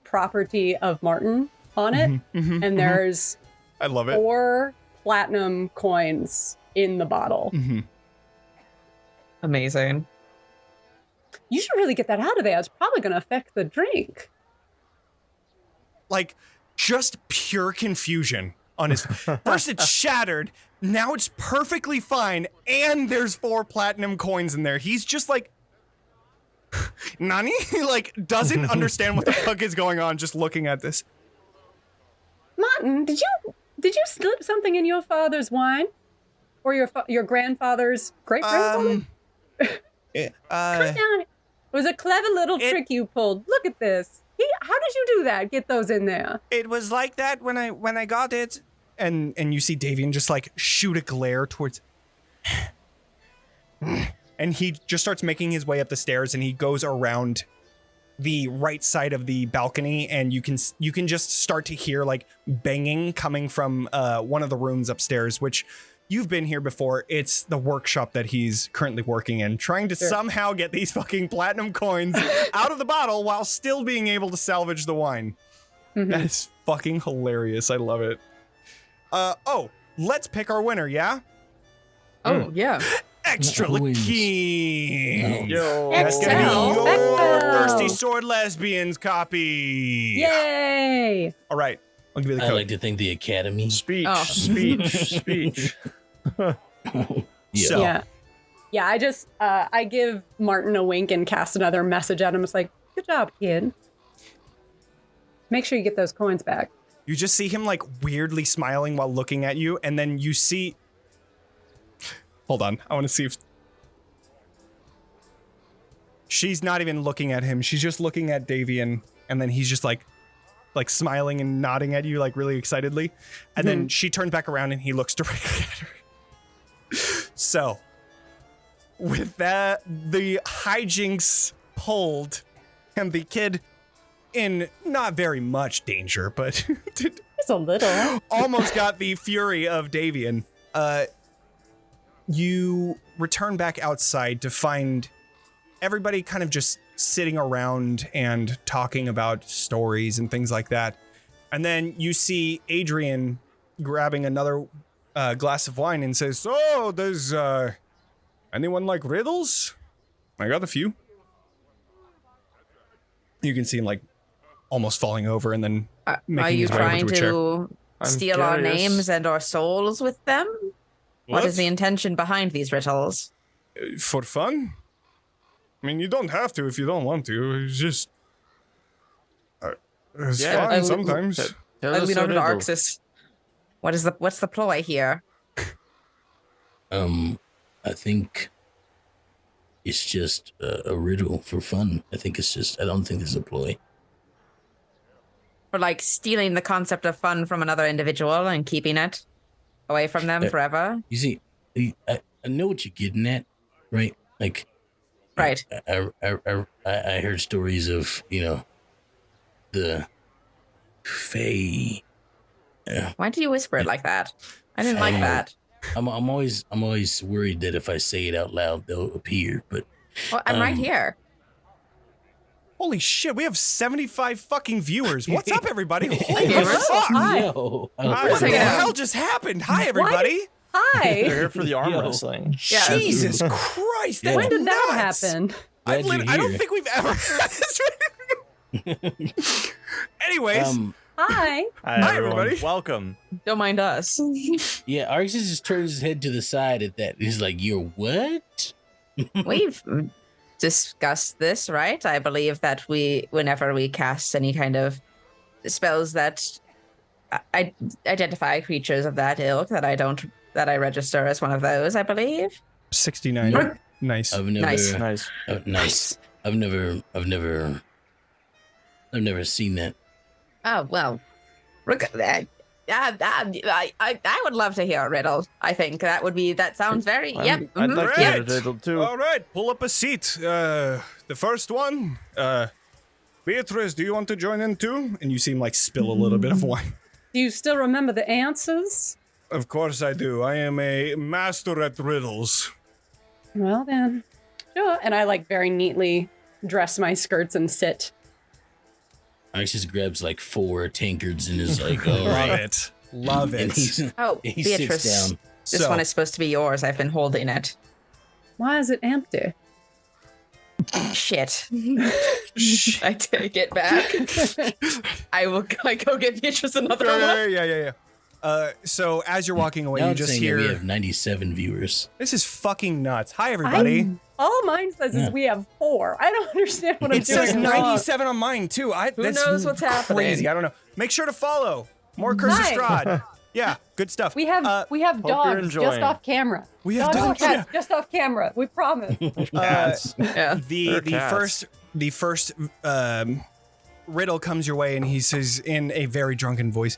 property of Martin on it. And there's I love it. 4 platinum coins in the bottle. Amazing. You should really get that out of there. It's probably going to affect the drink. Like just pure confusion on his first it's shattered, now it's perfectly fine, and there's 4 platinum coins in there. He's just like Nani? He like doesn't understand what the fuck is going on just looking at this. Martin, did you slip something in your father's wine? Or your grandfather's great-grandfather? It was a clever little trick you pulled. Look at this. How did you do that? Get those in there. It was like that when I got it. And you see Davian just like shoot a glare towards and he just starts making his way up the stairs and he goes around the right side of the balcony and you can just start to hear like banging coming from one of the rooms upstairs, which you've been here before. It's the workshop that he's currently working in, trying to somehow get these fucking platinum coins out of the bottle while still being able to salvage the wine. That is fucking hilarious. I love it. Let's pick our winner, yeah? Oh, yeah. ExtrillTheKing. Yo. That's gonna be Extell. your Extell. Thirsty Sword Lesbians copy. Yay! All right, I'll give you the I code. like to thank the Academy. Speech. Oh. Speech. So, Yeah, I just I give Martin a wink and cast another message at him. It's like, good job, kid. Make sure you get those coins back. you just see him like weirdly smiling while looking at you, and then you see. Hold on, I want to see if. She's not even looking at him. She's just looking at Davian, and then he's just like smiling and nodding at you, like really excitedly. And then she turns back around and he looks directly at her. So, with that, the hijinks pulled, and the kid in not very much danger, but Just a little. almost got the fury of Davian. You return back outside to find everybody kind of just sitting around and talking about stories and things like that. And then you see Adrian grabbing another glass of wine and says, "Oh, does anyone like riddles? I got a few." You can see him like almost falling over and then Are making you his way over trying to a chair. to I'm steal our curious. names and our souls with them? What is the intention behind these riddles? For fun? I mean, you don't have to if you don't want to. It's just it's Yeah, fun sometimes. Tell I us lean a over to riddle. Arxes. What's the ploy here? I think it's just a riddle for fun. I don't think there's a ploy. For like stealing the concept of fun from another individual and keeping it away from them forever? You see, I know what you're getting at, right? Like, Right. I heard stories of, the Fae. Why do you whisper it like that? I didn't like that. I'm always worried that if I say it out loud, they'll appear. But Well, I'm right here. Holy shit, we have 75 fucking viewers. What's up, everybody? Holy gamers. fuck. Hi. Yo, What the hell just happened? Hi, everybody. Hi. They're here for the arm Yo. wrestling. Yeah. Jesus Christ, that's When did that nuts. happen? I Glad you're don't here. think we've ever had this. Anyways, Hi. Hi, everybody. Welcome. Don't mind us. yeah, Arxes just turns his head to the side at that. He's like, "You're what?" We've discussed this, right? I believe that whenever we cast any kind of spells that identify creatures of that ilk, that I register as one of those, I believe. 69. Nice. I've never, Nice. Nice. I've never seen that. Oh, well. I would love to hear a riddle. I think that sounds very, yep. I'd mhm, like to Right. hear a riddle too. All right, pull up a seat. The first one, Beatrice, do you want to join in too? And you seem like spill a little bit of wine. Do you still remember the answers? Of course I do. I am a master at riddles. Well then, sure. And I like very neatly dress my skirts and sit. Arxes grabs like 4 tankards and is like, "All Love right." it. Love And it. Oh, he Beatrice, sits down. this So- one is supposed to be yours. I've been holding it. Why is it empty? Shit. I take it back. I will go get Beatrice another one. Yeah. So as you're walking away, Now you I'm just saying that hear, we have 97 viewers. this is fucking nuts. Hi, everybody. All mine says Yeah. is we have 4. I don't understand what I'm It doing says wrong. 97 on mine, too. That's knows what's happening? Crazy. I don't know. Make sure to follow. More Curse of Hi. Strahd. Yeah, good stuff. We have you're dogs enjoying. just off camera. We have and dogs, cats just off camera. We promise. Cats. Yeah. the cats. first riddle comes your way, and he says in a very drunken voice,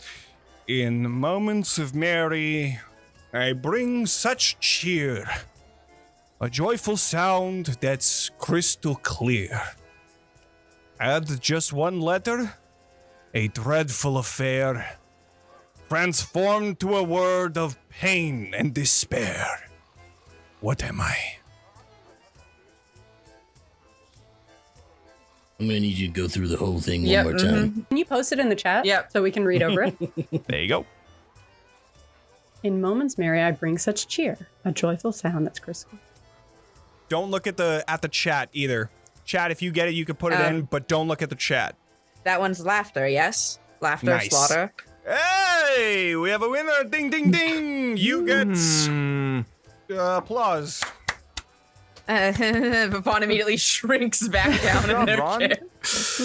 "In moments of merry, I bring such cheer, a joyful sound that's crystal clear. Add just one letter, a dreadful affair, transformed to a word of pain and despair. What am I?" I'm gonna need you to go through the whole thing Yep, one more time. Can you post it in the chat? Yep. So we can read over it. There you go. In moments merry, I bring such cheer, a joyful sound that's crystal. Don't look at the chat either. Chat, if you get it, you can put it in, but don't look at the chat. That one's laughter, yes? Laughter, Nice. slaughter. Hey, we have a winner! Ding, ding, ding! You get applause. Vaughn immediately shrinks back down in their Vaughn. chair.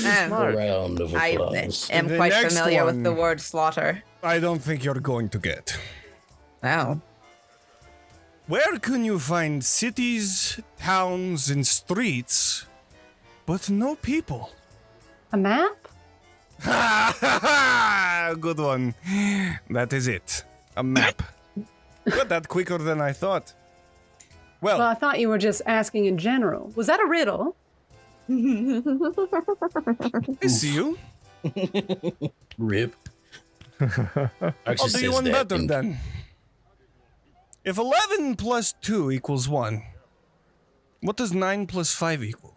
A round of I applause. am The quite next familiar one. with the word slaughter. I don't think you're going to get. Oh. Where can you find cities, towns, and streets, but no people? A map? Ha ha ha! Good one. That is it. A map. Got that quicker than I thought. Well, I thought you were just asking in general. Was that a riddle? I see you. Rip. I'll do you one better then. If 11 plus 2 equals 1, what does 9 plus 5 equal?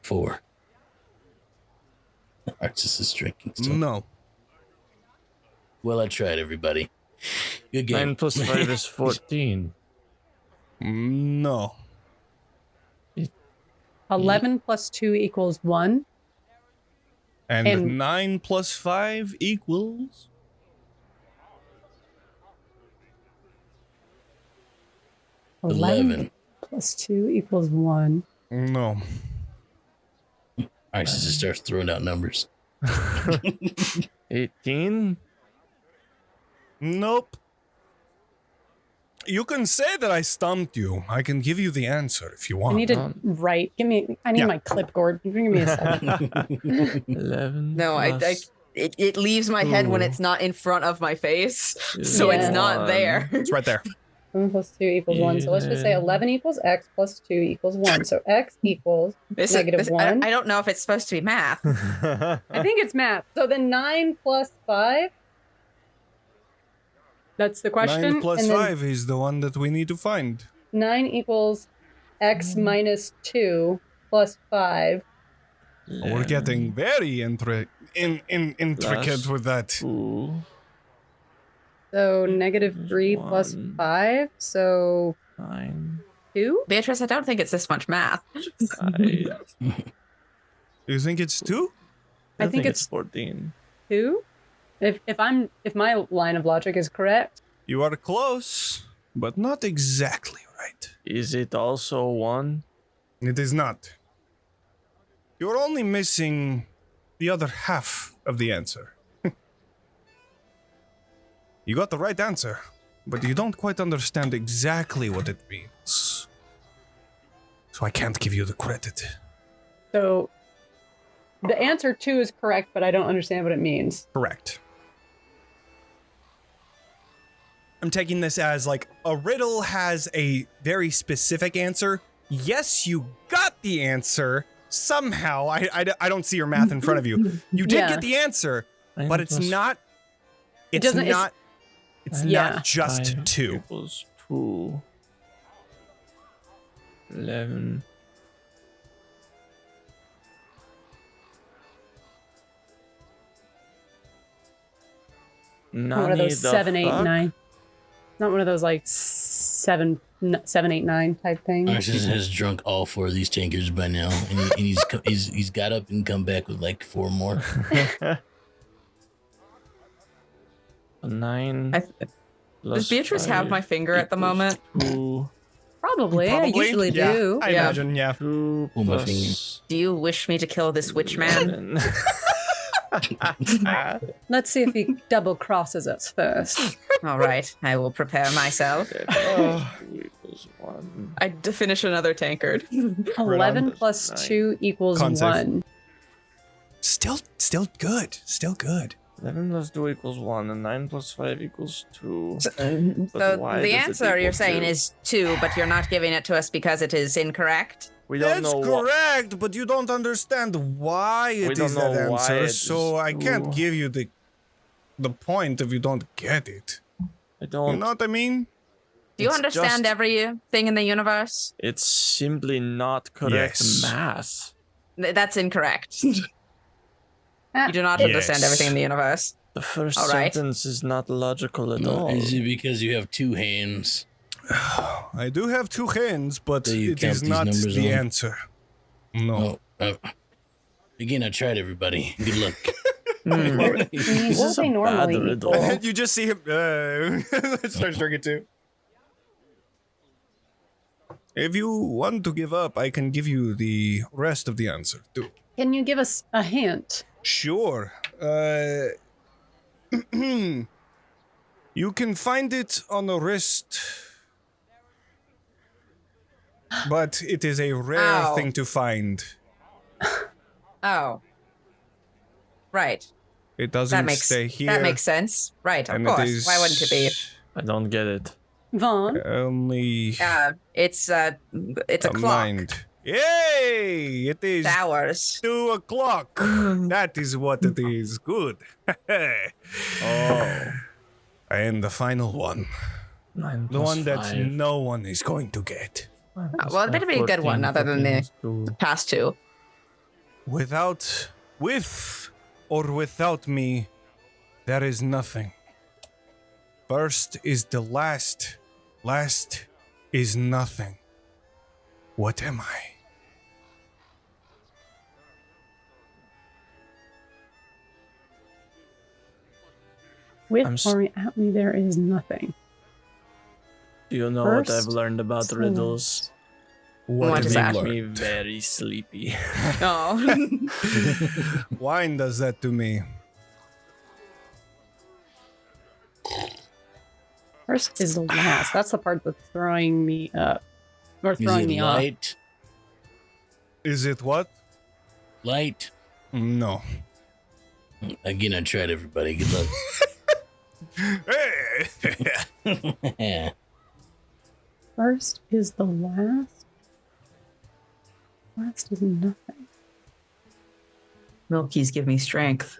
4. Arxes is drinking still. No. Well, I tried, everybody. Good game. 9 plus 5 is 14. No. 11 plus 2 equals 1. And 9 plus 5 equals... 11. Plus 2 equals 1. No. Arxes just starts throwing out numbers. 18? Nope. You can say that I stumped you. I can give you the answer if you I want. need to write. I need Yeah. my clipboard. Give me a second. 11. No, plus it leaves my head when it's not in front of my face, so Yeah. it's not there. It's right there. 1 plus 2 equals 1. So let's just say 11 equals x plus 2 equals 1. So x equals negative 1. I don't know if it's supposed to be math. I think it's math. So then 9 plus 5. That's the question. 9 plus and then 5 is the one that we need to find. 9 equals x minus 2 plus 5. We're getting very intricate Plus with that. 2. So negative 3 plus 5. So 9. 2? Beatrice, I don't think it's this much math. 5. You think it's 2? I think it's 14. 2. If my line of logic is correct. You are close, but not exactly right. Is it also 1? It is not. You're only missing the other half of the answer. You got the right answer, but you don't quite understand exactly what it means. So I can't give you the credit. So the answer 2 is correct, but I don't understand what it means. Correct. I'm taking this as like a riddle has a very specific answer. Yes, you got the answer. Somehow, I don't see your math in front of you. You did get the answer, but it's not. It's not. It's not just 2. Equals 2. 11. Not one of those 7, 8, 9. Not one of those like 7, 8, 9 type things. Arxes has drunk all 4 of these tankers by now, and he's got up and come back with like 4 more. 9. Does Beatrice have my finger at the moment? 2. Probably. I usually do. I imagine, yeah. 2 Oh, my plus Do you wish me to kill this witch man? 11. Let's see if he double crosses us first. All right, I will prepare myself. 2 equals 1. I finish another tankard. 11 plus 2 equals Con save. 1. Still good. Still good. 11 plus 2 equals 1, and 9 plus 5 equals 2. So why the does it answer equal you're saying 2? is 2, but you're not giving it to us because it is incorrect. We don't That's know what. correct, but you don't understand why it don't is that know why answer, it so is I can't 2. give you the point if you don't get it. I don't. You know what I mean? Do you It's understand just- everything in the universe? It's simply not correct Yes. math. That's incorrect. You do not understand Yes. everything in the universe. The first All right. sentence is not logical at No, all. is it because you have 2 hands? I do have 2 hands, but So you it count is these not numbers the on? answer. No. Oh, again, I tried, everybody. Good luck. What This would is they a bad normally riddle. equal? You just see him starts drinking too. If you want to give up, I can give you the rest of the answer too. Can you give us a hint? Sure. You can find it on the wrist, but it is a rare Ow. thing to find. Oh. Right. It doesn't stay here. That makes sense. Right, of and course. it is Why wouldn't it be? I don't get it. Vaughn? only It's a clock. mind. Yay! It is It's hours. 2 o'clock. That is what it is. Good. Oh. And the final one. 9 The plus one that 5. no one is going to get. Well, it better be a good one other than the past 2. With or without me, there is nothing. First is the last. Last is nothing. What am I? With I'm s- or without me, there is nothing. Do you know what I've First, learned about so- riddles? What have is you that? Me learned? very sleepy. Oh. Wine does that to me. First is the last. That's the part that's throwing me up. Or Is throwing it me off. light? Is it what? Light? No. Again, I tried, everybody. Good luck. Hey! First is the last. Last is nothing. Milkies give me strength.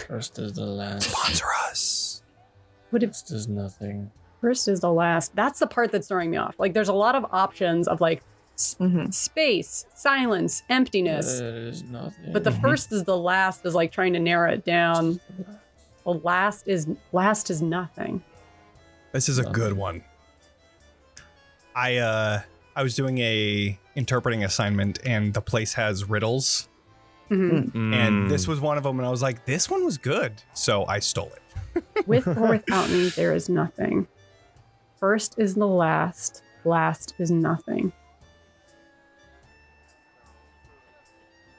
First is the last. Sponsor us. This is nothing. First is the last. That's the part that's throwing me off. Like, there's a lot of options of like space, silence, emptiness. There is nothing. But the first is the last is like trying to narrow it down. The last is nothing. This is a good one. I was doing a interpreting assignment, and the place has riddles, and this was one of them. And I was like, this one was good, so I stole it. With or without me, there is nothing. First is the last. Last is nothing.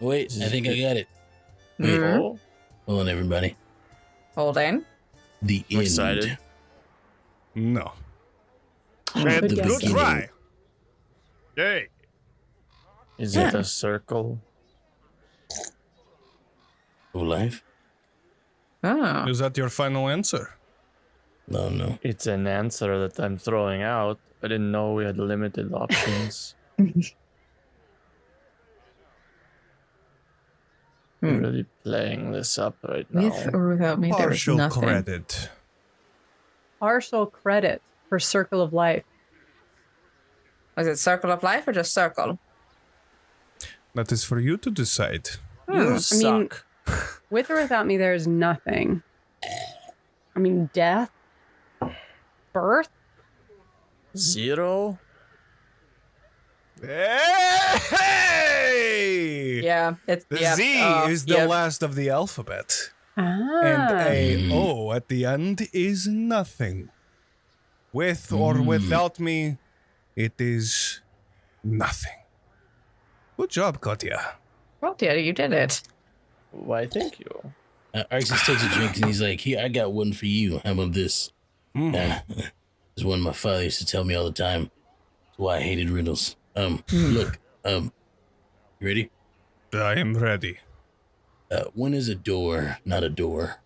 Wait, I think I got it. Wait, hold on, everybody. Holding. The I'm end. excited. No. Good The guess. Good beginning. try. Yay. Is it a circle? Of life? Oh. Is that your final answer? No. It's an answer that I'm throwing out. I didn't know we had limited options. I'm really playing this up right now. With or without me, there is Partial nothing. credit. Partial credit for Circle of Life. Was it circle of life or just circle? That is for you to decide. You I suck. mean, with or without me, there is nothing. I mean, death, birth. Zero? Hey! Yeah, it's The yeah, Z is the yeah. last of the alphabet. Ah. And a O at the end is nothing. With or without me, it is nothing. Good job, Katya. Oh, dear, you did it. Why, thank you. Arxes takes a drink and he's like, here, I got one for you. How about this? This is one my father used to tell me all the time. That's why I hated riddles. Look, you ready? I am ready. When is a door not a door?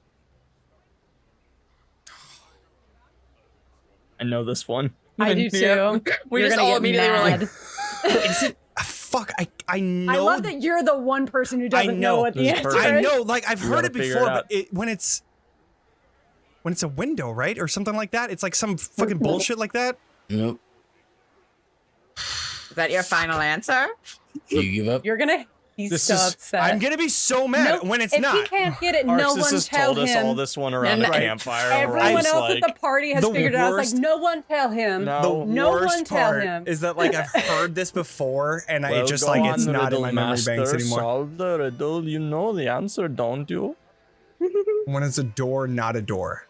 I know this one. I do too. Yeah. We You're just gonna all get immediately were like, mad. Is it? Fuck, I know. I love that you're the one person who doesn't know know. what the This is answer perfect. I is. know, like I've You heard gotta it figure before, it out. but when it's a window, right, or something like that, it's like some fucking bullshit like that. Nope. is that your final answer? You give up? You're gonna. He's This so is- upset. I'm gonna be so mad Nope. when it's if not. he can't get it, no Arxes one has tell told us him. all this one around the And campfire. Everyone We're just else like, at the party has the figured it out. It's worst- like, no one tell him. No. No worst one tell part him. is that like I've heard this before, and well, it just go like on, it's not in riddle my memory banks master, anymore. Solve the riddle. You know the answer, don't you? When it's a door, not a door.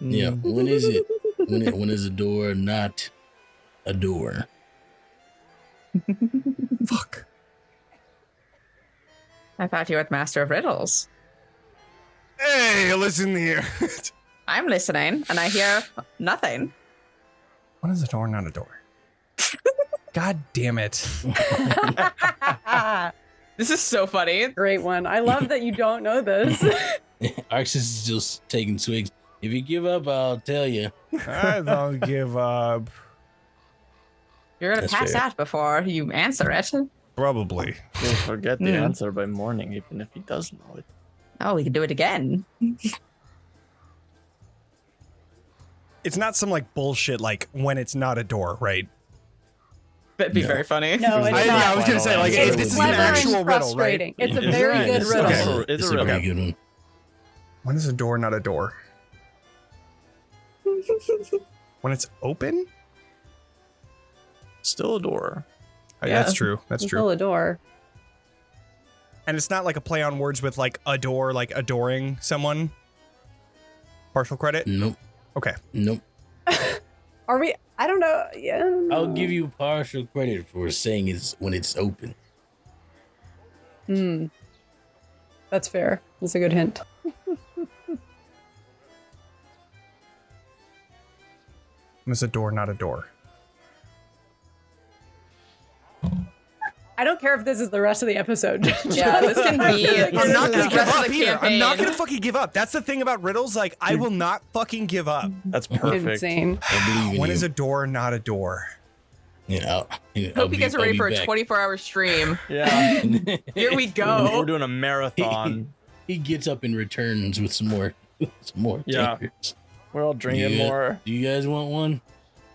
Yeah. When is it? When is a door not a door? Fuck. I thought you were the master of riddles. Hey, listen here. I'm listening, and I hear nothing. When is a door, not a door? God damn it. This is so funny. Great one. I love that you don't know this. Arxes is just taking swigs. If you give up, I'll tell you. I don't give up. You're gonna That's pass fair. out before you answer it. Probably. He'll forget the answer by morning, even if he does know it. Oh, we can do it again. It's not some like bullshit like when it's not a door, right? That'd be very funny. No, it's I not. was gonna say like It's this is an clever and actual riddle, right? frustrating. It's a It's very right. good It's riddle. okay. It's It's a a very riddle. good one. When is a door, not a door? When it's open? Still a door. That's true. That's It's true. still a door. And it's not like a play on words with like adore, like adoring someone. Partial credit? Nope. Okay. Nope. Are we? I don't know. Yeah. I don't know. I'll give you partial credit for saying it's when it's open. That's fair. That's a good hint. When is a door, not a door? I don't care if this is the rest of the episode. Yeah, this can be. I'm not gonna the give rest of up the either. I'm not campaign. gonna fucking give up. That's the thing about riddles. Like, I will not fucking give up. That's perfect. Insane. I believe in When you. is a door, not a door? Yeah, Hope you guys are ready for a 24-hour stream. Yeah. Here we We're go. doing a marathon. He gets up and returns with some more Yeah. takers. We're all drinking more. Do you guys want one?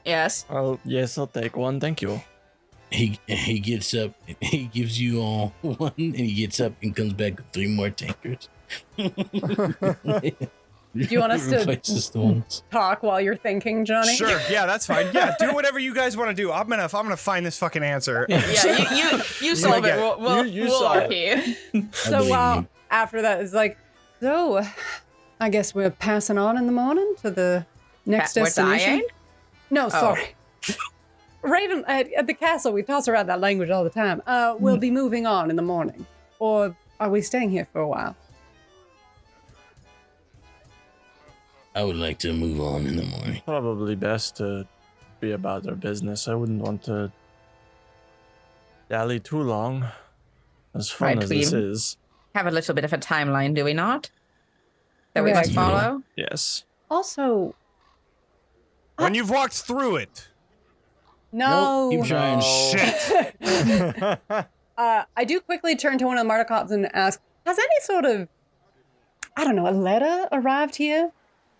Yes. Oh, yes, I'll take one. Thank you. He gets up, he gives you all one, and he gets up and comes back with 3 more tankards. Do you want us to talk while you're thinking, Jonny? Sure, yeah, that's fine. Yeah, do whatever you guys want to do. I'm gonna find this fucking answer. Yeah, you solve it. We'll solve RP. So after that, it's like, so I guess we're passing on in the morning to the next We're destination. dying? No, sorry. Raven, at the castle, we toss around that language all the time. We'll be moving on in the morning. Or are we staying here for a while? I would like to move on in the morning. Probably best to be about our business. I wouldn't want to dally too long. As fun as this is. Have a little bit of a timeline, do we not? That we Yeah. must follow? Yes. Also, When you've walked through it. no. Keep trying. Shit. I do quickly turn to one of the Marticops and ask, has any sort of, I don't know, a letter arrived here?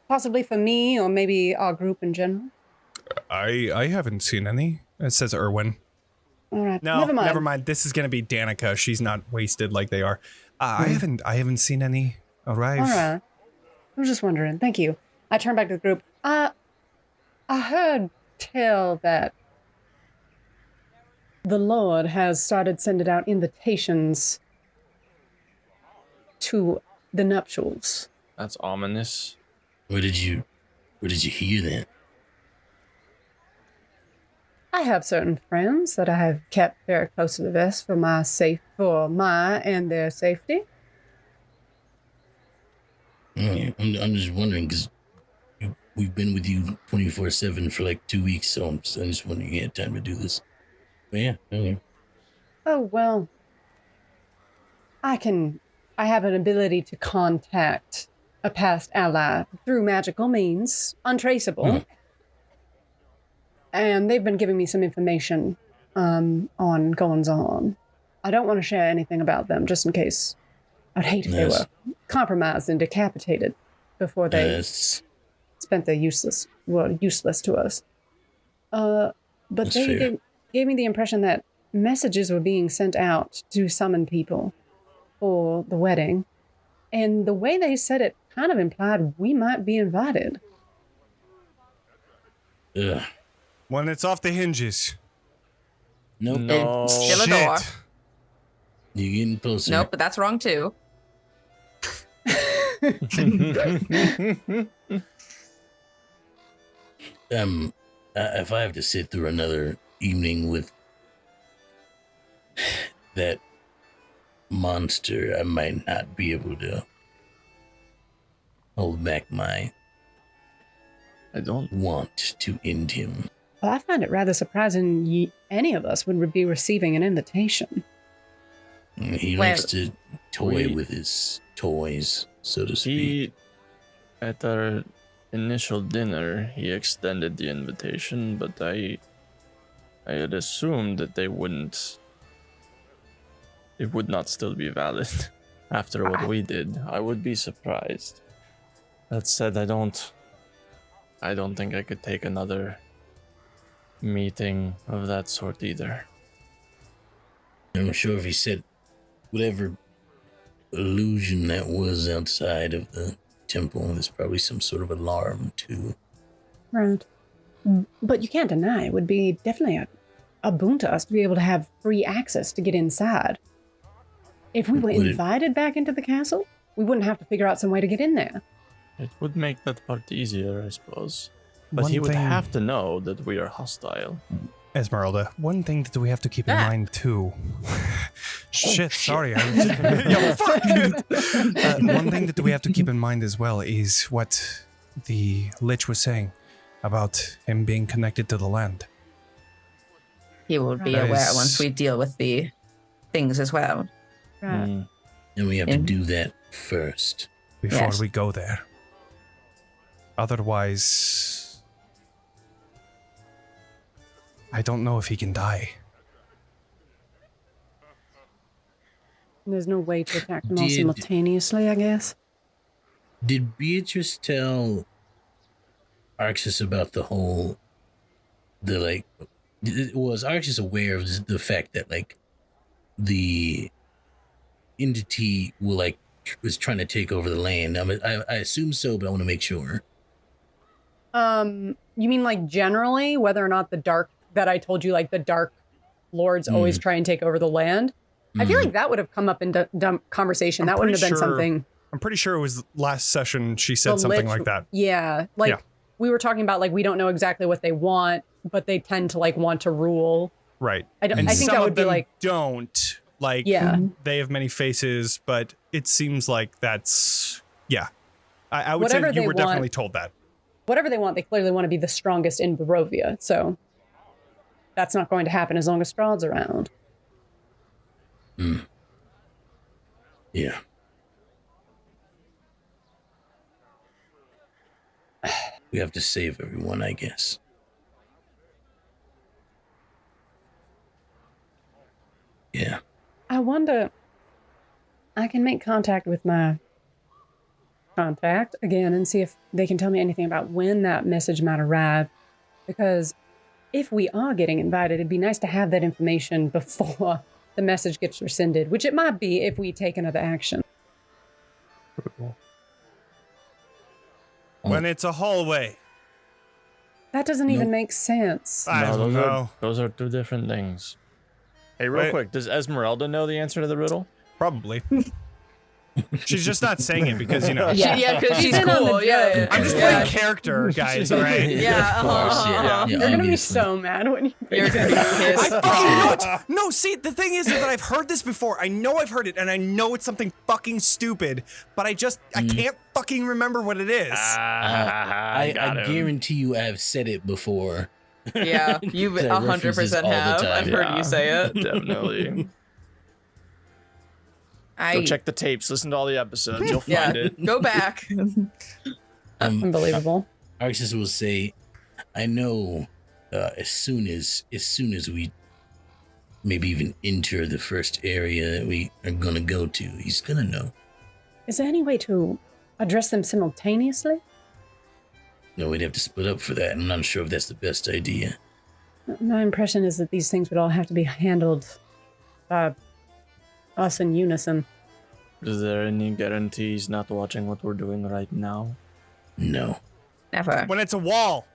Possibly for me or maybe our group in general? I haven't seen any. It says Erwin. All right. No, Never mind. This is gonna be Danica. She's not wasted like they are. I haven't seen any arrive. All right. I was just wondering. Thank you. I turn back to the group. I heard tell that the Lord has started sending out invitations to the nuptials. That's ominous. Where did you hear that? I have certain friends that I have kept very close to the vest for my and their safety. I'm just wondering because we've been with you 24/7 for like 2 weeks, so I'm just wondering you had time to do this. But yeah, okay. Oh, well, I have an ability to contact a past ally through magical means, untraceable. And they've been giving me some information on goings-on. I don't want to share anything about them, just in case. I'd hate if they were compromised and decapitated before they spent their useless to us. But That's they fair. gave me the impression that messages were being sent out to summon people for the wedding. And the way they said it kind of implied we might be invited. Ugh. When it's off the hinges. Nope. No. Still a door. Shit. You're getting closer. Nope, but that's wrong too. If I have to sit through another evening with that monster, I might not be able to hold back my I don't. want to end him. Well, I find it rather surprising any of us would be receiving an invitation. He Well, likes to toy we- with his toys, so to speak. He, at our initial dinner, he extended the invitation, but I had assumed that it would not still be valid after what we did. I would be surprised. That said, I don't think I could take another meeting of that sort either. I'm sure if he said whatever illusion that was outside of the temple, there's probably some sort of alarm too. Right. But you can't deny it would be definitely a boon to us to be able to have free access to get inside. If we were Would it- invited back into the castle, we wouldn't have to figure out some way to get in there. It would make that part easier, I suppose. But One he would thing- have to know that we are hostile. Esmeralda, one thing that we have to keep in Ah. mind too. Shit, sorry. Yo, fuck. One thing that we have to keep in mind as well is what the Lich was saying about him being connected to the land. He will be That aware is- once we deal with the things as well. Right. Mm. And we have to Mhm. do that first. Before Yes. we go there. Otherwise, I don't know if he can die. There's no way to attack them all Did- simultaneously, I guess. Did Beatrice tell Arxes about was Arxes aware of the fact that like the entity was trying to take over the land? I assume so, but I want to make sure. You mean like generally whether or not the dark that I told you, like the dark lords always try and take over the land? I feel like that would have come up in conversation. That wouldn't have been something. I'm pretty sure it was last session she said something like that. Yeah. We were talking about like we don't know exactly what they want, but they tend to like want to rule. Right. I think that would be like don't like they have many faces, but it seems like that's I would say you were definitely told that. Whatever they want, they clearly want to be the strongest in Barovia. So that's not going to happen as long as Strahd's around. Yeah. We have to save everyone, I guess. Yeah. I wonder, I can make contact with my contact again and see if they can tell me anything about when that message might arrive. Because if we are getting invited, it'd be nice to have that information before the message gets rescinded, which it might be if we take another action. When it's a hallway. That doesn't even make sense. I don't know. Those are two different things. Hey, real quick, does Esmeralda know the answer to the riddle? Probably. She's just not saying it because, you know. Yeah, because she's cool. Yeah. I'm just playing character, guys, all right? Yeah. You're going to be so mad when You're going to be pissed. I fucking know it. No, see, the thing is that I've heard this before. I know I've heard it, and I know it's something fucking stupid, but I can't fucking remember what it is. I guarantee you I've said it before. Yeah, you 100% have. I've heard you say it. Definitely. Go check the tapes. Listen to all the episodes. You'll find it. Go back. Unbelievable. Arxes will say, "I know. As soon as we maybe even enter the first area that we are gonna go to, he's gonna know." Is there any way to address them simultaneously? No, we'd have to split up for that. I'm not sure if that's the best idea. My impression is that these things would all have to be handled by us in unison. Is there any guarantees not watching what we're doing right now? No. Never. When it's a wall.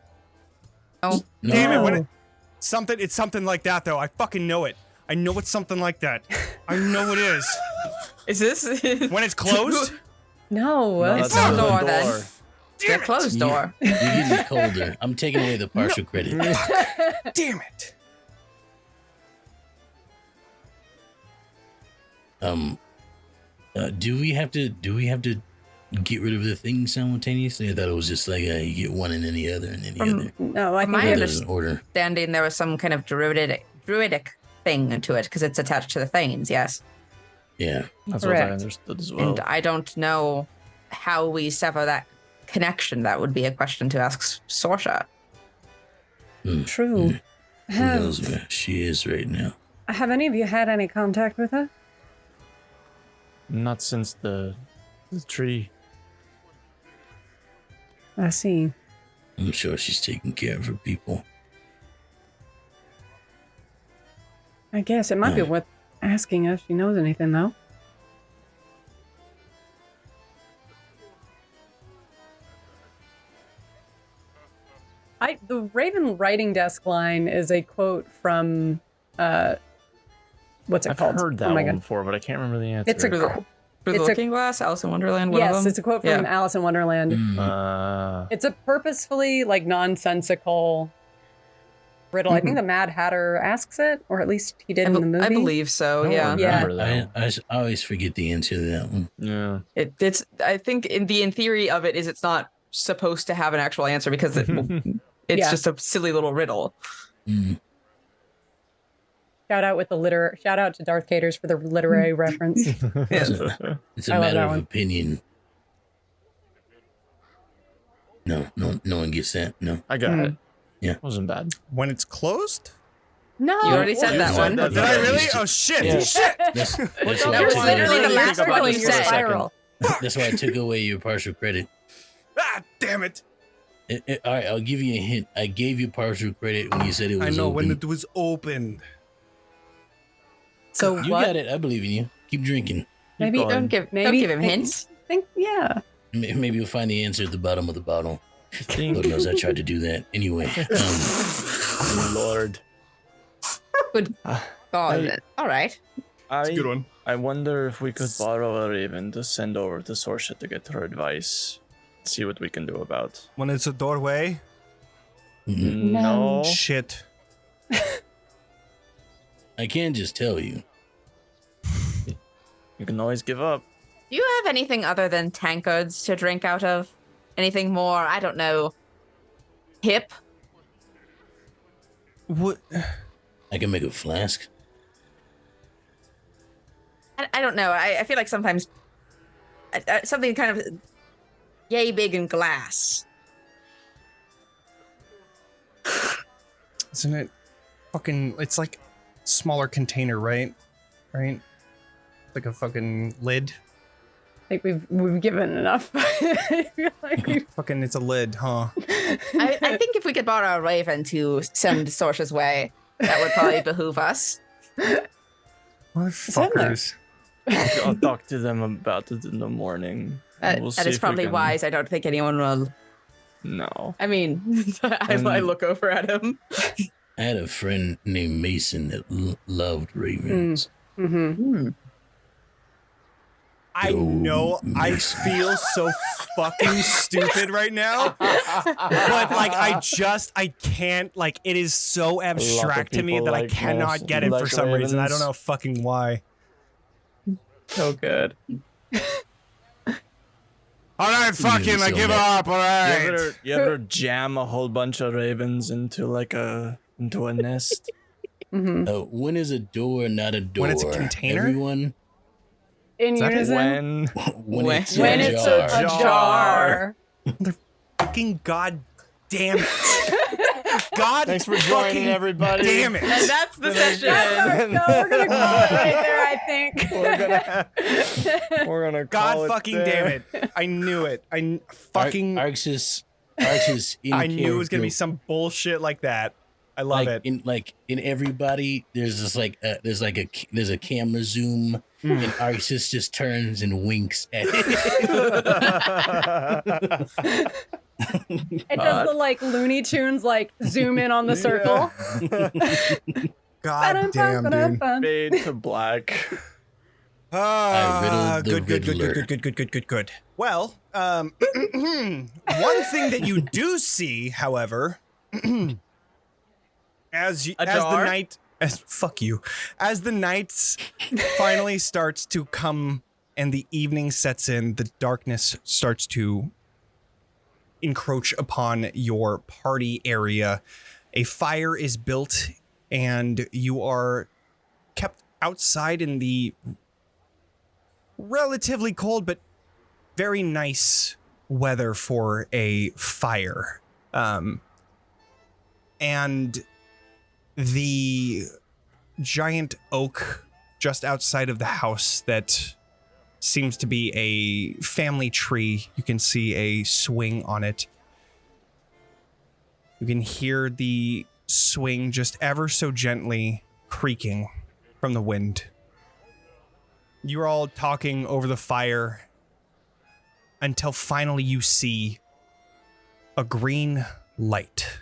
Oh. No. Damn it. It's something like that, though. I fucking know it. I know it's something like that. I know it is. Is this? When it's closed? No. It's not a door the then. It's a closed door. You're getting colder. I'm taking away the partial credit. Damn it. Do we have to get rid of the thing simultaneously? I thought it was just like you get one and then the other and then the other. No, I think My There's an order. understanding there was some kind of druidic thing to it because it's attached to the Thanes, yes. Yeah. That's what I Correct. understood as well. And I don't know how we sever that connection. That would be a question to ask Sorsha. True. Who knows where she is right now? Have any of you had any contact with her? Not since the tree. I see. I'm sure she's taking care of her people. I guess it might be worth asking her if she knows anything, though. The Raven writing desk line is a quote from, what's it I've called? heard that one before, but I can't remember the answer. It's a Through the It's a- Looking Glass, Alice in Wonderland. One of yes, them? it's a quote from Alice in Wonderland. It's a purposefully like nonsensical riddle. I think the Mad Hatter asks it, or at least he did in the movie. I believe so. I don't Yeah. remember that. I always forget the answer to that one. Yeah. It's. I think in theory of it is it's not supposed to have an actual answer because it's Yeah. just a silly little riddle. Shout out to Darth Caters for the literary reference. It's a I love matter that of one. opinion. No one gets that. No. I got it. Yeah. Wasn't bad. When it's closed? No, You already said that one. Did I really? Oh, shit. Yeah. Shit. That's why I That took was away- literally the last Think one about you it for a said. second. That's why I took away your partial credit. Ah, damn it. All right, I'll give you a hint. I gave you partial credit when you said it was I know open. when it was open. So You what? got it. I believe in you. Keep drinking. Maybe going. Don't give him hints. Yeah. Maybe you'll find the answer at the bottom of the bottle. I think, Lord knows I tried to do that. Anyway, Lord. Good. I- All right. It's a good one. I wonder if we could borrow a raven to send over to Sorsha to get her advice. See what we can do about. When it's a doorway. No. Shit. I can just tell you. You can always give up. Do you have anything other than tankards to drink out of? Anything more? I don't know. Hip? What? I can make a flask. I don't know. I feel like sometimes something kind of yay big in glass. Isn't it fucking? It's like smaller container, right? Right? Like a fucking lid. I think we've given enough. I feel like Fucking, it's a lid, huh? I think if we could borrow a raven to send Sorsha's way, that would probably behoove us. Motherfuckers. I'll talk to them about it in the morning. We'll That see is if we probably can- wise. I don't think anyone will. No. I mean, I look over at him. I had a friend named Mason that loved ravens. Mm-hmm. I Yo, know I Mason. feel so fucking stupid right now. But like I can't, like, it is so abstract to me people that I like cannot Mason, get it for like some reason. I don't ravens. know fucking why. So good. All right, fucking, I so give much. up. All right. You ever jam a whole bunch of ravens into a nest? Mm-hmm. When is a door not a door? When it's a container? Everyone, In Is that it? unison. when it's When a it's jar. a jar. Fucking god damn it. God Thanks for fucking joining, everybody. damn it. And that's the session. No, we're gonna call it right there, I think. We're gonna call God it fucking there. damn it. I knew it. I fucking Arxes in I knew it was gonna be character, some bullshit like that. I love it. in everybody. There's just there's a camera zoom, and Arxes just turns and winks at it. It does the like Looney Tunes like zoom in on the circle. God damn, dude. Fade to black. Ah, riddled the good. Well, one thing that you do see, however, as the jar? night, fuck you, as the night finally starts to come and the evening sets in, the darkness starts to encroach upon your party area. A fire is built, and you are kept outside in the relatively cold but very nice weather for a fire. And the giant oak just outside of the house that seems to be a family tree. You can see a swing on it. You can hear the swing just ever so gently creaking from the wind. You're all talking over the fire until finally you see a green light.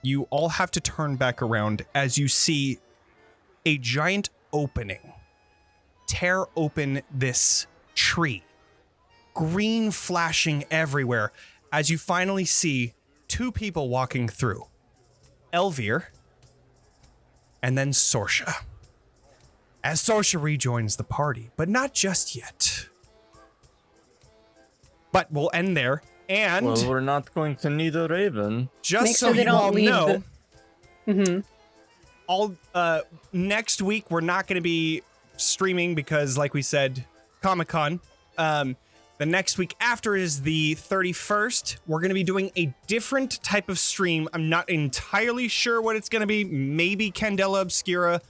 You all have to turn back around as you see a giant opening tear open this tree. Green flashing everywhere as you finally see two people walking through. Elvir and then Sorsha. As Sorsha rejoins the party, but not just yet. But we'll end there. And Well, we're not going to need a raven. just Make so sure they you don't all leave know, Mm-hmm. next week we're not going to be streaming because, like we said, Comic-Con. The next week after is the 31st. We're going to be doing a different type of stream. I'm not entirely sure what it's going to be. Maybe Candela Obscura,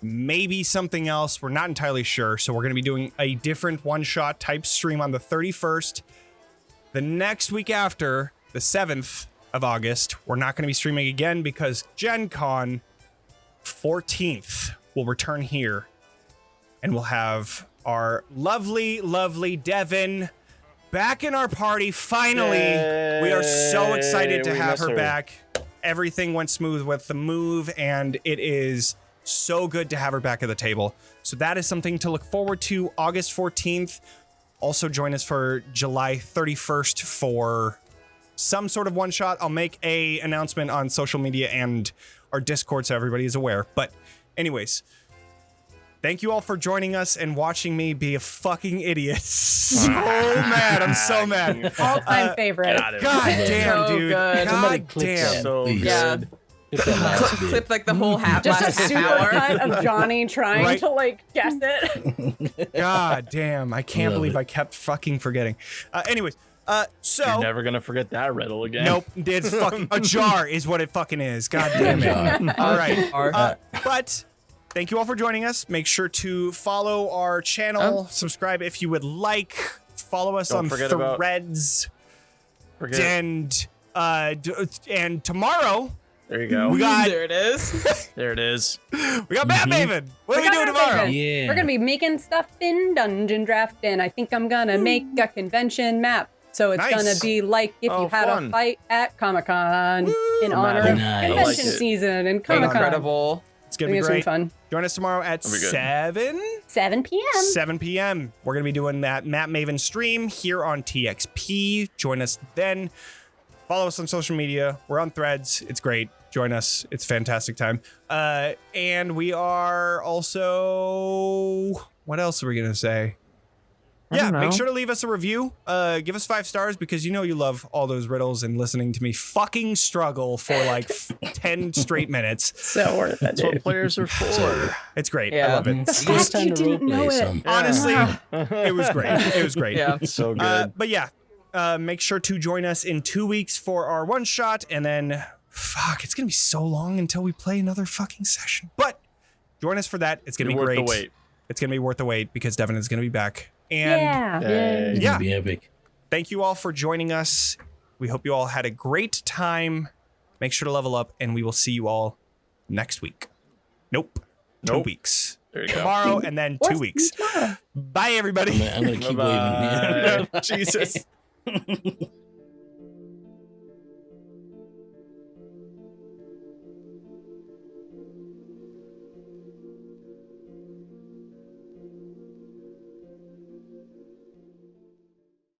maybe something else. We're not entirely sure. So we're going to be doing a different one-shot type stream on the 31st. The next week after, the 7th of August, we're not going to be streaming again because Gen Con 14th will return here. And we'll have our lovely, lovely Devan back in our party. Finally, we are so excited to have her back. Everything went smooth with the move, and it is so good to have her back at the table. So that is something to look forward to. August 14th. Also join us for July 31st for some sort of one shot. I'll make a announcement on social media and our Discord so everybody is aware. But anyways, thank you all for joining us and watching me be a fucking idiot. So mad. I'm so mad. All-time favorite. God damn, So dude. good. God clip damn. that, So please. Yeah. Clip that last bit. Clip like the whole Just a last half super hour. cut of Jonny trying Right. to like guess it. God damn. I can't Love believe it. I kept fucking forgetting. Anyways, so... You're never gonna forget that riddle again. Nope, it's fucking a jar is what it fucking is. God damn it. All right. But thank you all for joining us. Make sure to follow our channel, subscribe if you would like, follow us Don't on forget about- Threads, Forget. and tomorrow There you go. we got There it is. There it is. Matt Maven. What are we got doing Matt tomorrow? Maven. Yeah. We're gonna be making stuff in Dungeon Draft, and I think I'm gonna make a convention map. So it's Nice. gonna be like if Oh, you had fun. a fight at Comic-Con in honor of Nice. convention I like it. season and Comic-Con. Incredible. It's I gonna think be it's gonna be great. fun. Join us tomorrow at That'll be good. 7 p.m. 7 p.m. We're going to be doing that Matt Maven stream here on TXP. Join us then. Follow us on social media. We're on Threads. It's great. Join us. It's a fantastic time. And we are also... What else are we going to say? Yeah, don't make know. sure to leave us a review. Give us 5 stars because you know you love all those riddles and listening to me fucking struggle for like 10 straight minutes. So worth it, That's what dude. players are for. It's great. I Yeah. love it. You guys fact time you to didn't know roleplay it. some. Honestly, it was great. It was great. Yeah. So good. But yeah, make sure to join us in 2 weeks for our one shot, and then fuck, it's gonna be so long until we play another fucking session. But join us for that. It's gonna You're be worth great. the wait. It's gonna be worth the wait because Devan is gonna be back. And Yeah. Yay. It's Yeah. gonna be epic. thank you all for joining us. We hope you all had a great time. Make sure to level up, and we will see you all next week. Nope. 2 Nope. weeks. There you go. Tomorrow and then 2 weeks. Bye, everybody. I'm gonna keep Bye-bye. waving. Jesus.